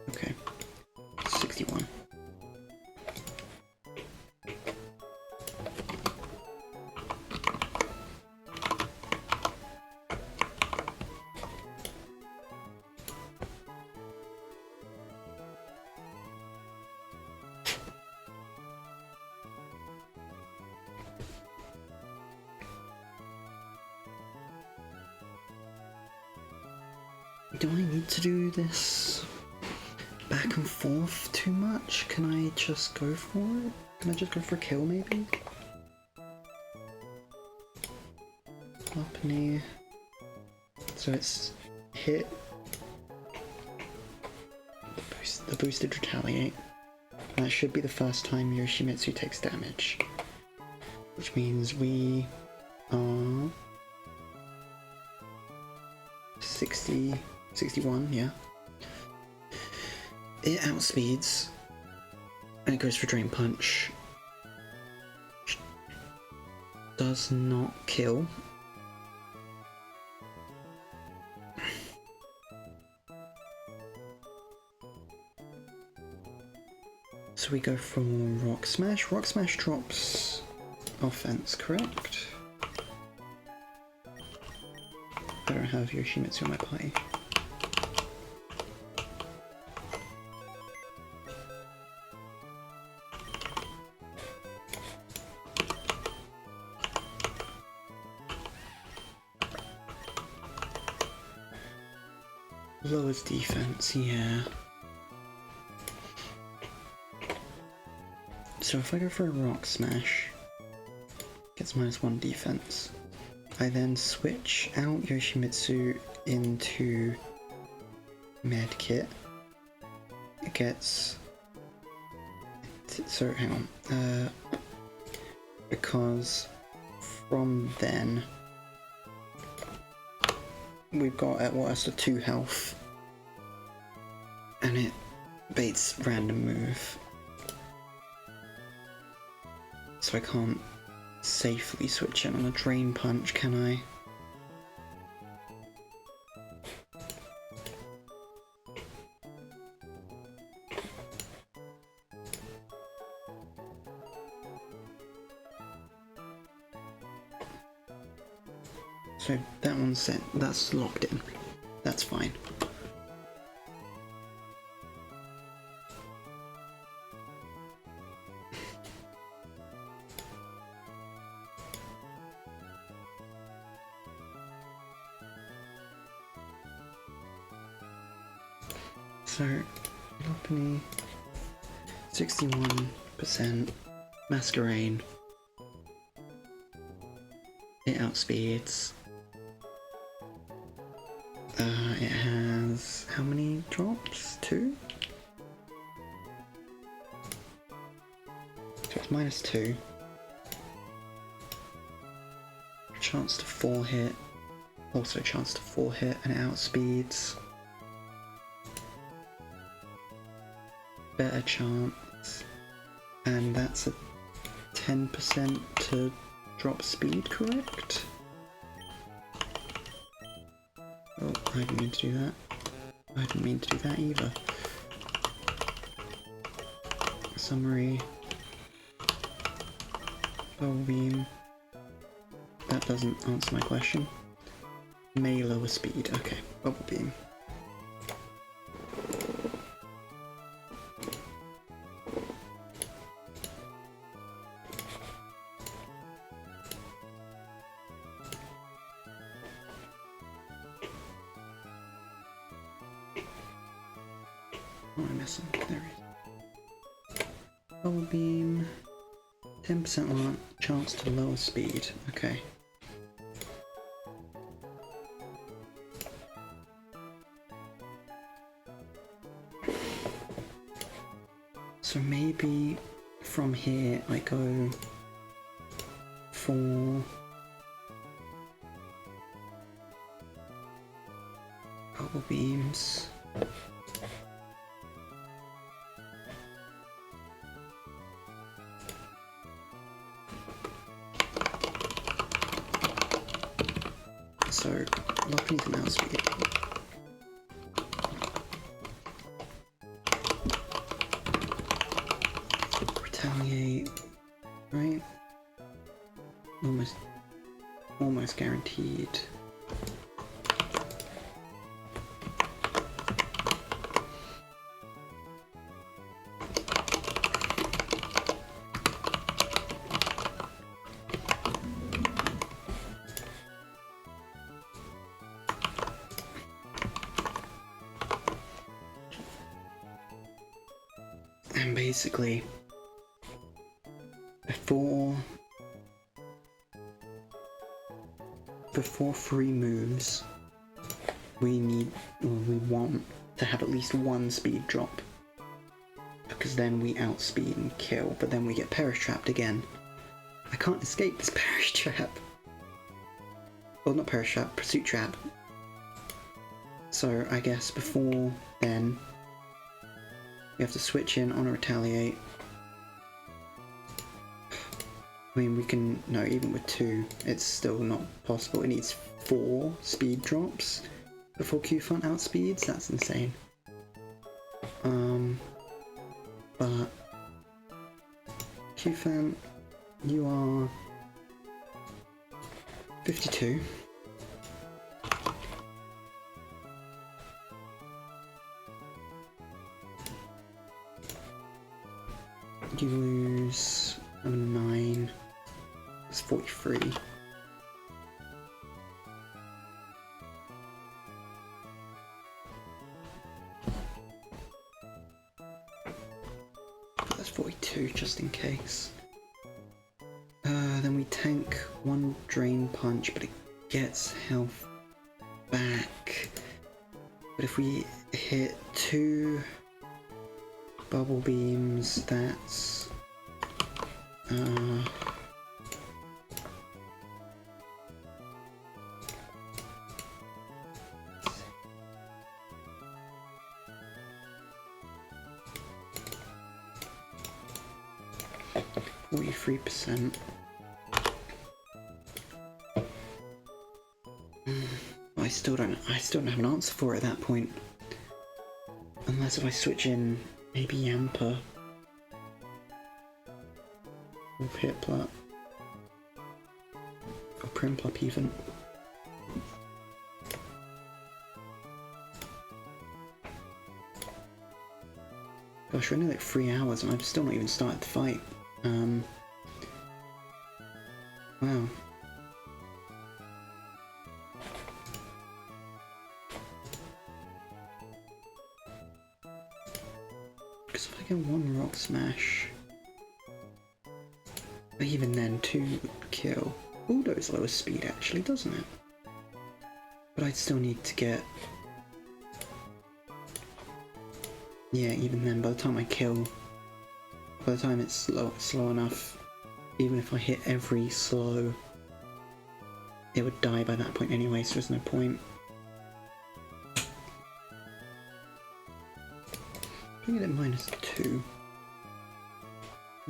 Speaker 1: Okay. 61. Do I need to do this back and forth too much? Can I just go for it? Can I just go for a kill maybe? Up near. So it's hit. The boosted retaliate. That should be the first time Yoshimitsu takes damage. Which means we are 61, yeah. It outspeeds, and it goes for Drain Punch. Does not kill. So we go for Rock Smash. Rock Smash drops offense, correct? I don't have Yoshimitsu on my party. Lowest defense, yeah. So if I go for a Rock Smash, gets -1 defense. I then switch out Yoshimitsu into Medkit. It gets... So hang on. Because from then we've got at worst a 2 health, and it baits random move. So I can't safely switch in on a Drain Punch, can I? So that one's set, that's locked in. That's fine. So, Lopunny, 61%, Masquerain, it outspeeds. It has how many drops? 2? So it's -2. Chance to 4 hit. Also chance to 4 hit, and it outspeeds. Better chance. And that's a 10% to drop speed, correct? Oh, I didn't mean to do that. I didn't mean to do that either. Summary. Bubble Beam. That doesn't answer my question. May lower speed. Okay, Bubble Beam. What am I missing? There it is. Bubble Beam. 10% chance to lower speed. Okay. So maybe from here I go for Bubble Beams. So, Lopunny's an outspeed. Retaliate, right? Almost guaranteed. And basically, before 3 moves, we want to have at least 1 speed drop, because then we outspeed and kill, but then we get perish trapped again. I can't escape this perish trap. Well, not perish trap, pursuit trap. So I guess before then, we have to switch in on a retaliate. I mean, we can, no, even with 2, it's still not possible. It needs 4 speed drops before Q-Font outspeeds. That's insane. But Q-Font, you are 52. You lose a 9. It's 43. That's 42 just in case. Then we tank 1 drain punch, but it gets health back. But if we hit 2 bubble beams, that's 43%. I still don't have an answer for it at that point. Unless if I switch in maybe Yamper or Piplup or Primplup even. Gosh, we're only like 3 hours and I've still not even started the fight. Wow. get one rock smash. But even then, 2 would kill. Bulldoze lowers speed actually, doesn't it? But I'd still need to get... Yeah, even then, by the time I kill... By the time it's slow enough, even if I hit every slow, it would die by that point anyway, so there's no point. Bring it at -2.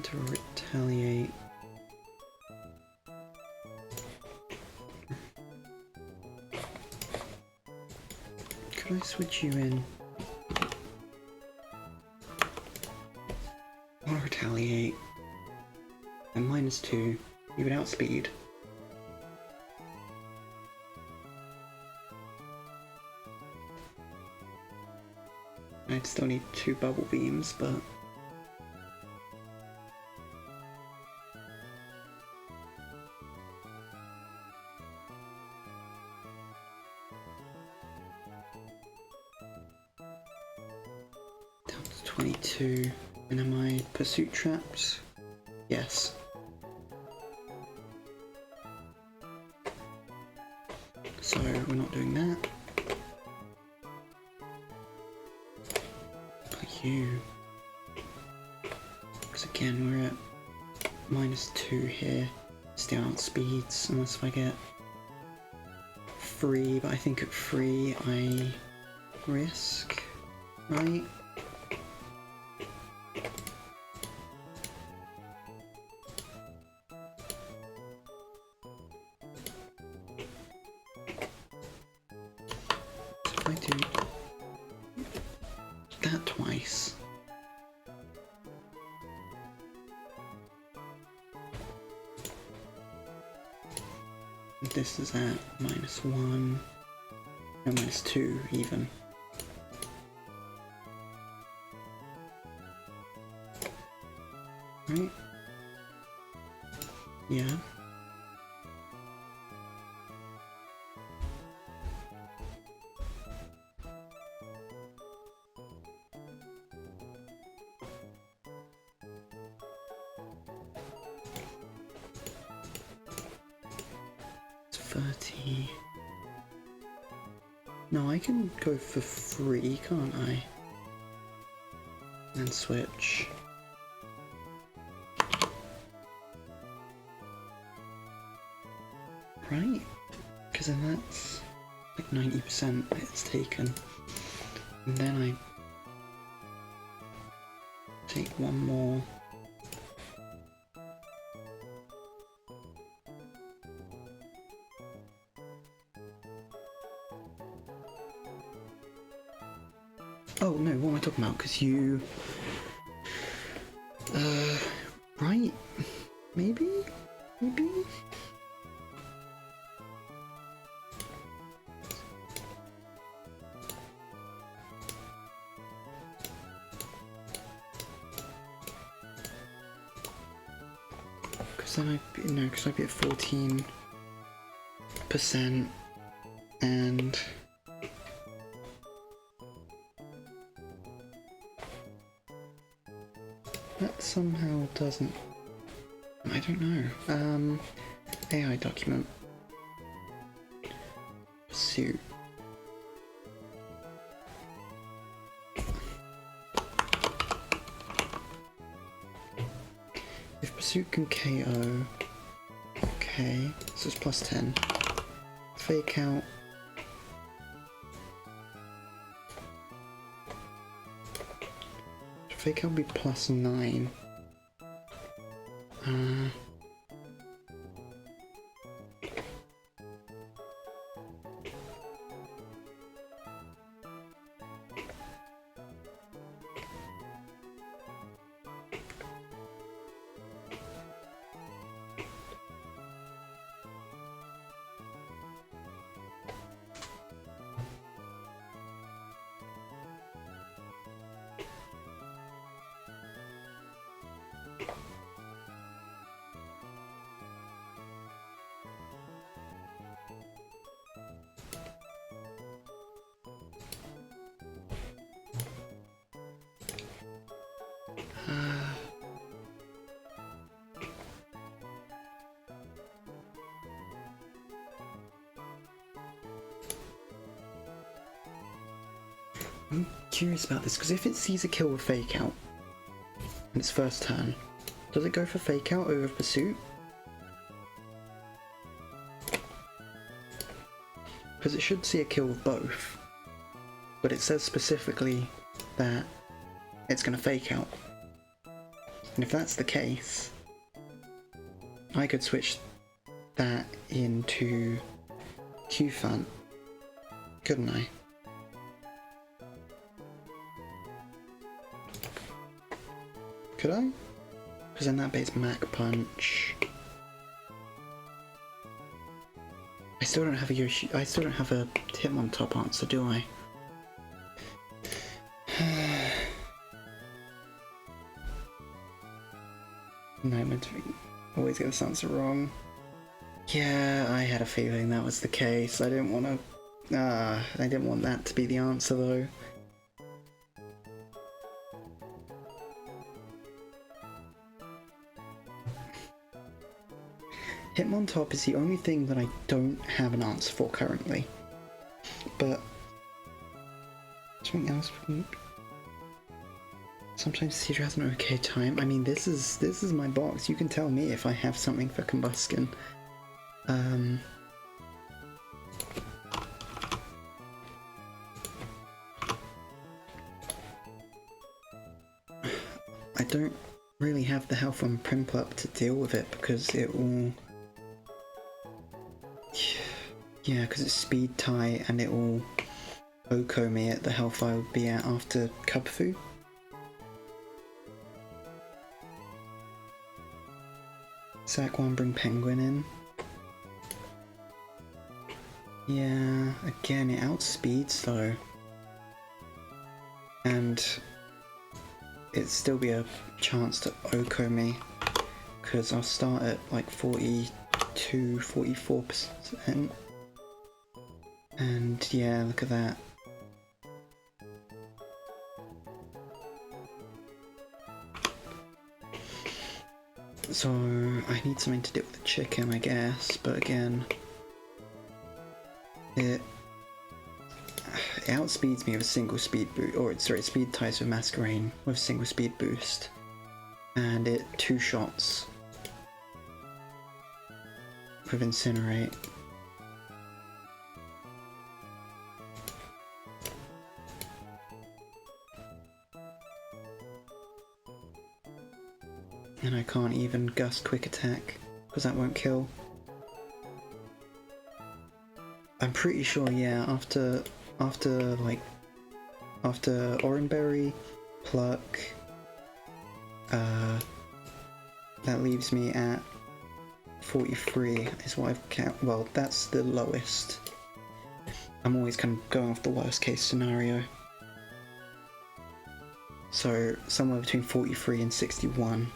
Speaker 1: To retaliate. Could I switch you in? I'll retaliate. And -2. You would outspeed. I'd still need 2 bubble beams, but... Down to 22. And am I pursuit trapped? Yes. So we're not doing that. You, because again we're at -2 here. Still outspeeds unless if I get 3, but I think at 3 I risk, right? So if I do that twice. This is at -1, no, -2 even. Right? Yeah. It's 30. No, I can go for 3, can't I? And switch. Right? Because then that's like 90% it's taken. And then I take one more. Oh no, what am I talking about? Because you... right? Maybe? Maybe? Because then I'd be, no, because I'd be at 14%, and that somehow doesn't, I don't know, AI document, pursuit. If pursuit can KO, okay, so it's +10. Fake out. Fake out would be +9. I'm curious about this, because if it sees a kill with Fake Out in its first turn, does it go for Fake Out over Pursuit? Because it should see a kill with both, but it says specifically that it's going to Fake Out. And if that's the case, I could switch that into Q-Fun, couldn't I? Could I? Because then that baits Mac Punch. I still don't have a Yoshi. I still don't have a Hitmontop answer, do I? No, I'm meant to be always get this answer wrong. Yeah, I had a feeling that was the case. I didn't want to. I didn't want that to be the answer though. Hitmontop is the only thing that I don't have an answer for currently. But something else. Sometimes Siege has an okay time. I mean, this is my box. You can tell me if I have something for Combustion. I don't really have the health on Primplup to deal with it because it will. Yeah, because it's speed tie and it will Oko me at the health I would be at after Cubfu. Sack 1, bring Penguin in. Yeah, again, it outspeeds though. And it'd still be a chance to Oko me, because I'll start at like 42, 44%. And yeah, look at that. So I need something to do with the chicken, I guess, but again, it outspeeds me with a single speed boost, or sorry, speed ties with Masquerain with a single speed boost, and it two-shots with Incinerate. And I can't even Gust Quick Attack, because that won't kill. I'm pretty sure, yeah, after Oranberry, Pluck, that leaves me at 43 is what I've count. Well, that's the lowest. I'm always kind of going off the worst case scenario. So somewhere between 43 and 61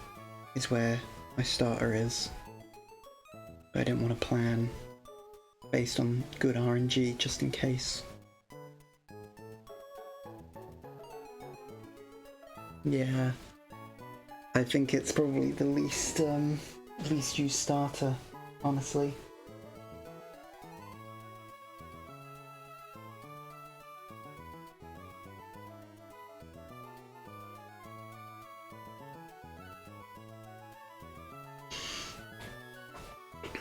Speaker 1: is where my starter is. But I didn't want to plan based on good RNG just in case. Yeah, I think it's probably the least used starter, honestly.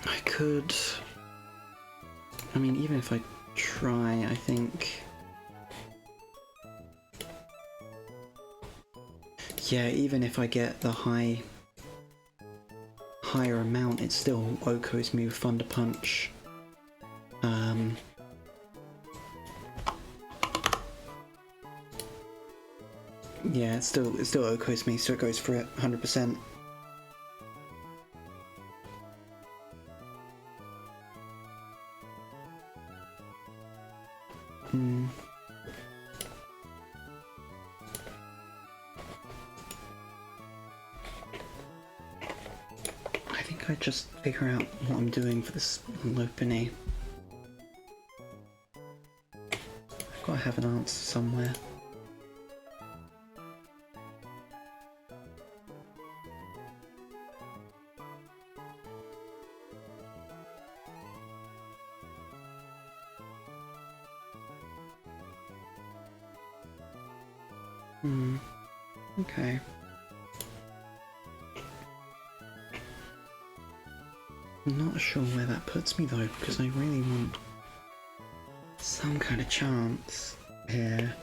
Speaker 1: I could. I mean, even if I try, I think. Yeah, even if I get the higher amount, it still Okos me with Thunder Punch. Yeah, it still Okos me, so it goes for it 100%. I think I just figure out what I'm doing for this Lopunny. I've got to have an answer somewhere. Okay. Not sure where that puts me though, because I really want some kind of chance here.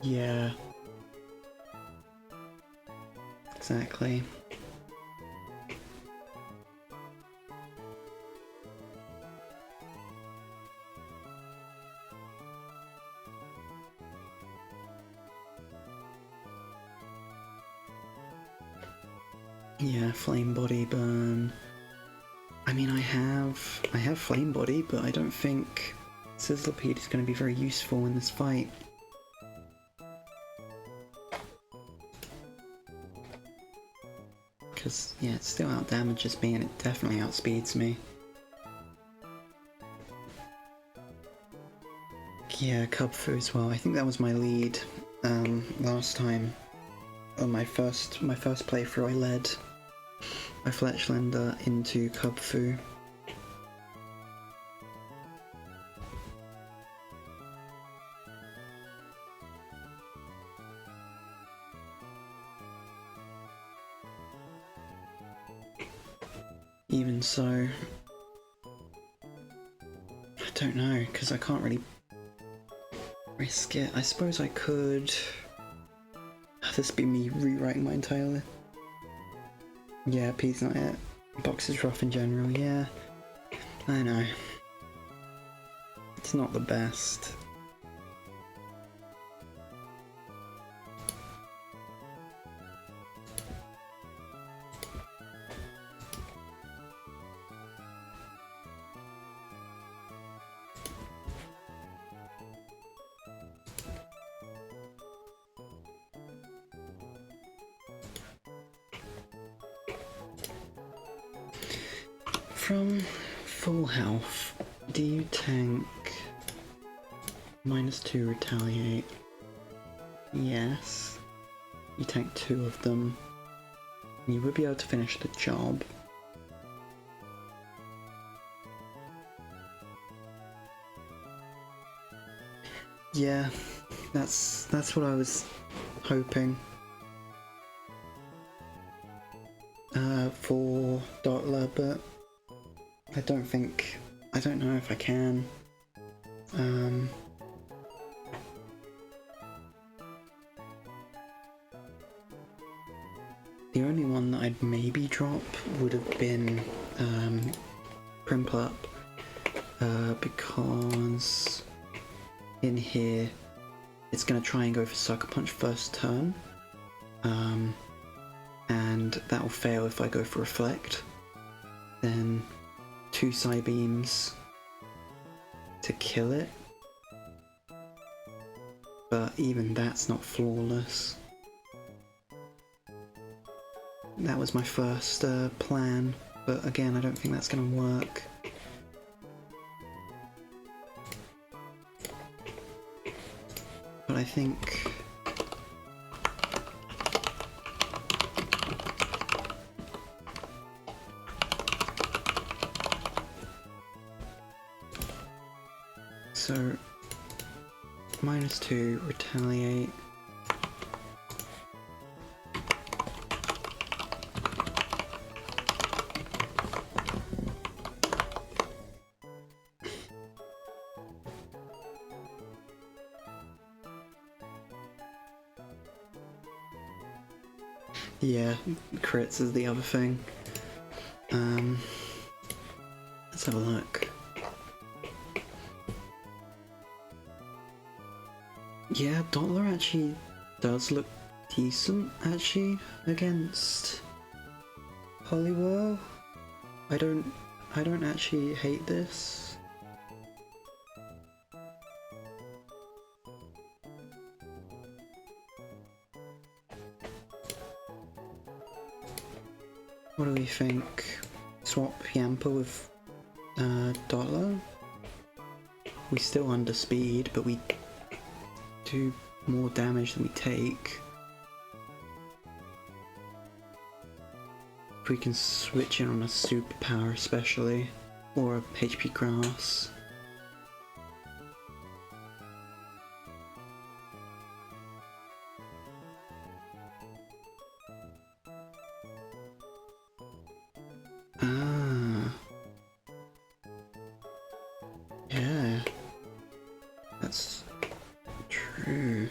Speaker 1: Yeah. Exactly. Yeah, flame body burn. I mean, I have flame body, but I don't think Sizzlipede is going to be very useful in this fight. Because, yeah, it still out damages me and it definitely outspeeds me. Yeah, Cubfu as well. I think that was my lead last time. On my first playthrough, I led my Fletchlander into Cubfu. Even so, I don't know, because I can't really risk it. I suppose I could. This be me rewriting my entire. Yeah, P's not it. Box is rough in general, yeah. I know. It's not the best. From full health, do you tank -2 retaliate? Yes. You tank 2 of them. You would be able to finish the job. Yeah, that's what I was hoping. For Dotler, but I don't know if I can. The only one that I'd maybe drop would have been Primplup, because in here it's going to try and go for Sucker Punch first turn, and that will fail if I go for Reflect. Then 2 Psybeams to kill it, but even that's not flawless. That was my first plan, but again I don't think that's going to work. But I think so -2 retaliate. Yeah, crits is the other thing. Let's have a look. Yeah, Dotler actually does look decent, actually, against Poliwhirl. I don't actually hate this. What do we think? Swap Yamper with Dotler? We still under speed, but we do more damage than we take. If we can switch in on a superpower especially, or a HP Grass. true.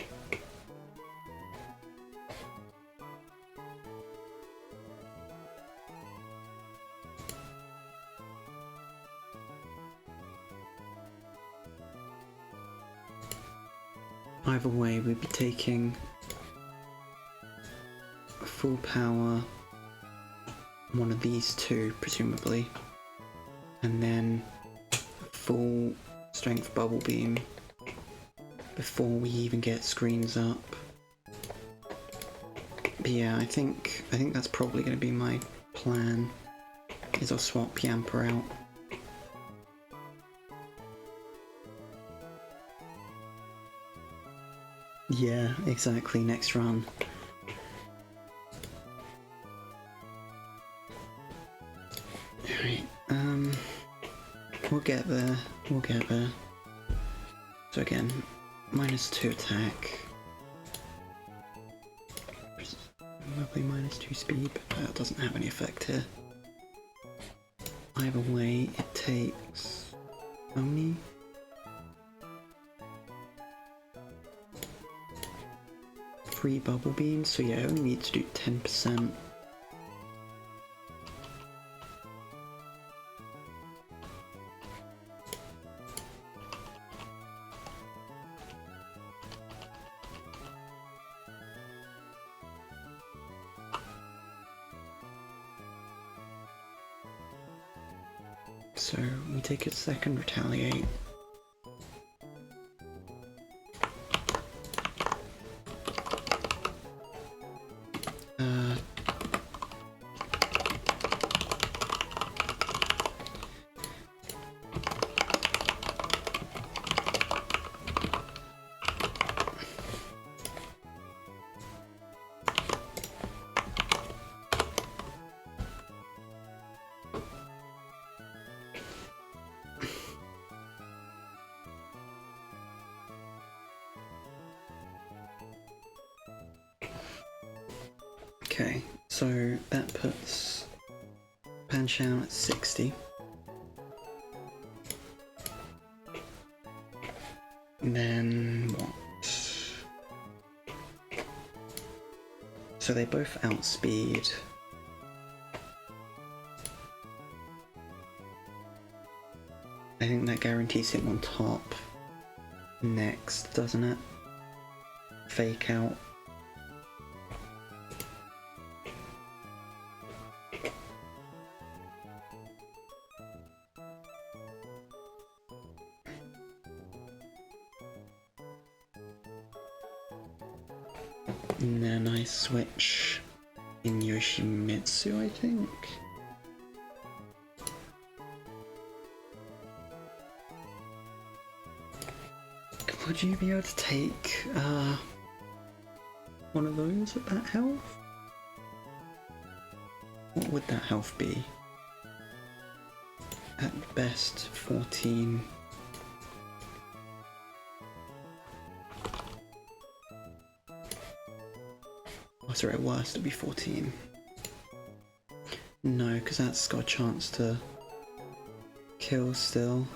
Speaker 1: Either way, we'd be taking full power, one of these two, presumably, and then full strength bubble beam before we even get screens up. But yeah, I think that's probably going to be my plan, is I'll swap Yamper out. Yeah, exactly, next run. Alright, we'll get there, So again, -2 attack. Probably -2 speed, but that doesn't have any effect here. Either way, it takes how many? Three bubble beams, so yeah, I only need to do 10%. So we take a second retaliate. Okay, so that puts Panchao at 60. And then what? So they both outspeed. I think that guarantees him on top next, doesn't it? Fake out. And then I switch in Yoshimitsu, I think. Would you be able to take one of those at that health? What would that health be? At best, 14. Oh, sorry, at worst it'd be 14. No, because that's got a chance to kill still.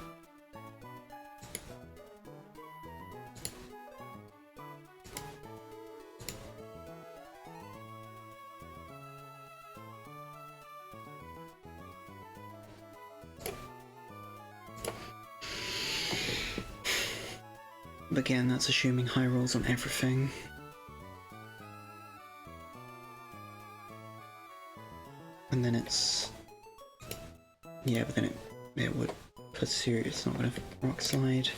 Speaker 1: But again, that's assuming high rolls on everything. And then it's... yeah, but then it would pursue, it's not going to rock slide.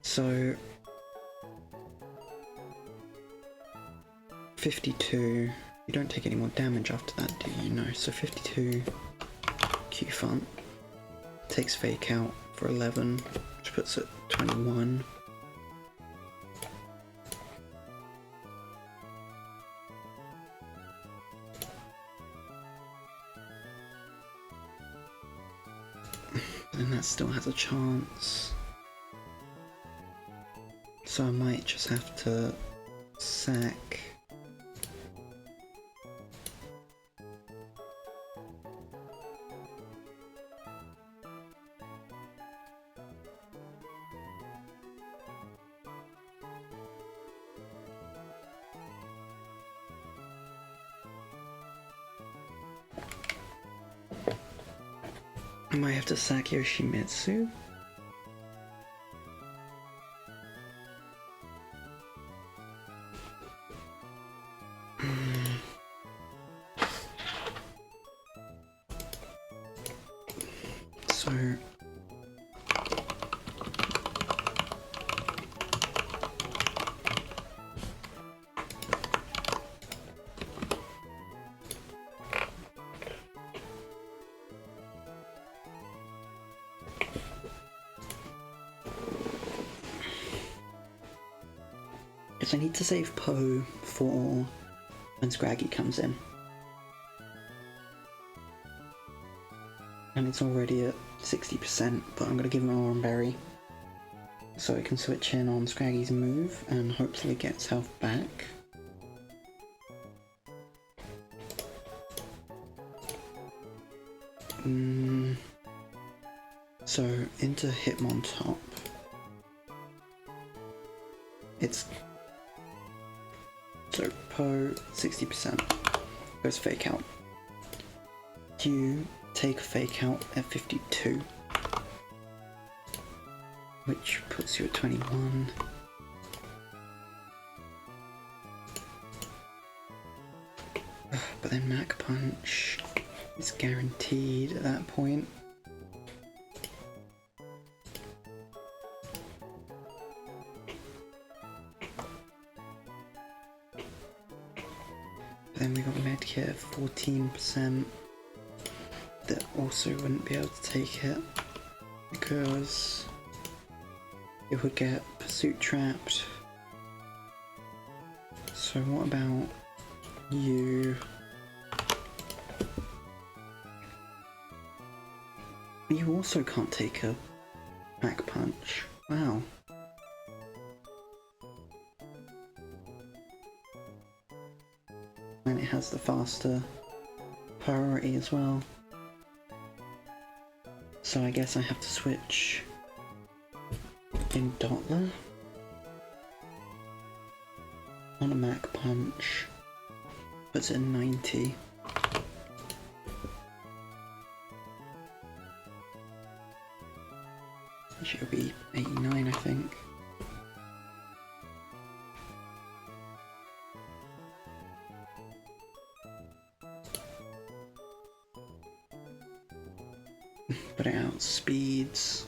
Speaker 1: So... 52... you don't take any more damage after that, do you? No, so 52 Q-Font takes Fake out for 11, which puts it 21. And that still has a chance. So I might just have to sack. I might have to sack Yoshimitsu. So I need to save Poe for when Scraggy comes in. And it's already at 60%, but I'm going to give him an Oran Berry so he can switch in on Scraggy's move and hopefully gets health back. So into Hitmontop. It's so Poe 60% goes Fake Out. You take a Fake Out at 52, which puts you at 21. But then Mach Punch is guaranteed at that point. Then we got Medkit at 14%. That also wouldn't be able to take it because it would get Pursuit Trapped. So what about you? You also can't take a Mach Punch. Wow. And it has the faster priority as well. So I guess I have to switch in Dottler on a Mach Punch. Puts it at 90. She'll be 89, I think. But it outspeeds.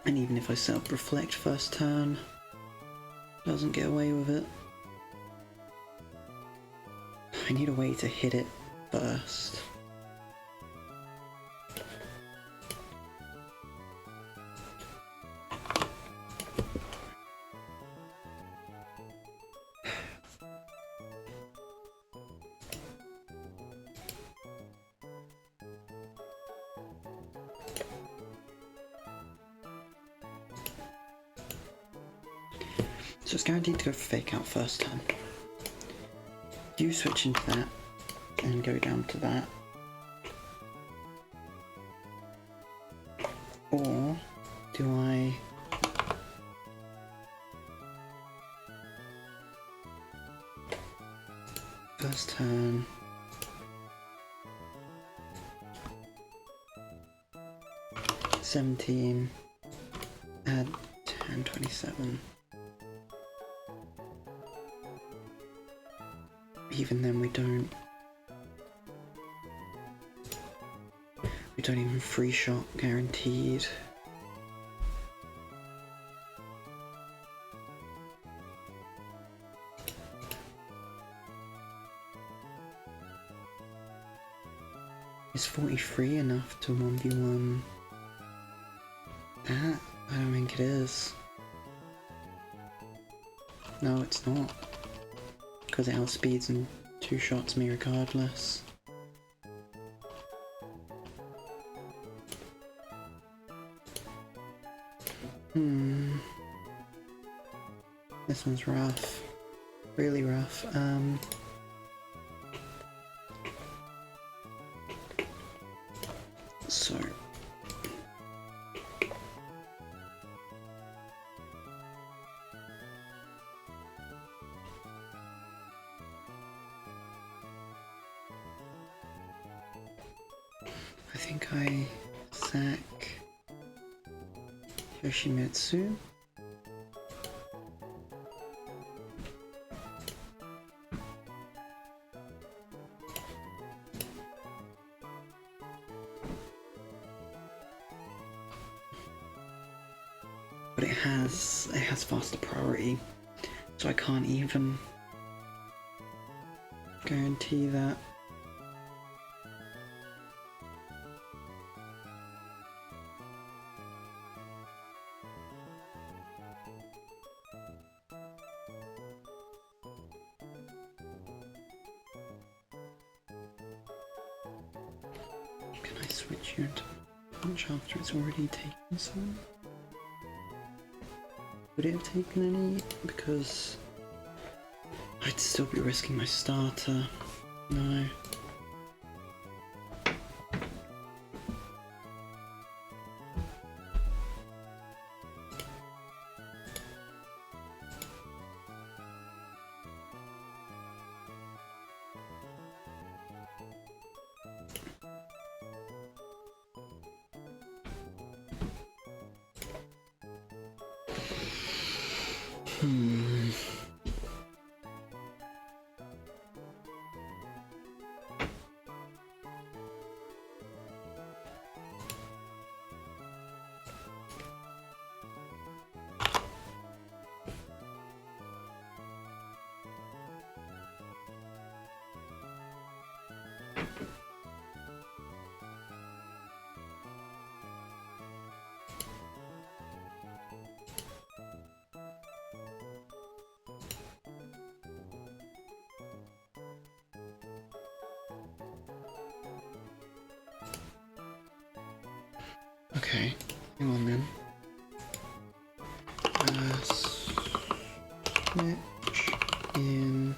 Speaker 1: And even if I set up Reflect first turn, doesn't get away with it. I need a way to hit it first. So it's guaranteed to go Fake Out first turn. You switch into that and go down to that. Or do I first turn $17, add 10, 27. Even then we don't even free shot guaranteed. Is 43 enough to 1v1 that? I don't think it is. No, it's not. Because it outspeeds and two-shots me regardless. This one's rough. Really rough. So I think I sack Yoshimitsu. But it has faster priority, so I can't even guarantee that. Can I switch you into punch after it's already taken some? Would it have taken any? Because I'd still be risking my starter. No. Okay, hang on then. Switch in.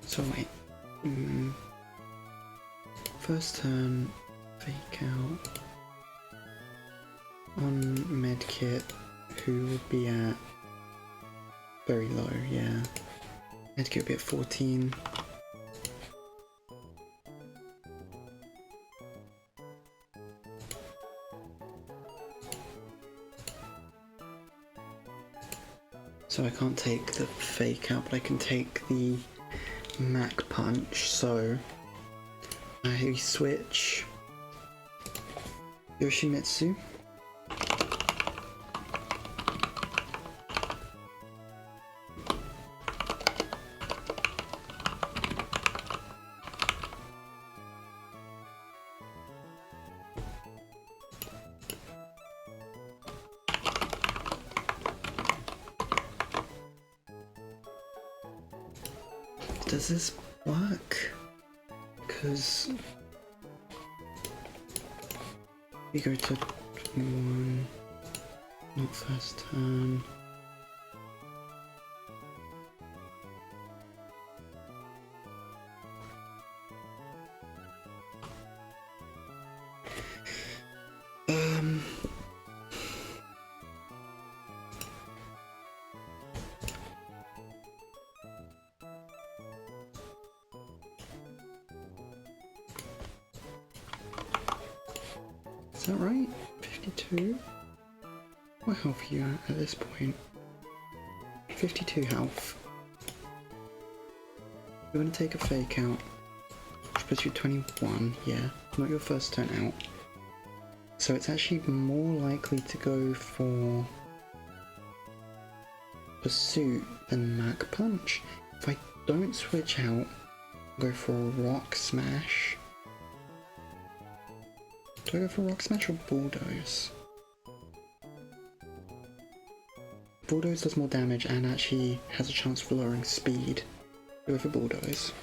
Speaker 1: So wait. First turn, fake out on medkit, who would be at very low, yeah. Medkit would be at 14. So I can't take the fake out, but I can take the Mac punch, so I switch Yoshimitsu. Does this work? Because we go to 21, not first turn. Is that right? 52? What health are you at this point? 52 health. You're gonna take a fake out, which puts you 21, yeah. Not your first turn out. So it's actually more likely to go for Pursuit than Mac Punch. If I don't switch out, go for a Rock Smash. Do I go for Rock Smash or Bulldoze? Bulldoze does more damage and actually has a chance for lowering speed. Go for Bulldoze.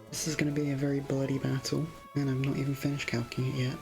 Speaker 1: This is going to be a very bloody battle, and I'm not even finished calcing it yet.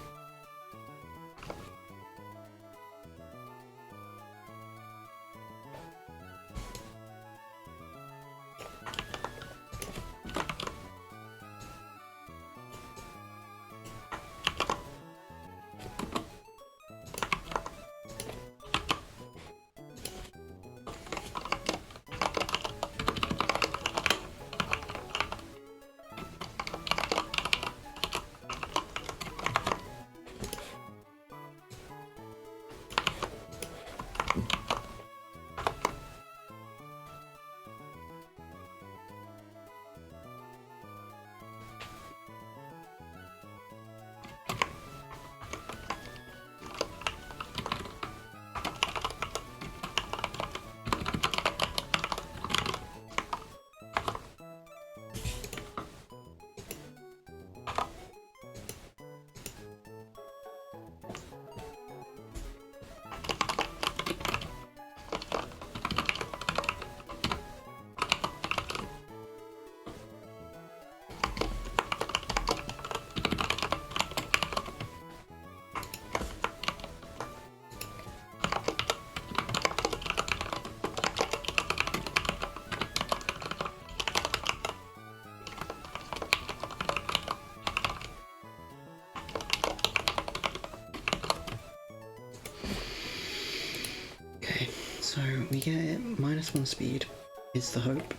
Speaker 1: So we get it, -1 speed is the hope.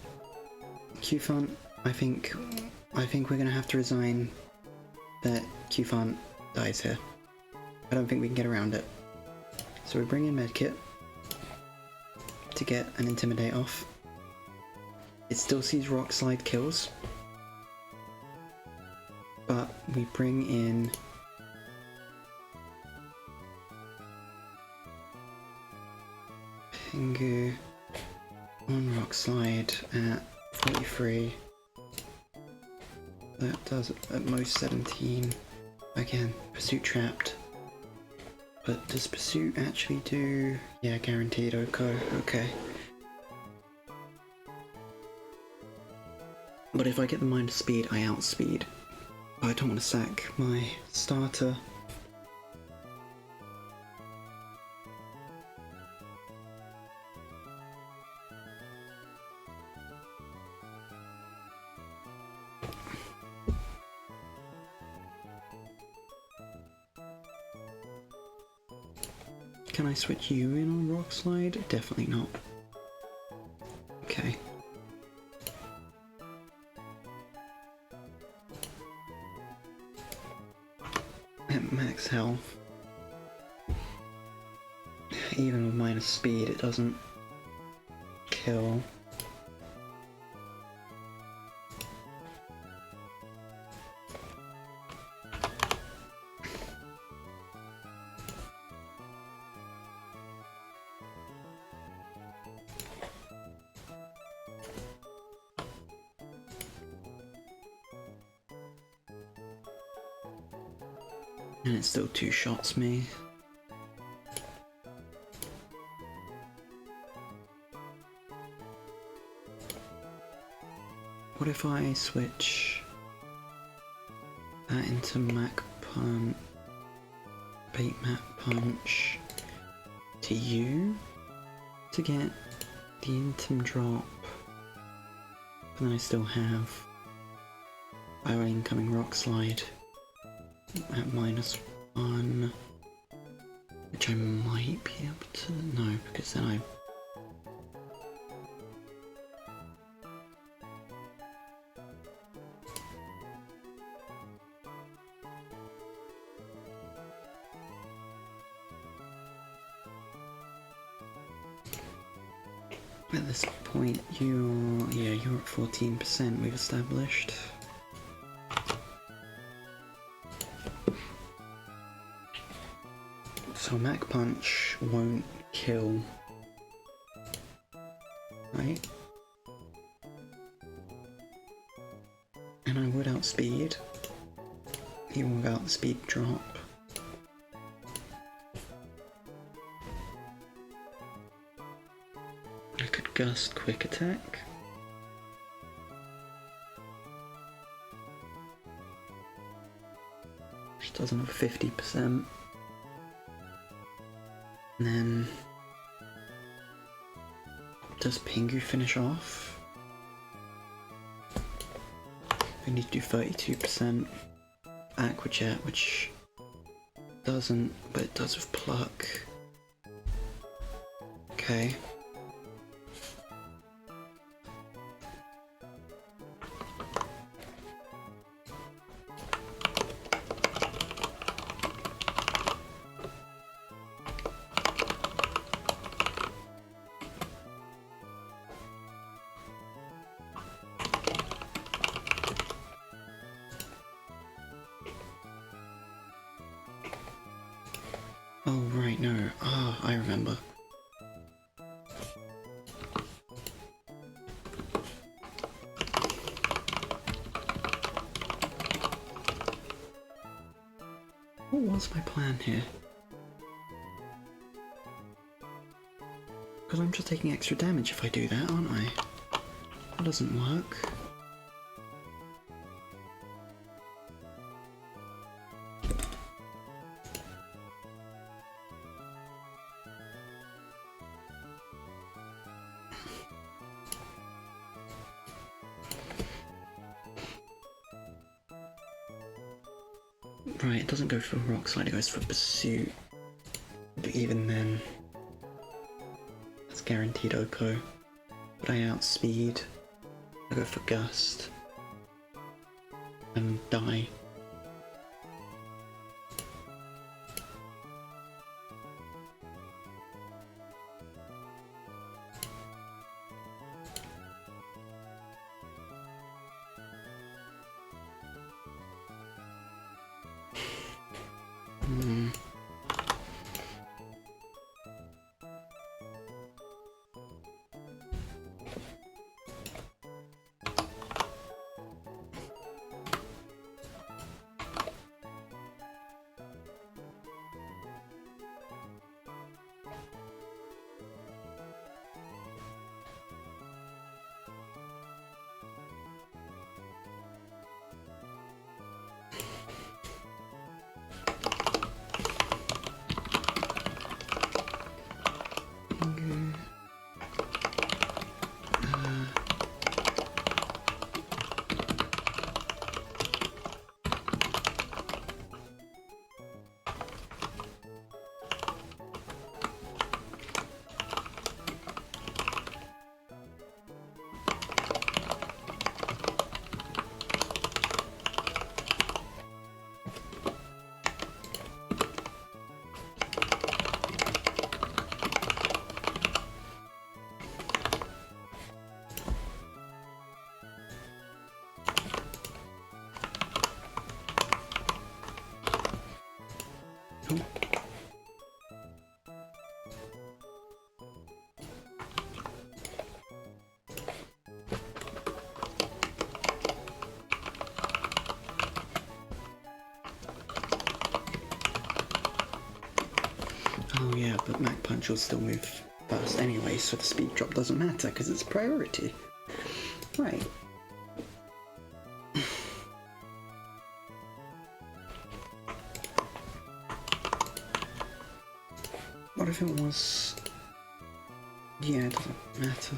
Speaker 1: Qfont, I think we're gonna have to resign that Qfont dies here. I don't think we can get around it. So we bring in Medkit to get an Intimidate off. It still sees Rock Slide kills, but we bring in Pingu on Rock Slide at 43. That does at most 17. Again, Pursuit trapped. But does Pursuit actually do... Yeah, guaranteed Oko, okay. But if I get the minus speed, I outspeed. But I don't want to sack my starter. Can I switch you in on Rock Slide? Definitely not. Okay. At max health, even with minus speed, it doesn't kill. And it still two-shots me. What if I switch that into Mac Punch, Bait Map Punch to you to get the Intim drop, but then I still have our incoming Rock Slide at -1, which I might be able to, no, because then At this point, you're at 14%, we've established. So Mach Punch won't kill, right? And I would outspeed. Even without the speed drop. I could Gust Quick Attack. Which doesn't have 50%. And then does Pingu finish off? We need to do 32%. Aqua Jet, which doesn't, but it does with Pluck. Okay. Oh, right, no. Ah, I remember. What was my plan here? Because I'm just taking extra damage if I do that, aren't I? That doesn't work. Right, it doesn't go for Rock Slide, it goes for Pursuit. But even then, that's guaranteed OPO. But I outspeed, I go for Gust, and die. Oh yeah, but Mach Punch will still move fast anyway, so the speed drop doesn't matter because it's priority. Right. What if it was... Yeah, it doesn't matter.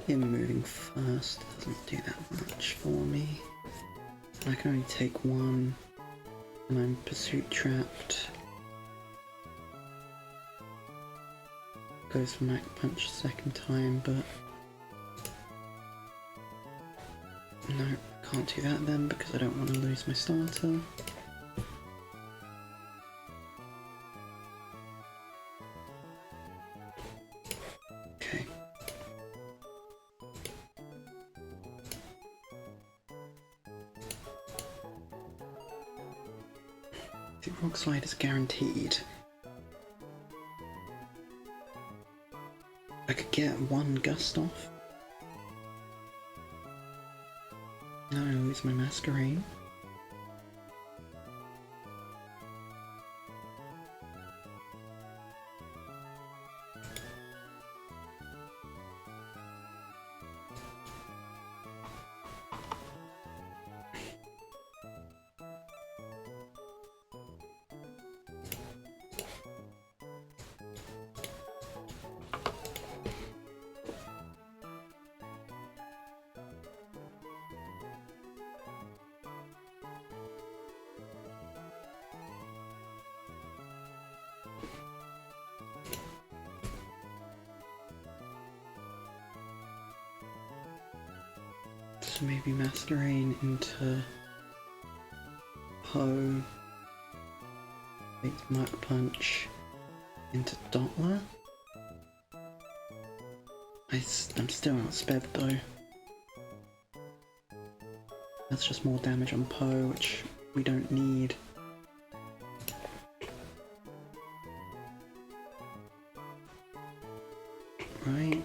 Speaker 1: Him moving fast doesn't do that much for me. I can only take one, and I'm pursuit trapped. Goes for Mach Punch second time, but no, Can't do that then because I don't want to lose my starter. Okay. The rock slide is guaranteed. I could get one gust off. Now I lose my masquerade. So maybe Masquerade into Poe, make Mach Punch into Doppler. I'm still outsped though. That's just more damage on Poe, which we don't need. Right?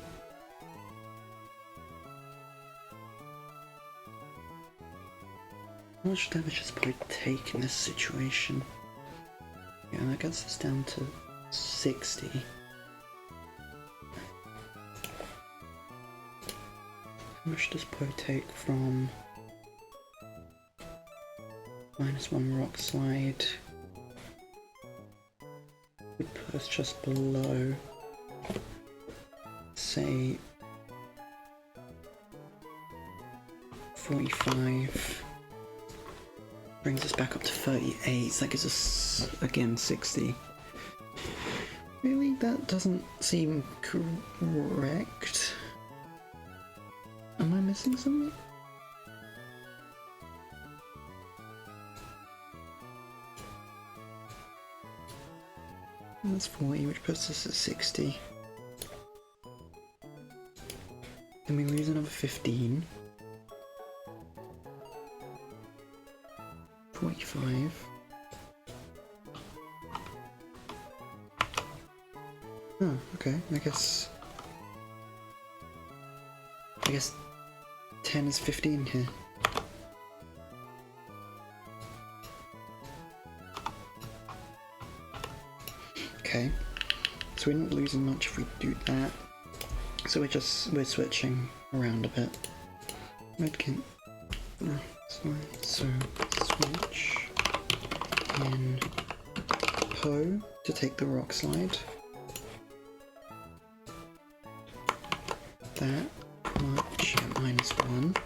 Speaker 1: How much damage does Poe take in this situation? Yeah, that gets us down to 60. How much does Poe take from -1 rock slide? Would put us just below, say, 45. Brings us back up to 38, so that gives us, again, 60. Really? That doesn't seem correct. Am I missing something? That's 40, which puts us at 60. Then we lose another 15. 45. Oh, okay, I guess 10 is 15 here. Okay, so we're not losing much if we do that. So we're switching around a bit. Redkin. Slide, so switch in Poe to take the rock slide. That much at -1.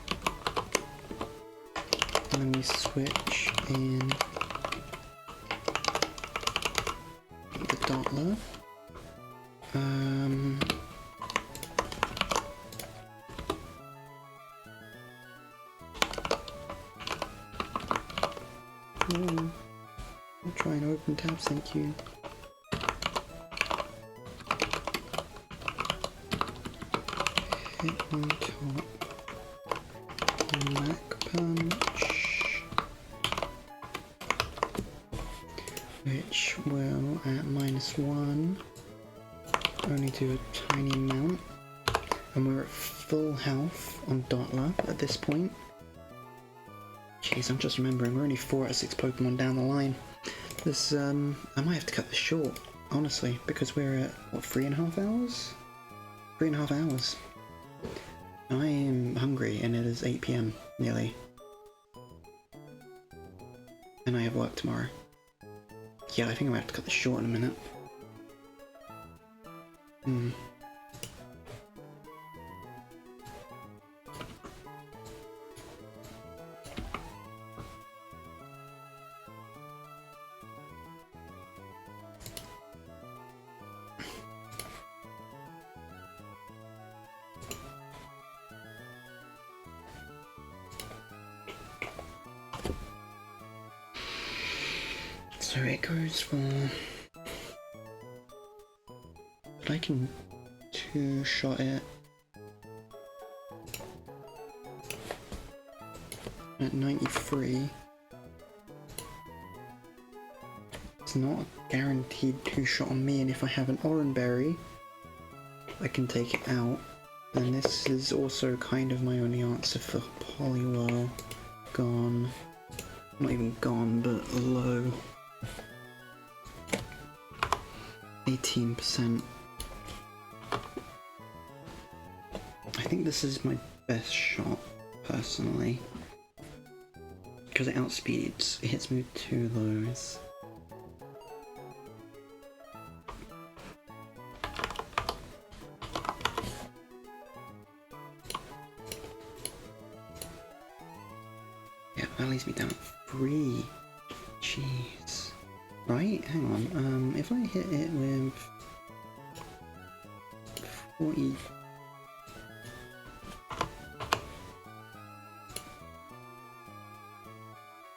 Speaker 1: And then we switch in the Doppler. I'll try and open tabs, thank you. Hit on top. Mach Punch. Which will, at -1, only do a tiny amount. And we're at full health on Dottler at this point. Jeez, I'm just remembering, we're only 4 out of 6 Pokemon down the line. This, I might have to cut this short, honestly, because we're at, what, 3.5 hours? 3.5 hours. I am hungry, and it is 8 PM, nearly. And I have work tomorrow. Yeah, I think I'm gonna have to cut this short in a minute. So it goes for... But I can two-shot it at 93. It's not a guaranteed two-shot on me, and if I have an orange berry, I can take it out. And this is also kind of my only answer for Poliwhirl. Gone. Not even gone, but low. 18%. I think this is my best shot, personally. Because it outspeeds, it hits me with 2 lows. Yeah, that leaves me down 3. Jeez. Right, hang on, if I hit it with 40...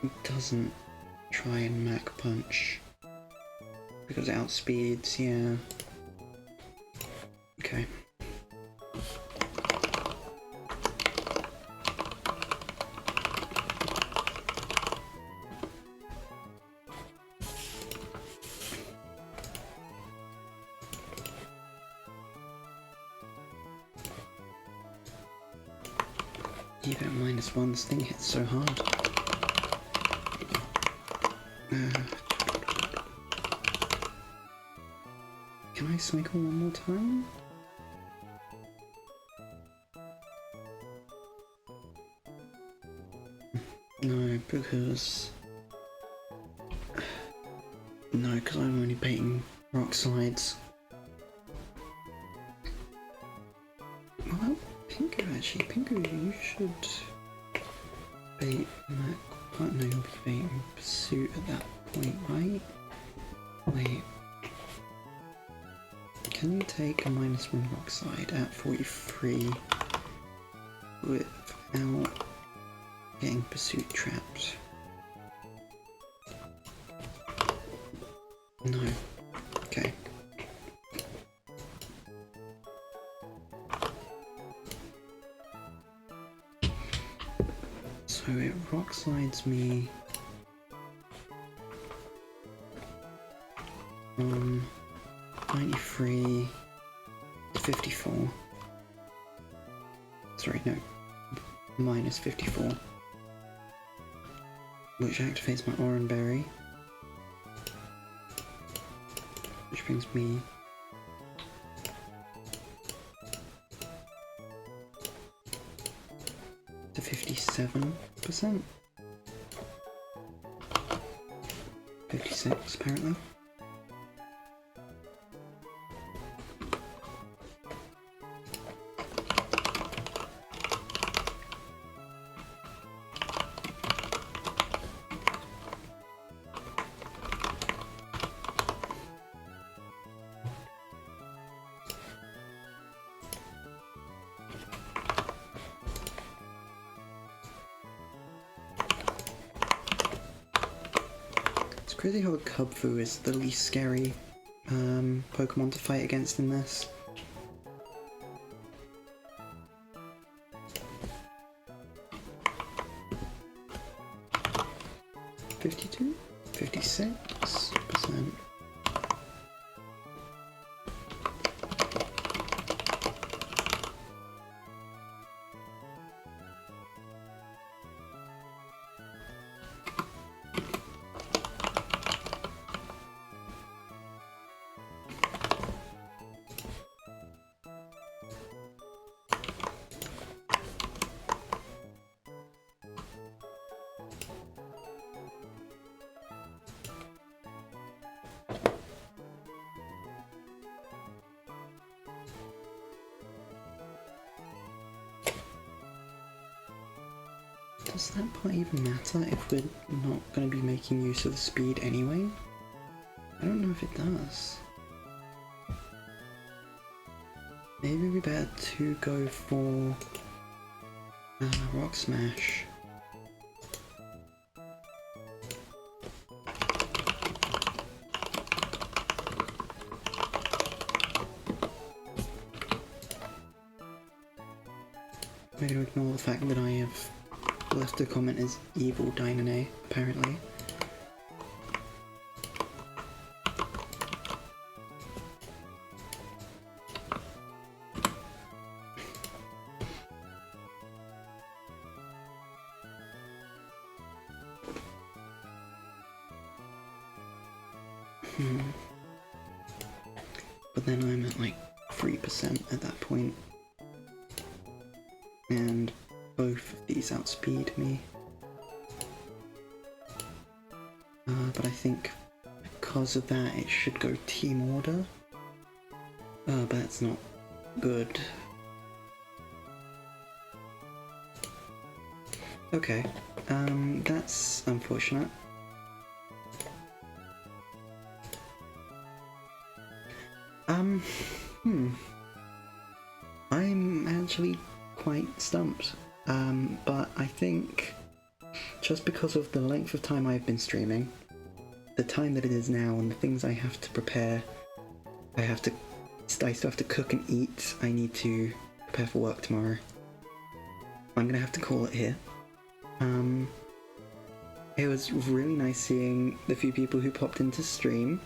Speaker 1: It doesn't try and Mach Punch. Because it outspeeds, yeah. Okay. Even at -1, this thing hits so hard. Can I cycle one more time? No, because... No, because I'm only baiting rock slides. Well, Pingu actually. Pingu, you should bait Mac. Oh, no, you'll be baiting Pursuit at that point, right? Wait. Can you take a -1 rock slide at 43 without getting Pursuit trapped? No. Okay. So it rock slides me from 93 to 54. Sorry, no. -54. Which activates my Oran Berry. Which brings me to 57%. 56 apparently. It's crazy how a Kubfu is the least scary Pokemon to fight against in this. $52? 56%. Does that part even matter if we're not going to be making use of the speed anyway? I don't know if it does. Maybe we better to go for Rock Smash. we're going to ignore the fact that I have left a comment as evil Dynane, apparently. But then I'm at like 3% at that point. And both of these outspeed me. But I think because of that it should go team order. But that's not good. Okay, that's unfortunate. I'm actually quite stumped, but I think just because of the length of time I've been streaming, the time that it is now, and the things I have to prepare, I still have to cook and eat, I need to prepare for work tomorrow. I'm gonna have to call it here. It was really nice seeing the few people who popped into stream.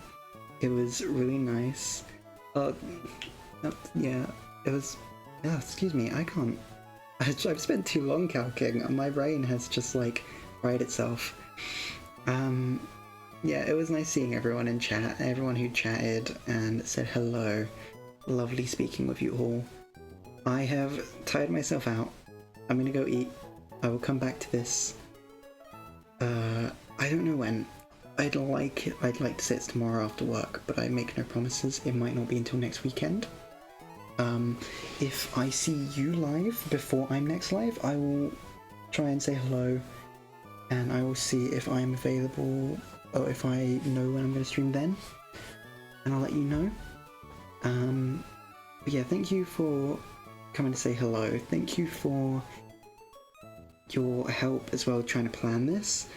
Speaker 1: It was really nice. Yeah, it was... Yeah, excuse me, I can't... I've spent too long calcing, my brain has just, like, fried itself. Yeah, it was nice seeing everyone in chat, everyone who chatted and said hello. Lovely speaking with you all. I have tired myself out. I'm gonna go eat. I will come back to this. I don't know when. I'd like to say it's tomorrow after work, but I make no promises. It might not be until next weekend. If I see you live before I'm next live, I will try and say hello, and I will see if I'm available, or if I know when I'm going to stream then, and I'll let you know. But yeah, thank you for coming to say hello. Thank you for your help as well trying to plan this.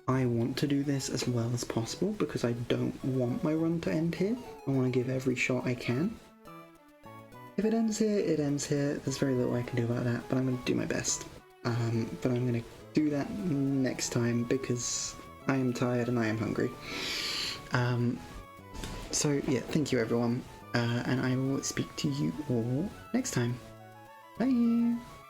Speaker 1: I want to do this as well as possible because I don't want my run to end here. I want to give every shot I can. If it ends here, it ends here. There's very little I can do about that, but I'm going to do my best. But I'm going to do that next time because I am tired and I am hungry. So yeah, thank you everyone, and I will speak to you all next time. Bye!